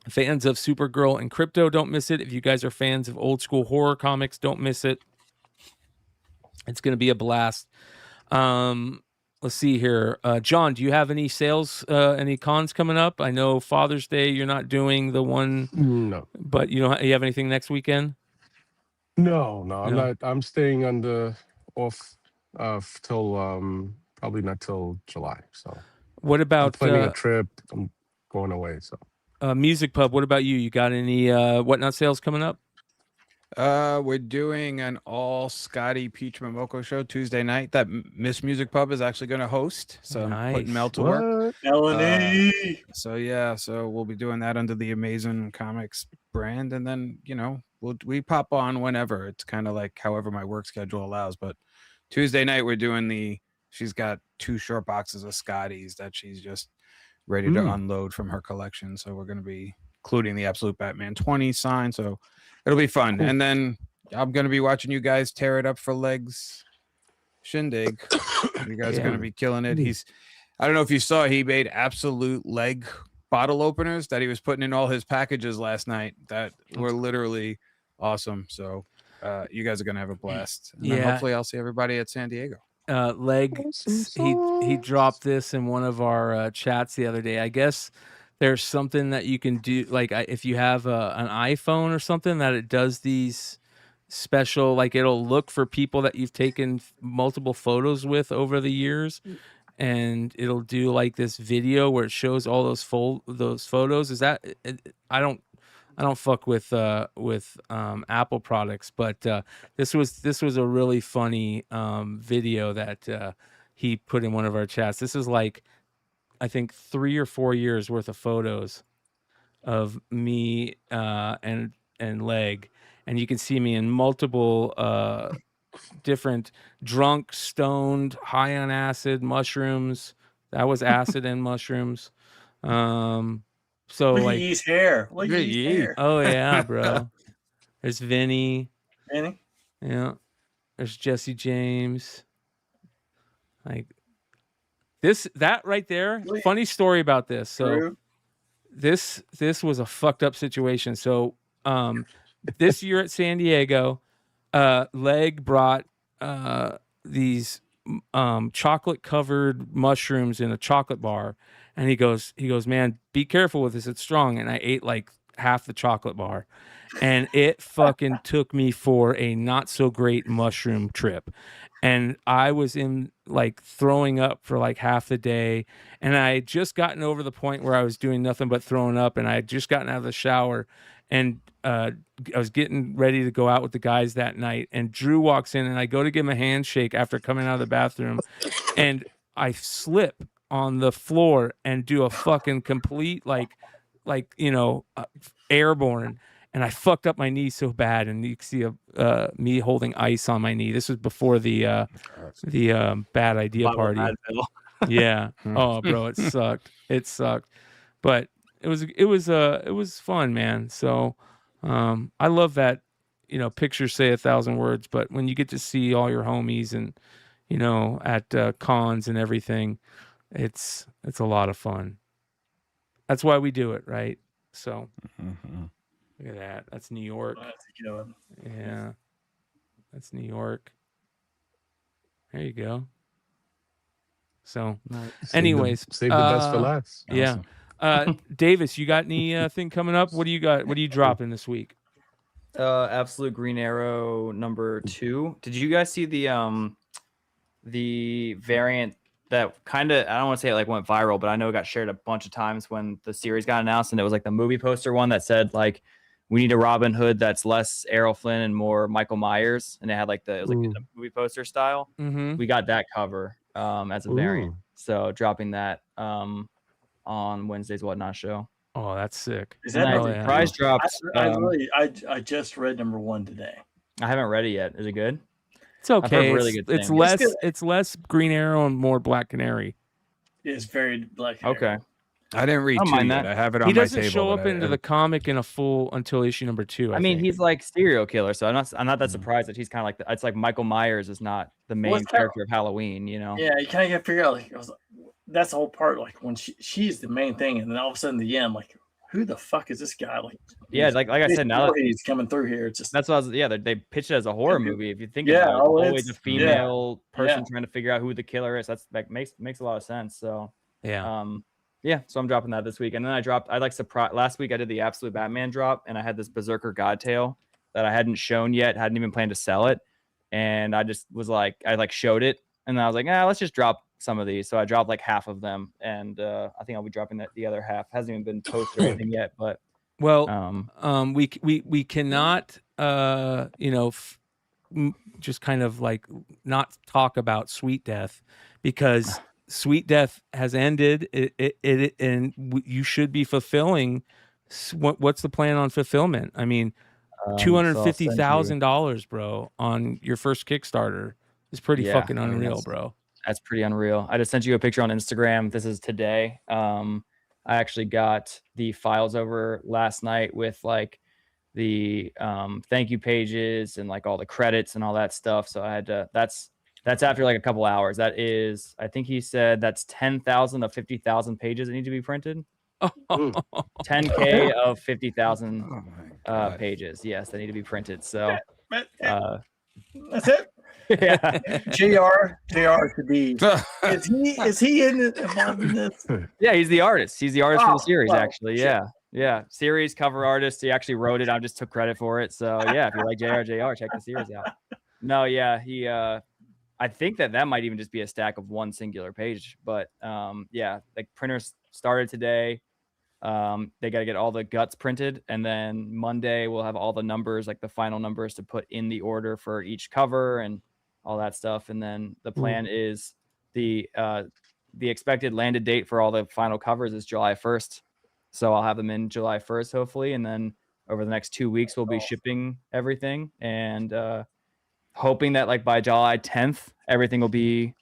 Fans of Supergirl and Crypto, don't miss it. If you guys are fans of old school horror comics, don't miss it. It's going to be a blast. Let's see here. John, do you have any sales, any cons coming up? I know Father's Day, you're not doing the one. No. But you have anything next weekend? No, I'm not. I'm staying off till probably not till July. So what about I'm planning a trip? I'm going away. So Music Pub, what about you? You got any whatnot sales coming up? We're doing an all Scotty Peach Momoko show Tuesday night that Miss Music Pub is actually going to host. So I'm putting Mel to work. Melanie. So we'll be doing that under the Amazing Comics brand, and then we pop on whenever. It's kind of like however my work schedule allows. But Tuesday night we're doing she's got 2 short boxes of Scotties that she's just ready to unload from her collection. So we're going to be including the Absolute Batman 20 sign. So it'll be fun. Cool. And then I'm going to be watching you guys tear it up for Legs Shindig. You guys are going to be killing it. I don't know if you saw, he made Absolute Leg bottle openers that he was putting in all his packages last night that were literally awesome. So you guys are going to have a blast. And then hopefully I'll see everybody at San Diego. Leg, he dropped this in one of our chats the other day. I guess there's something that you can do, like if you have an iPhone or something, that it does these special, like it'll look for people that you've taken multiple photos with over the years, and it'll do like this video where it shows all those photos. Is that I don't fuck with Apple products, but this was a really funny video that he put in one of our chats. This is like, I think 3 or 4 years worth of photos of me and Leg, and you can see me in multiple different drunk, stoned, high on acid, mushrooms. That was acid and mushrooms. So look like at Yee's hair. Look at Yee's hair. Oh yeah, bro. There's Vinny. Vinny? Yeah. There's Jesse James. Like that right there. Funny story about this. So this was a fucked up situation. So this year at San Diego, Leg brought these chocolate covered mushrooms in a chocolate bar, and he goes, man, be careful with this, it's strong. And I ate like half the chocolate bar, and it fucking took me for a not so great mushroom trip. And I was in like throwing up for like half the day, and I had just gotten over the point where I was doing nothing but throwing up, and I had just gotten out of the shower, and I was getting ready to go out with the guys that night, and Drew walks in, and I go to give him a handshake after coming out of the bathroom, and I slip on the floor and do a fucking complete airborne, and I fucked up my knee so bad, and you can see me holding ice on my knee. This was before the bad idea party. Yeah. Oh, bro, it sucked. It sucked, but it was fun, man. So I love that. Pictures say 1,000 words, but when you get to see all your homies and at cons and everything, it's a lot of fun. That's why we do it, right? So. Look at that. That's New York. Yeah. That's New York. There you go. So, anyways. Save the best for last. Yeah. Awesome. Davis, you got anything coming up? What do you got? What are you dropping this week? Absolute Green Arrow #2. Did you guys see the variant that kind of, I don't want to say it like went viral, but I know it got shared a bunch of times when the series got announced, and it was like the movie poster one that said like, we need a Robin Hood that's less Errol Flynn and more Michael Myers, and it had like the movie poster style. Mm-hmm. We got that cover as a variant, so dropping that on Wednesday's Whatnot show. Oh, that's sick. Is that prize drops? I just read #1 today. I haven't read it yet. Is it good? It's okay. I've heard really good things. It's less Green Arrow and more Black Canary. It's very Black Canary. Okay. I didn't read 2 yet. I have it on my table. He doesn't show up into the comic in a full until issue #2. I mean, he's like serial killer, so I'm not that surprised that he's kind of like it's like Michael Myers is not the main character of Halloween, Yeah, you kind of got to figure out that's the whole part. Like when she's the main thing, and then all of a sudden at the end, like who the fuck is this guy? Like, yeah, like I said, now that he's coming through here, it's just that's what I was. Yeah, they pitched it as a horror movie. If you think Yeah, about it, oh, always it's- a female person yeah. trying to figure out who the killer is. That's like makes a lot of sense. So Yeah. Yeah, so I'm dropping that this week, and then I like surprise. Last week I did the Absolute Batman drop, and I had this Berserker Godtail that I hadn't shown yet, hadn't even planned to sell it, and I just was like, I like showed it, and then I was like, let's just drop some of these. So I dropped like half of them, and I think I'll be dropping the other half. Hasn't even been posted or anything yet, but well, we cannot just kind of like not talk about Sweet Death because Sweet Death has ended. And you should be fulfilling. What's the plan on fulfillment? I mean, $250,000, bro, on your first Kickstarter is pretty fucking unreal, bro. That's pretty unreal. I just sent you a picture on Instagram. This is today. I actually got the files over last night with like the thank you pages and like all the credits and all that stuff. So I had to. That's after like a couple hours. That is, I think he said that's 10,000 of 50,000 pages that need to be printed. 10K of 50,000 pages. Yes, they need to be printed. So that's it. Yeah. JR should be. Is he involved in this? Yeah, he's the artist. He's the artist for the series, well, actually. shit. Yeah. Series cover artist. He actually wrote it. I just took credit for it. So yeah, if you like JRJR, check the series out. No, yeah, he. I think that might even just be a stack of one singular page. But yeah, like printers started today. They got to get all the guts printed, and then Monday we'll have all the numbers, like the final numbers, to put in the order for each cover and all that stuff. And then the plan is the expected landed date for all the final covers is July 1st. So I'll have them in July 1st, hopefully, and then over the next 2 weeks we'll be shipping everything, and hoping that like by July 10th everything will be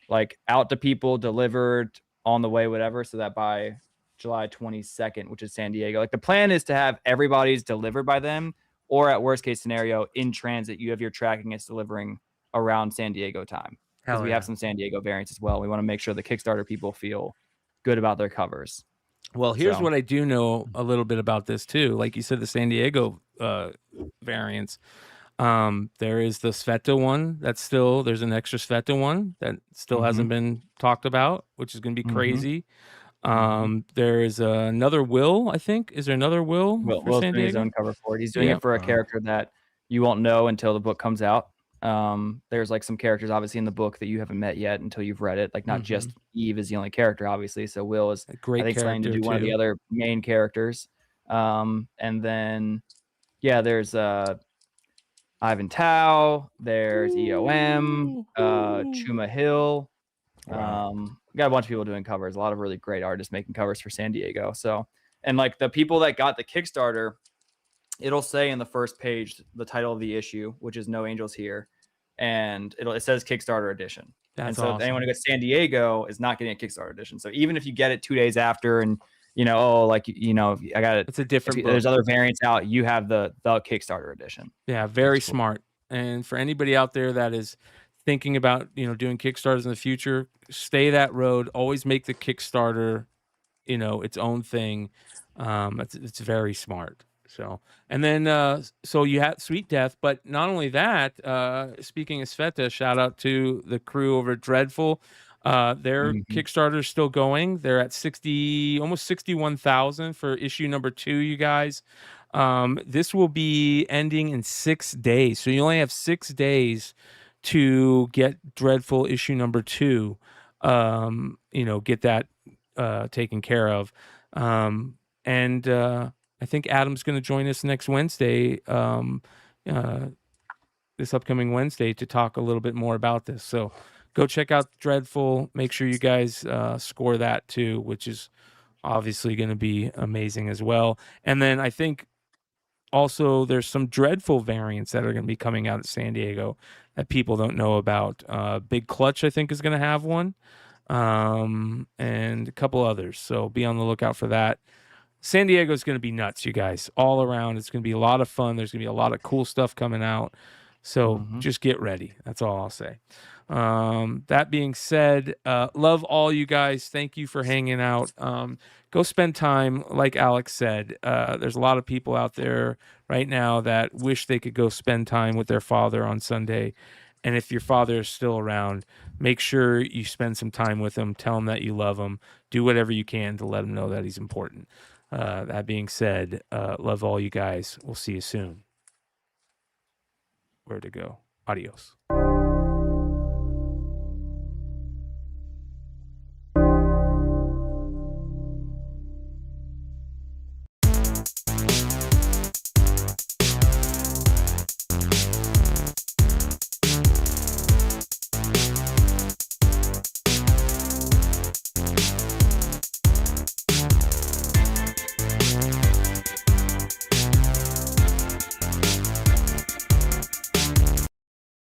like out to people, delivered, on the way, whatever, so that by July 22nd, which is San Diego, like the plan is to have everybody's delivered by them, or at worst case scenario in transit, you have your tracking is delivering around San Diego time, because we have some San Diego variants as well. We want to make sure the Kickstarter people feel good about their covers. Well, here's what I do know a little bit about this too. Like you said, the San Diego variants. There is the Sveta one there's an extra Sveta one that still hasn't been talked about, which is going to be crazy. There is another Will, I think. Is there another Will? Will's doing his own cover for it. He's doing it for a character that you won't know until the book comes out. There's like some characters obviously in the book that you haven't met yet until you've read it. Like not just Eve is the only character, obviously. So Will is, great, I think, slated to do one of the other main characters. And then there's Ivan Tao, there's EOM, Chuma Hill. Got a bunch of people doing covers, a lot of really great artists making covers for San Diego. So, and like the people that got the Kickstarter, it'll say in the first page the title of the issue, which is No Angels Here, and it says Kickstarter edition. And so awesome. anyone who gets San Diego is not getting a Kickstarter edition. So even if you get it 2 days after, and I got it. It's a different book. There's other variants out. You have the Kickstarter edition. Yeah, very smart. And for anybody out there that is thinking about doing Kickstarters in the future, stay that road. Always make the Kickstarter its own thing. It's very smart. So, and then so you have Sweet Death, but not only that, speaking of Sveta, shout out to the crew over at Dreadful. Their Kickstarter is still going. They're at almost 61,000 for issue number 2, you guys. This will be ending in 6 days. So you only have 6 days to get Dreadful issue number 2, get that taken care of. And I think Adam's going to join us next Wednesday, this upcoming Wednesday, to talk a little bit more about this. So go check out Dreadful. Make sure you guys score that too, which is obviously going to be amazing as well. And then I think also there's some Dreadful variants that are going to be coming out at San Diego that people don't know about. Big Clutch, I think, is going to have one, and a couple others. So be on the lookout for that. San Diego is going to be nuts, you guys, all around. It's going to be a lot of fun. There's going to be a lot of cool stuff coming out. So just get ready. That's all I'll say. That being said, love all you guys. Thank you for hanging out. Go spend time, like Alex said. There's a lot of people out there right now that wish they could go spend time with their father on Sunday. And if your father is still around, make sure you spend some time with him. Tell him that you love him. Do whatever you can to let him know that he's important. That being said, love all you guys. We'll see you soon. Where to go? Adios.